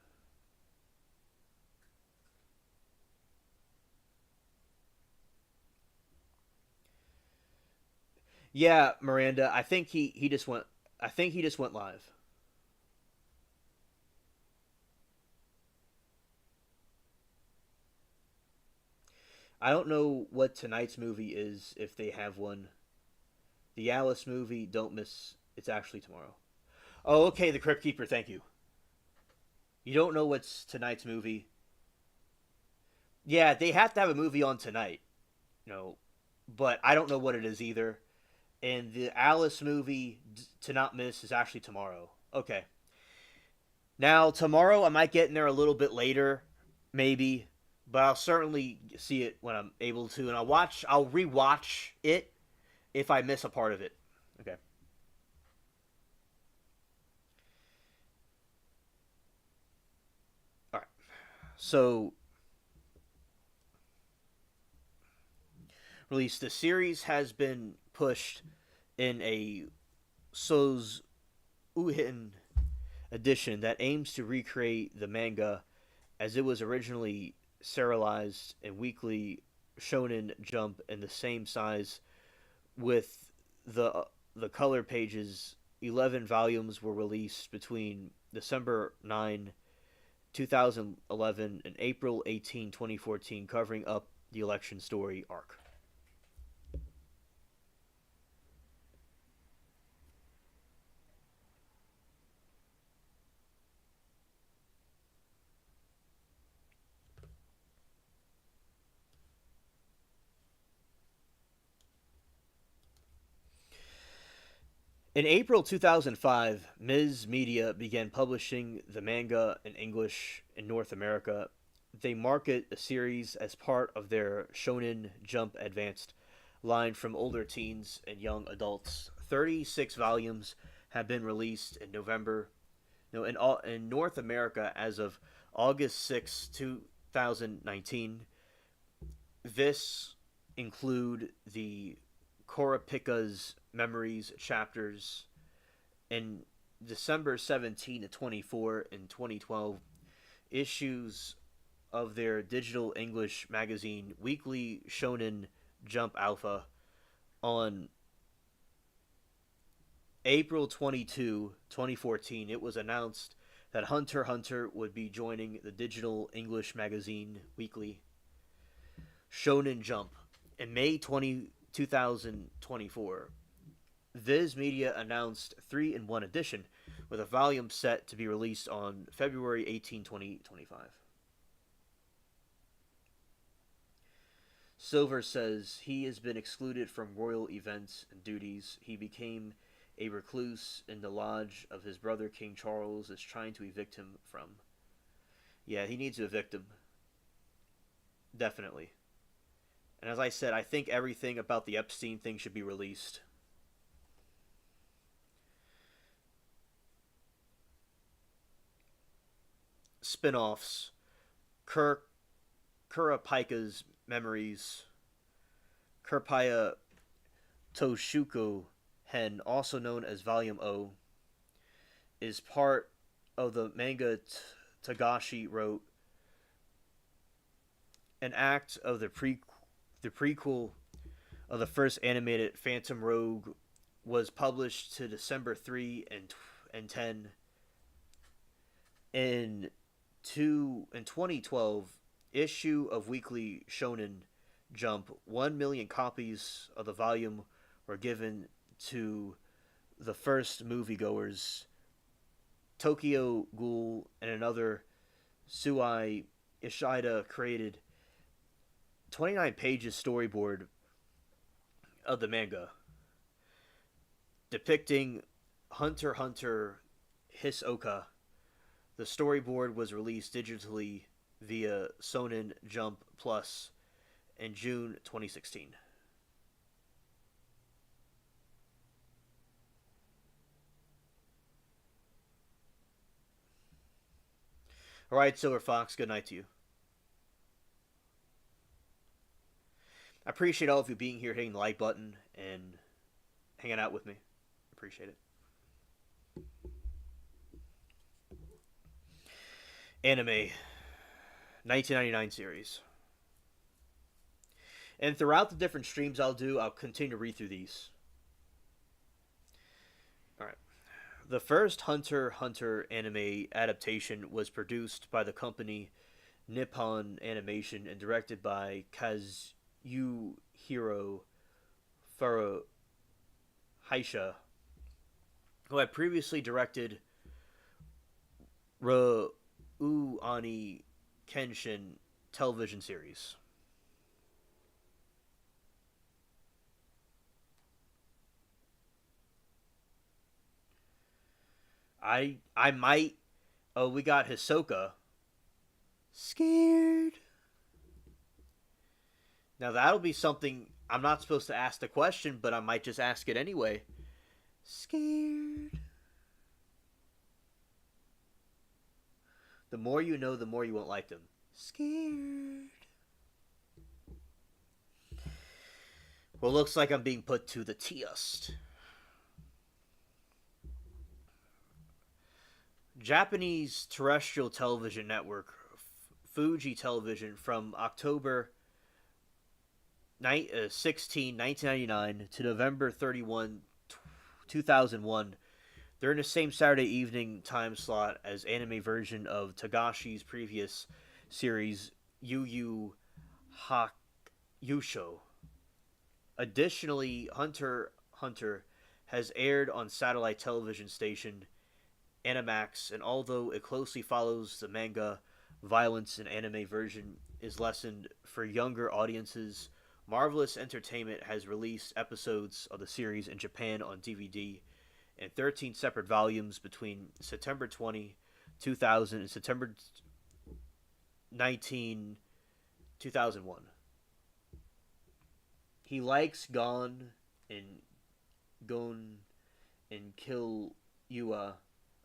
Yeah, Miranda, I think he just went I think he just went live. I don't know what tonight's movie is if they have one. The Alice movie, don't miss. It's actually tomorrow. Oh, okay, the Crypt Keeper. Thank you. You don't know what's tonight's movie? Yeah, they have to have a movie on tonight. No, but I don't know what it is either. And the Alice movie to not miss is actually tomorrow. Okay. Now tomorrow I might get in there a little bit later, maybe, but I'll certainly see it when I'm able to, and I'll rewatch it if I miss a part of it. Okay. All right. So release the series has been pushed in a Soz Uhin edition that aims to recreate the manga as it was originally serialized in weekly Shonen Jump in the same size with the color pages. 11 volumes were released between December 9, 2011 and April 18, 2014, covering up the election story arc. In April 2005, Ms. Media began publishing the manga in English in North America. They market the series as part of their Shonen Jump Advanced line from older teens and young adults. 36 volumes have been released in November. No, in North America as of August 6, 2019. This include the Kurapika's Memories chapters in December 17 to 24 in 2012 issues of their digital English magazine Weekly Shonen Jump Alpha on April 22, 2014. It was announced that Hunter x Hunter would be joining the digital English magazine Weekly Shonen Jump in May 2024. Viz Media announced 3 in 1 edition with a volume set to be released on February 18, 2025. Silver says he has been excluded from royal events and duties. He became a recluse in the lodge of his brother King Charles is trying to evict him from. Yeah, he needs to evict him. Definitely. And as I said, I think everything about the Epstein thing should be released. Spin-offs. Kurapika's Memories. Kurapaya Toshuko Hen, also known as Volume O, is part of the manga Tagashi wrote, an act of the prequel of the first animated Phantom Rogue was published to December 3 and 10 in 2012 issue of Weekly Shonen Jump. 1 million copies of the volume were given to the first moviegoers. Tokyo Ghoul and another Suai Ishida created 29 pages storyboard of the manga depicting Hunter x Hunter Hisoka. The storyboard was released digitally via Shonen Jump Plus in June 2016. All right, Silver Fox, good night to you. I appreciate all of you being here, hitting the like button, and hanging out with me. Appreciate it. Anime 1999 series. And throughout the different streams I'll do, I'll continue to read through these. Alright. The first Hunter x Hunter anime adaptation was produced by the company Nippon Animation and directed by Kazuhiro Furuhashi, who had previously directed Rurouni Kenshin television series. I might. Oh, we got Hisoka. Scared. Now that'll be something I'm not supposed to ask the question, but I might just ask it anyway. Scared. The more you know, the more you won't like them. Scared. Well, looks like I'm being put to the test. Japanese terrestrial television network Fuji Television from October 16, 1999 to November 31, 2001. They're in the same Saturday evening time slot as anime version of Tagashi's previous series Yu Yu Hakusho. Additionally, Hunter x Hunter has aired on satellite television station Animax, and although it closely follows the manga, violence in anime version is lessened for younger audiences. Marvelous Entertainment has released episodes of the series in Japan on DVD in 13 separate volumes between September 20, 2000 and September 19, 2001. He likes Gon and Kill Yua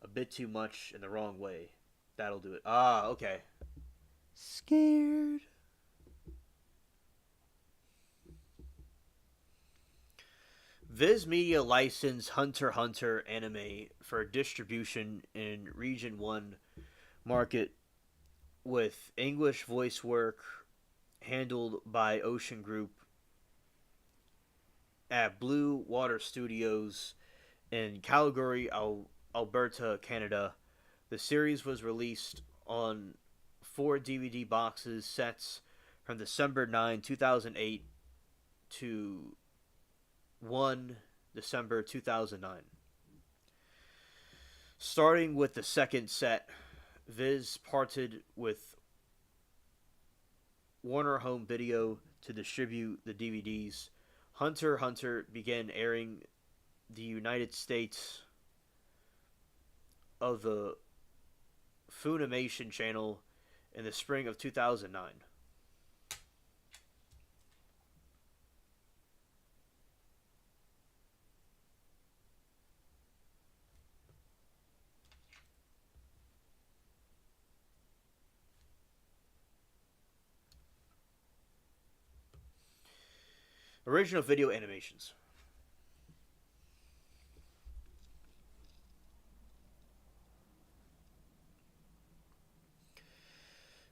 a bit too much in the wrong way. That'll do it. Ah, okay. Scared. Viz Media licensed Hunter x Hunter anime for distribution in Region 1 market with English voice work handled by Ocean Group at Blue Water Studios in Calgary, Alberta, Canada. The series was released on 4 DVD boxes sets from December 9, 2008 to 1 December 2009. Starting with the second set, Viz parted with Warner Home Video to distribute the DVDs. Hunter x Hunter began airing the United States of the Funimation channel in the spring of 2009. Original video animations.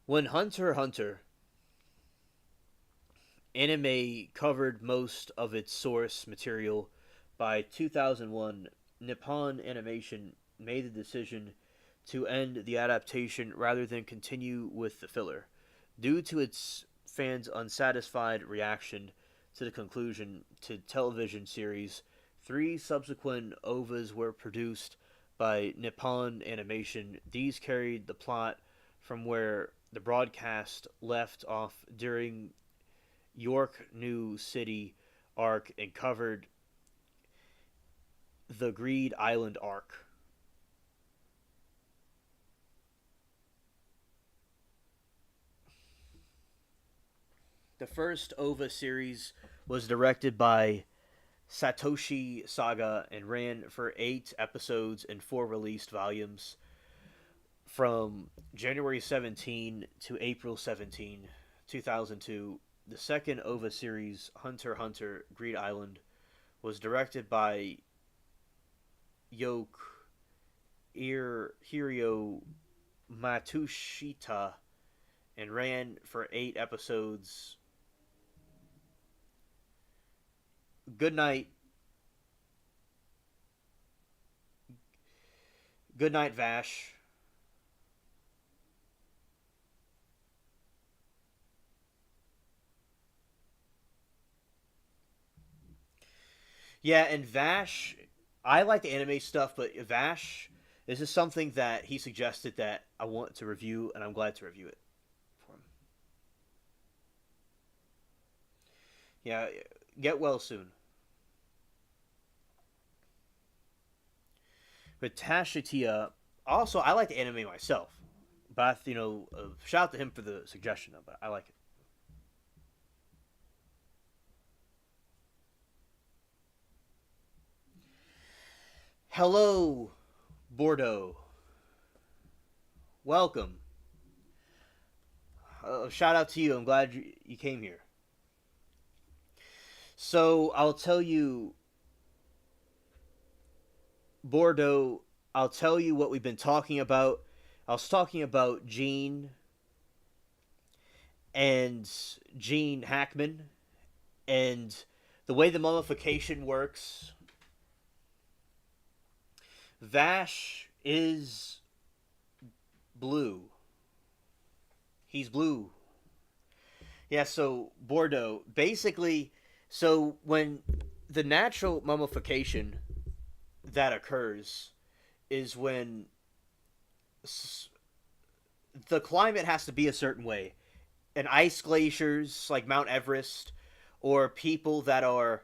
When Hunter x Hunter anime covered most of its source material. By 2001, Nippon Animation made the decision to end the adaptation rather than continue with the filler. Due to its fans' unsatisfied reaction to the conclusion to television series, three subsequent OVAs were produced by Nippon Animation. These carried the plot from where the broadcast left off during York New City arc and covered the Greed Island arc. The first OVA series was directed by Satoshi Saga and ran for 8 episodes and 4 released volumes from January 17 to April 17, 2002. The second OVA series, Hunter x Hunter Greed Island, was directed by Yoke Hirio Matsushita and ran for 8 episodes. Good night. Good night, Vash. Yeah, and Vash, I like the anime stuff, but Vash, this is something that he suggested that I want to review, and I'm glad to review it for him. Yeah, get well soon. But Tashitia, also, I like the anime myself, but shout out to him for the suggestion of it. I like it. Hello, Bordeaux. Welcome. Shout out to you. I'm glad you came here. So I'll tell you, Bordeaux. I'll tell you what we've been talking about. I was talking about and Gene Hackman and the way the mummification works. Vash is blue. He's blue. Yeah, so Bordeaux. Basically, so when the natural mummification that occurs is when the climate has to be a certain way. And ice glaciers like Mount Everest, or people that are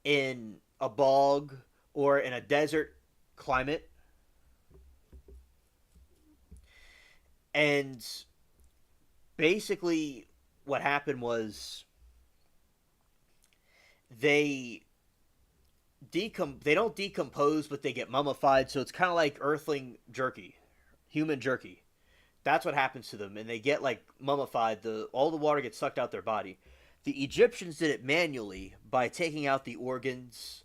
in a bog or in a desert climate. And basically, what happened was they they don't decompose, but they get mummified. So it's kind of like Earthling jerky, human jerky. That's what happens to them, and they get like mummified. The all the water gets sucked out their body. The Egyptians did it manually by taking out the organs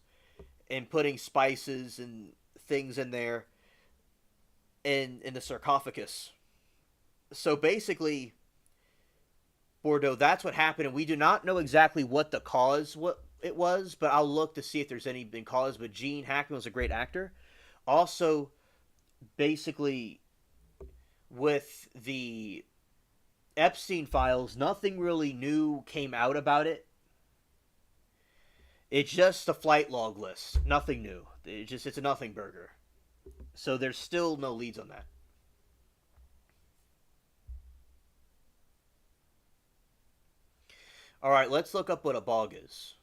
and putting spices and things in there in the sarcophagus. So basically, Bordeaux, that's what happened, and we do not know exactly what the cause what it was, but I'll look to see if there's any been cause. But Gene Hackman was a great actor. Also, basically, with the Epstein files, nothing really new came out about it. It's just a flight log list. Nothing new. It's a nothing burger. So there's still no leads on that. All right, let's look up what a bog is.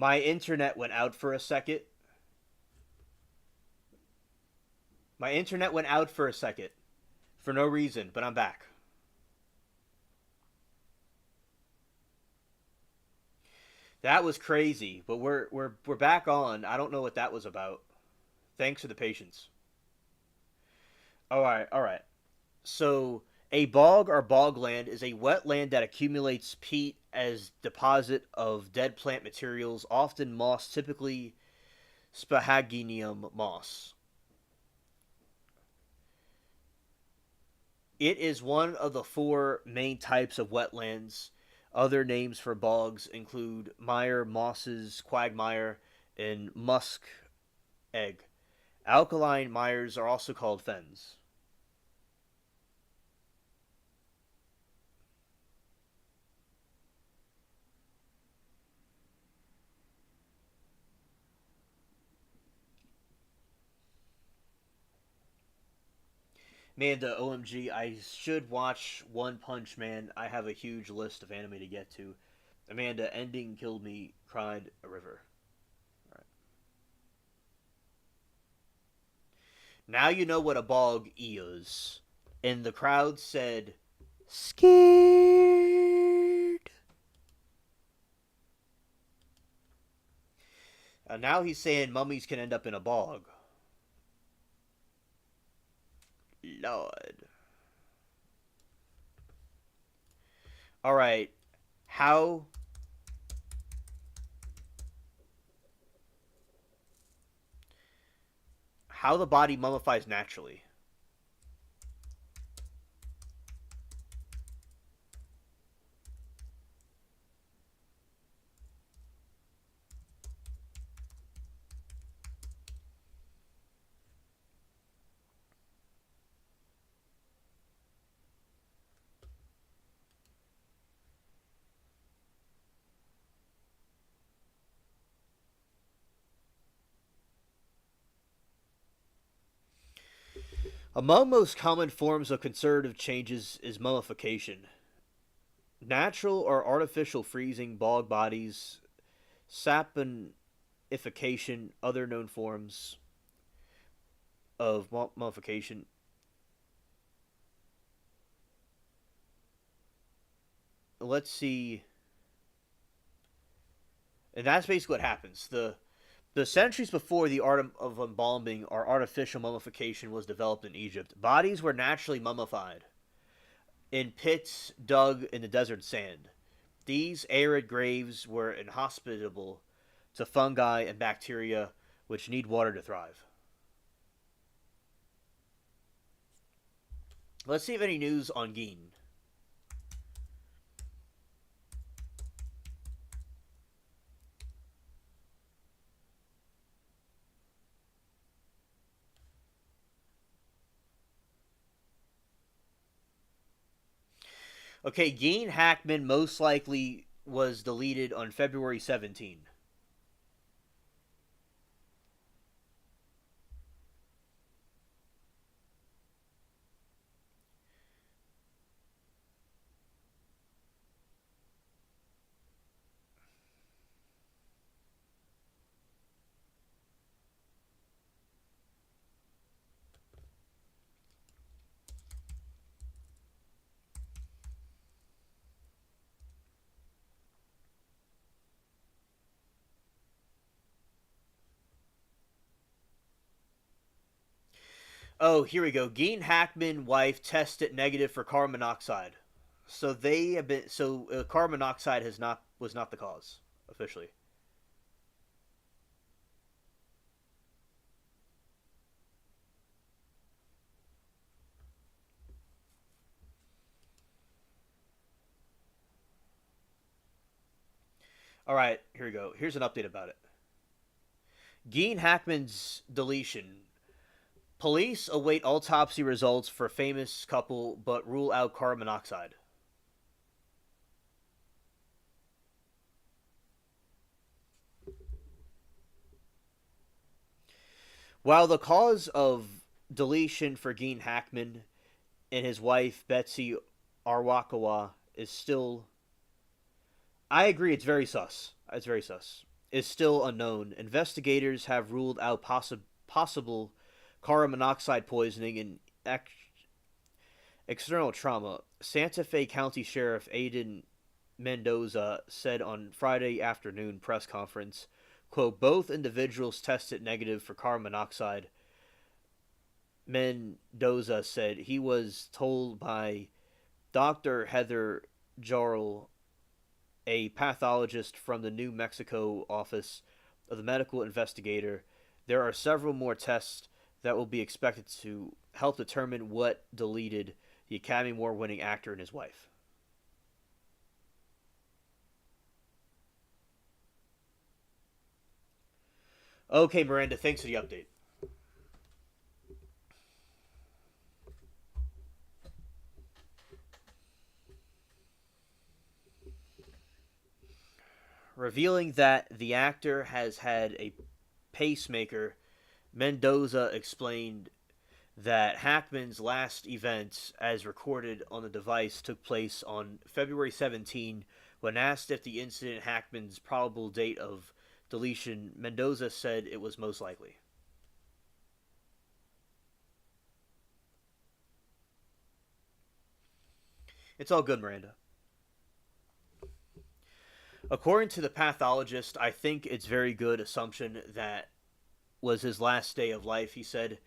My internet went out for a second. My internet went out for a second for no reason, but I'm back. That was crazy, but we're back on. I don't know what that was about. Thanks for the patience. All right, all right. So, a bog or bogland is a wetland that accumulates peat as deposit of dead plant materials, often moss, typically Sphagnum moss. It is one of the four main types of wetlands. Other names for bogs include mire, mosses, quagmire, and musk egg. Alkaline mires are also called fens. Man, the OMG, I should watch One Punch Man. I have a huge list of anime to get to. Amanda, ending killed me, cried a river. All right. Now you know what a bog is. And the crowd said, scared. Now he's saying mummies can end up in a bog. Lord. All right. How how the body mummifies naturally. Among most common forms of conservative changes is mummification. Natural or artificial freezing bog bodies, saponification, other known forms of mummification. Let's see. And that's basically what happens. The centuries before the art of embalming or artificial mummification was developed in Egypt, bodies were naturally mummified in pits dug in the desert sand. These arid graves were inhospitable to fungi and bacteria which need water to thrive. Let's see if any news on Gene. Okay, Gene Hackman most likely was deleted on February 17. Oh, here we go. Gene Hackman wife tested negative for carbon monoxide. So they have been. So carbon monoxide has not was not the cause officially. All right, here we go. Here's an update about it. Gene Hackman's deletion. Police await autopsy results for famous couple, but rule out carbon monoxide. While the cause of deletion for Gene Hackman and his wife Betsy Arwakawa is still, I agree, it's very sus. It's very sus. Is still unknown. Investigators have ruled out possible carbon monoxide poisoning and external trauma. Santa Fe County Sheriff Aiden Mendoza said on Friday afternoon press conference, quote, both individuals tested negative for carbon monoxide. Mendoza said he was told by Dr. Heather Jarl, a pathologist from the New Mexico office of the medical investigator, there are several more tests that will be expected to help determine what deleted the Academy Award winning actor and his wife. Okay, Miranda, thanks for the update. Revealing that the actor has had a pacemaker, Mendoza explained that Hackman's last event, as recorded on the device, took place on February 17. When asked if the incident Hackman's probable date of deletion, Mendoza said it was most likely. It's all good, Miranda. According to the pathologist, I think it's very good assumption that was his last day of life, he said.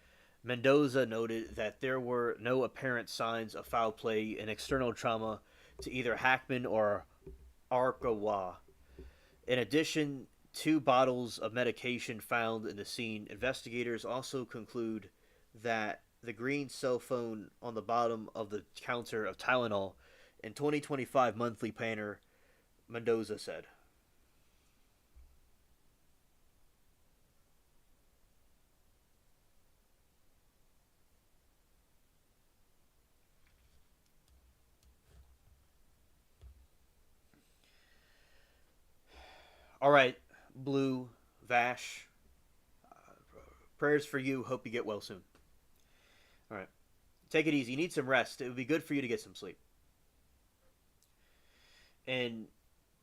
Mendoza noted that there were no apparent signs of foul play and external trauma to either Hackman or Arkawa. In addition, two bottles of medication found in the scene. Investigators also conclude that the green cell phone on the bottom of the counter of Tylenol in 2025 monthly planner, Mendoza said. All right, Blue, Vash, prayers for you. Hope you get well soon. All right. Take it easy. You need some rest. It would be good for you to get some sleep. And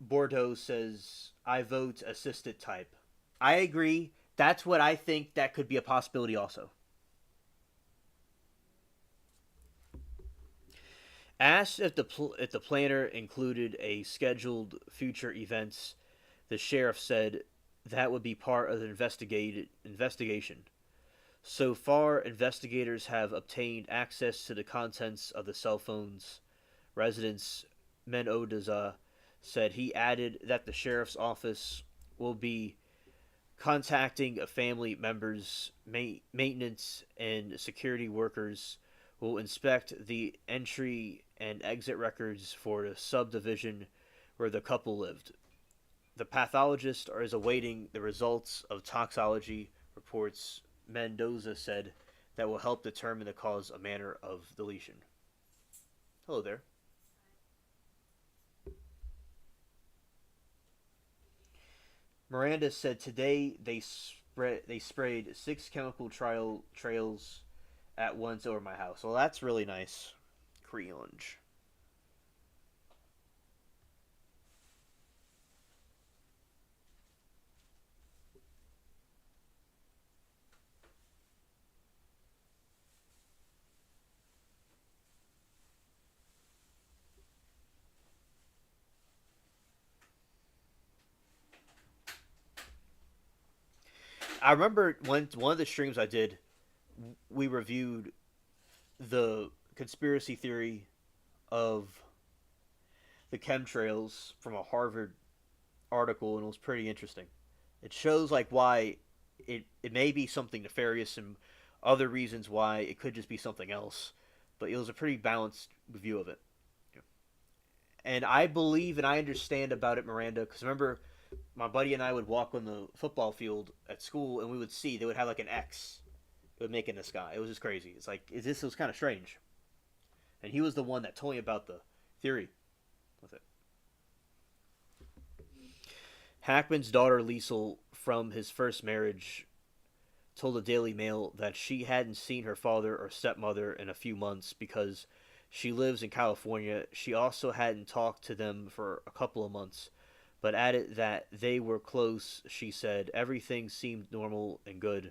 Bordeaux says, I vote assisted type. I agree. That's what I think that could be a possibility also. Asked if the planner included a scheduled future events, the sheriff said that would be part of the investigation. So far, investigators have obtained access to the contents of the cell phones. Residents Mendoza said he added that the sheriff's office will be contacting family members, maintenance, and security workers will inspect the entry and exit records for the subdivision where the couple lived. The pathologist is awaiting the results of toxology reports, Mendoza said, that will help determine the cause and manner of deletion. Hello there. Miranda said today they sprayed six chemical trails at once over my house. Well, that's really nice. Creonge. I remember one of the streams I did, we reviewed the conspiracy theory of the chemtrails from a Harvard article, and it was pretty interesting. It shows like why it may be something nefarious and other reasons why it could just be something else. But it was a pretty balanced review of it. And I believe and I understand about it, Miranda, because remember, my buddy and I would walk on the football field at school, and we would see they would have like an X. It would make in the sky. It was just crazy. It's like this was kind of strange. And he was the one that told me about the theory with it. Hackman's daughter Liesel, from his first marriage, told the Daily Mail that she hadn't seen her father or stepmother in a few months because she lives in California. She also hadn't talked to them for a couple of months, but added that they were close. She said everything seemed normal and good.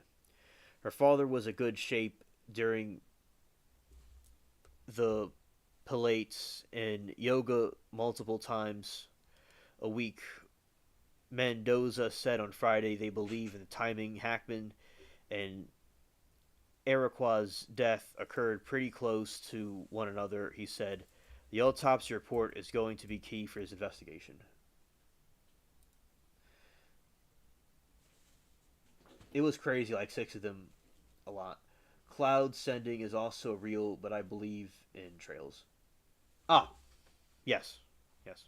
Her father was in good shape during the Pilates and yoga multiple times a week. Mendoza said on Friday they believe in the timing. Hackman and Iroquois' death occurred pretty close to one another, he said. The autopsy report is going to be key for his investigation. It was crazy, like 6 of them, a lot. Cloud sending is also real, but I believe in trails. Ah, yes. Yes.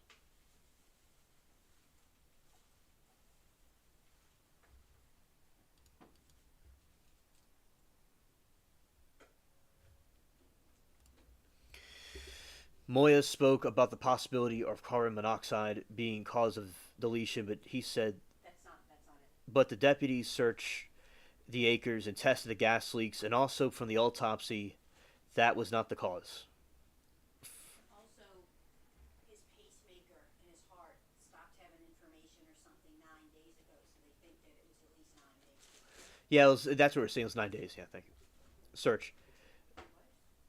Moya spoke about the possibility of carbon monoxide being cause of deletion, but he said, That's not it. but the deputies searched the acres and tested the gas leaks, and also from the autopsy, that was not the cause. Also, his pacemaker in his heart stopped having information or something 9 days ago, so they think that it was at least 9 days. Yeah, that's what we're saying. It was 9 days. Yeah, thank you. Search. What?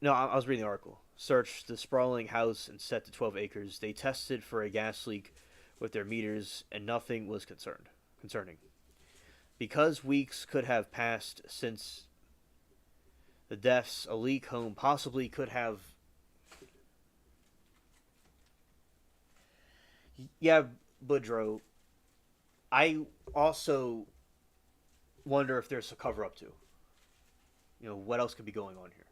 No, I was reading the article. Searched the sprawling house and set to 12 acres. They tested for a gas leak with their meters, and nothing was concerning. Because weeks could have passed since the deaths, a leak home possibly could have. Yeah, Boudreaux. I also wonder if there's a cover up to. What else could be going on here?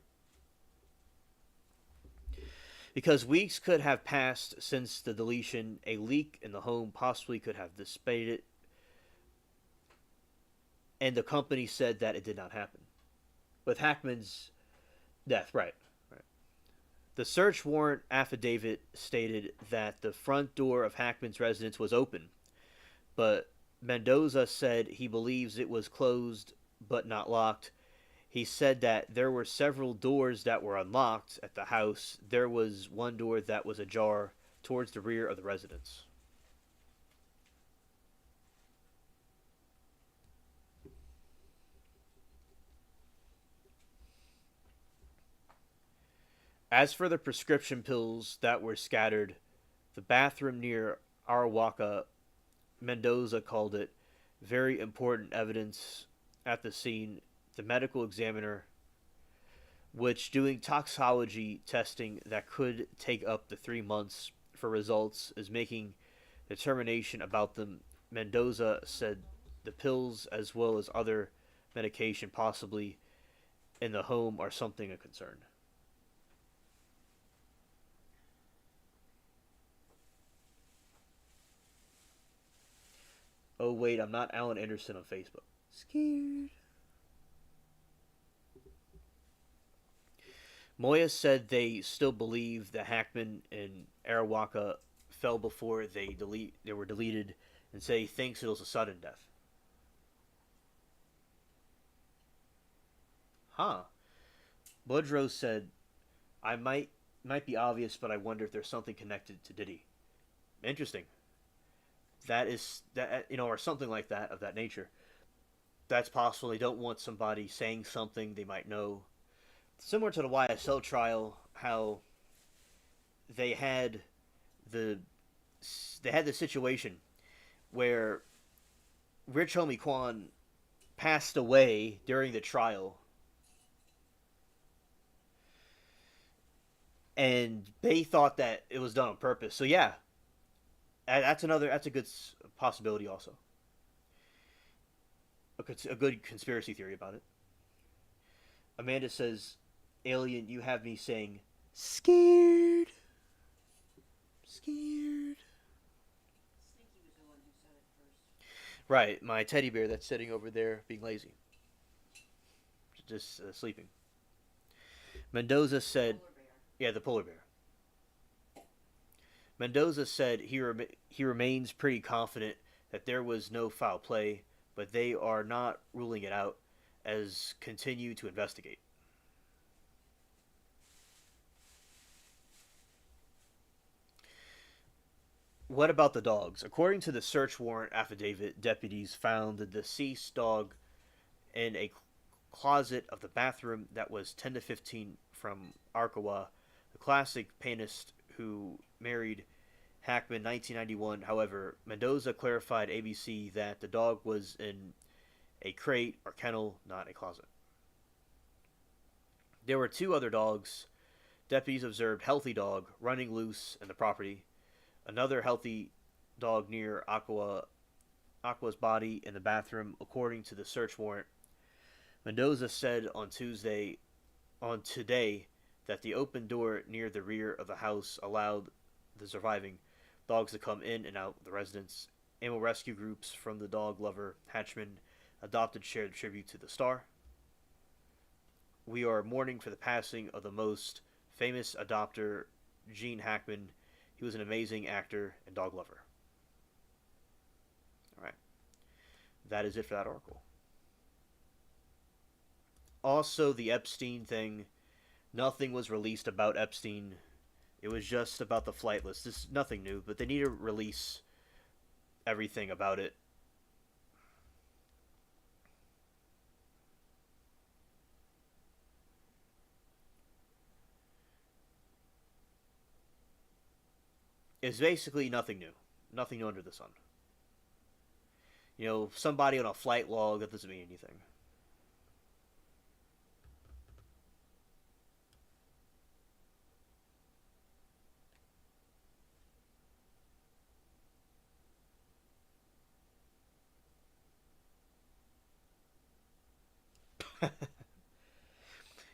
Because weeks could have passed since the deletion, a leak in the home possibly could have dissipated it, and the company said that it did not happen. With Hackman's death, right. Right. The search warrant affidavit stated that the front door of Hackman's residence was open, but Mendoza said he believes it was closed but not locked. He said that there were several doors that were unlocked at the house. There was one door that was ajar towards the rear of the residence. As for the prescription pills that were scattered, the bathroom near Arawaka, Mendoza called it very important evidence at the scene. The medical examiner, which doing toxicology testing that could take up to 3 months for results, is making determination about them. Mendoza said the pills, as well as other medication possibly in the home, are something of concern. Oh wait, I'm not Alan Anderson on Facebook. Scared. Moya said they still believe that Hackman and Arawaka fell before they were deleted, and say he thinks it was a sudden death. Huh. Boudreaux said, I might be obvious, but I wonder if there's something connected to Diddy. Interesting. Or something like that, of that nature. That's possible. They don't want somebody saying something they might know. Similar to the YSL trial, how they had the they had the situation where Rich Homie Quan passed away during the trial, and they thought that it was done on purpose. So yeah, that's a good possibility also. A good conspiracy theory about it. Amanda says, "Alien, you have me saying scared, scared." Sneaky was the one who said it first. Right, my teddy bear that's sitting over there being lazy, just sleeping. Mendoza said, Polar bear. "Yeah, the polar bear." Mendoza said he remains pretty confident that there was no foul play, but they are not ruling it out as continue to investigate. What about the dogs? According to the search warrant affidavit, deputies found the deceased dog in a closet of the bathroom that was 10 to 15 from Arkawa, the classic pianist who married Hackman 1991. However, Mendoza clarified ABC that the dog was in a crate or kennel, not a closet. There were two other dogs. Deputies observed healthy dog running loose in the property. Another healthy dog near Aqua's body in the bathroom, according to the search warrant. Mendoza said on today that the open door near the rear of the house allowed the surviving dogs to come in and out the residence. Animal rescue groups from the dog lover Hatchman adopted shared tribute to the star. We are mourning for the passing of the most famous adopter, Gene Hackman. He was an amazing actor and dog lover. All right. That is it for that article. Also, the Epstein thing. Nothing was released about Epstein. It was just about the flight list. This is nothing new, but they need to release everything about it. It's basically nothing new. Nothing new under the sun. You know, somebody on a flight log, that doesn't mean anything.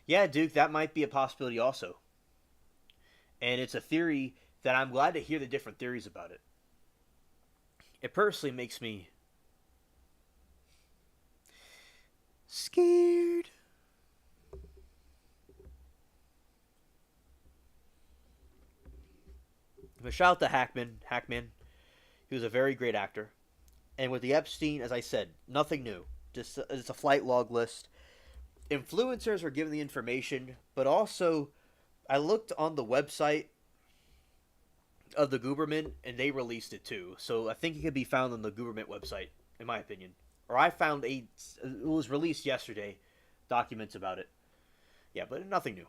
Yeah, Duke, that might be a possibility also. And it's a theory that I'm glad to hear the different theories about it. It personally makes me scared. But shout out to Hackman. He was a very great actor. And with the Epstein, as I said, nothing new. Just it's a flight log list. Influencers are given the information, but also I looked on the website of the government and they released it too. So I think it can be found on the government website, in my opinion. Or I found it was released yesterday, documents about it. Yeah, but nothing new.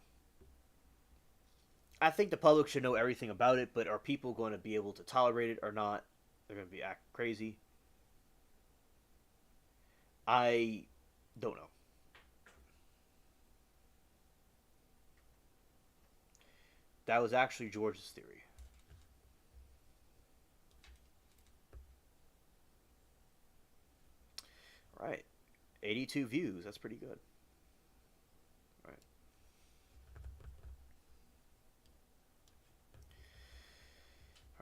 I think the public should know everything about it, but are people going to be able to tolerate it or not? They're going to be act crazy. I don't know. That was actually George's theory. All right. 82 views. That's pretty good. All right.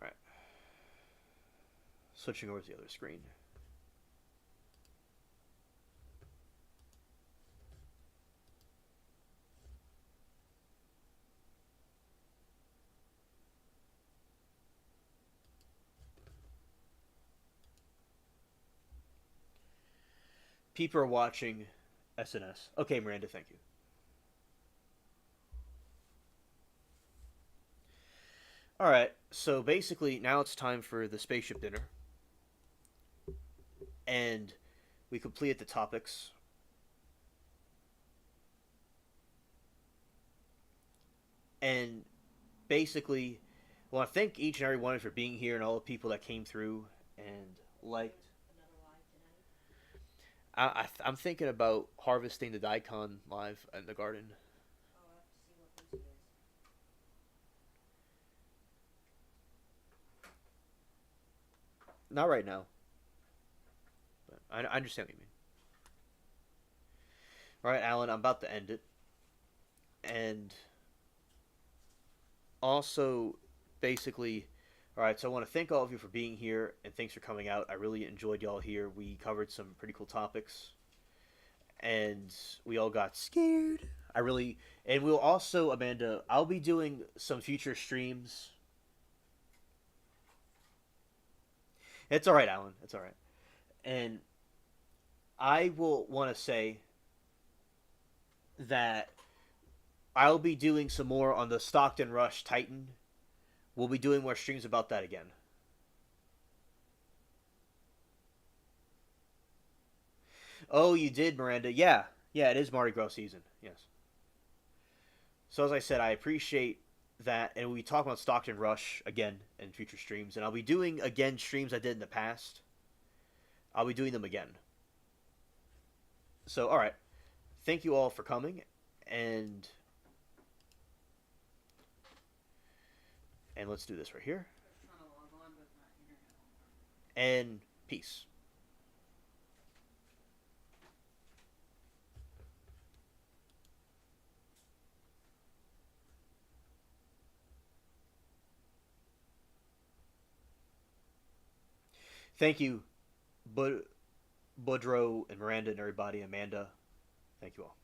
All right. Switching over to the other screen. People are watching SNS. Okay, Miranda, thank you. All right. So basically, now it's time for the spaceship dinner. And we completed the topics. And basically, well, I thank each and every one for being here and all the people that came through and liked. I'm thinking about harvesting the daikon live in the garden. Not right now, but I understand what you mean. All right, Alan, I'm about to end it. And also, basically, all right, so I want to thank all of you for being here and thanks for coming out. I really enjoyed y'all here. We covered some pretty cool topics and we all got scared. I really, and we'll also, Amanda, I'll be doing some future streams. It's all right, Alan. It's all right. And I will want to say that I'll be doing some more on the Stockton Rush Titan. We'll be doing more streams about that again. Oh, you did, Miranda. Yeah. Yeah, it is Mardi Gras season. Yes. So as I said, I appreciate that, and we'll be talking about Stockton Rush again in future streams, and I'll be doing again streams I did in the past. I'll be doing them again. So, all right. Thank you all for coming, and And let's do this right here. Just trying to log on, but my internet won't work. And peace. Thank you, Budrow and Miranda and everybody, Amanda. Thank you all.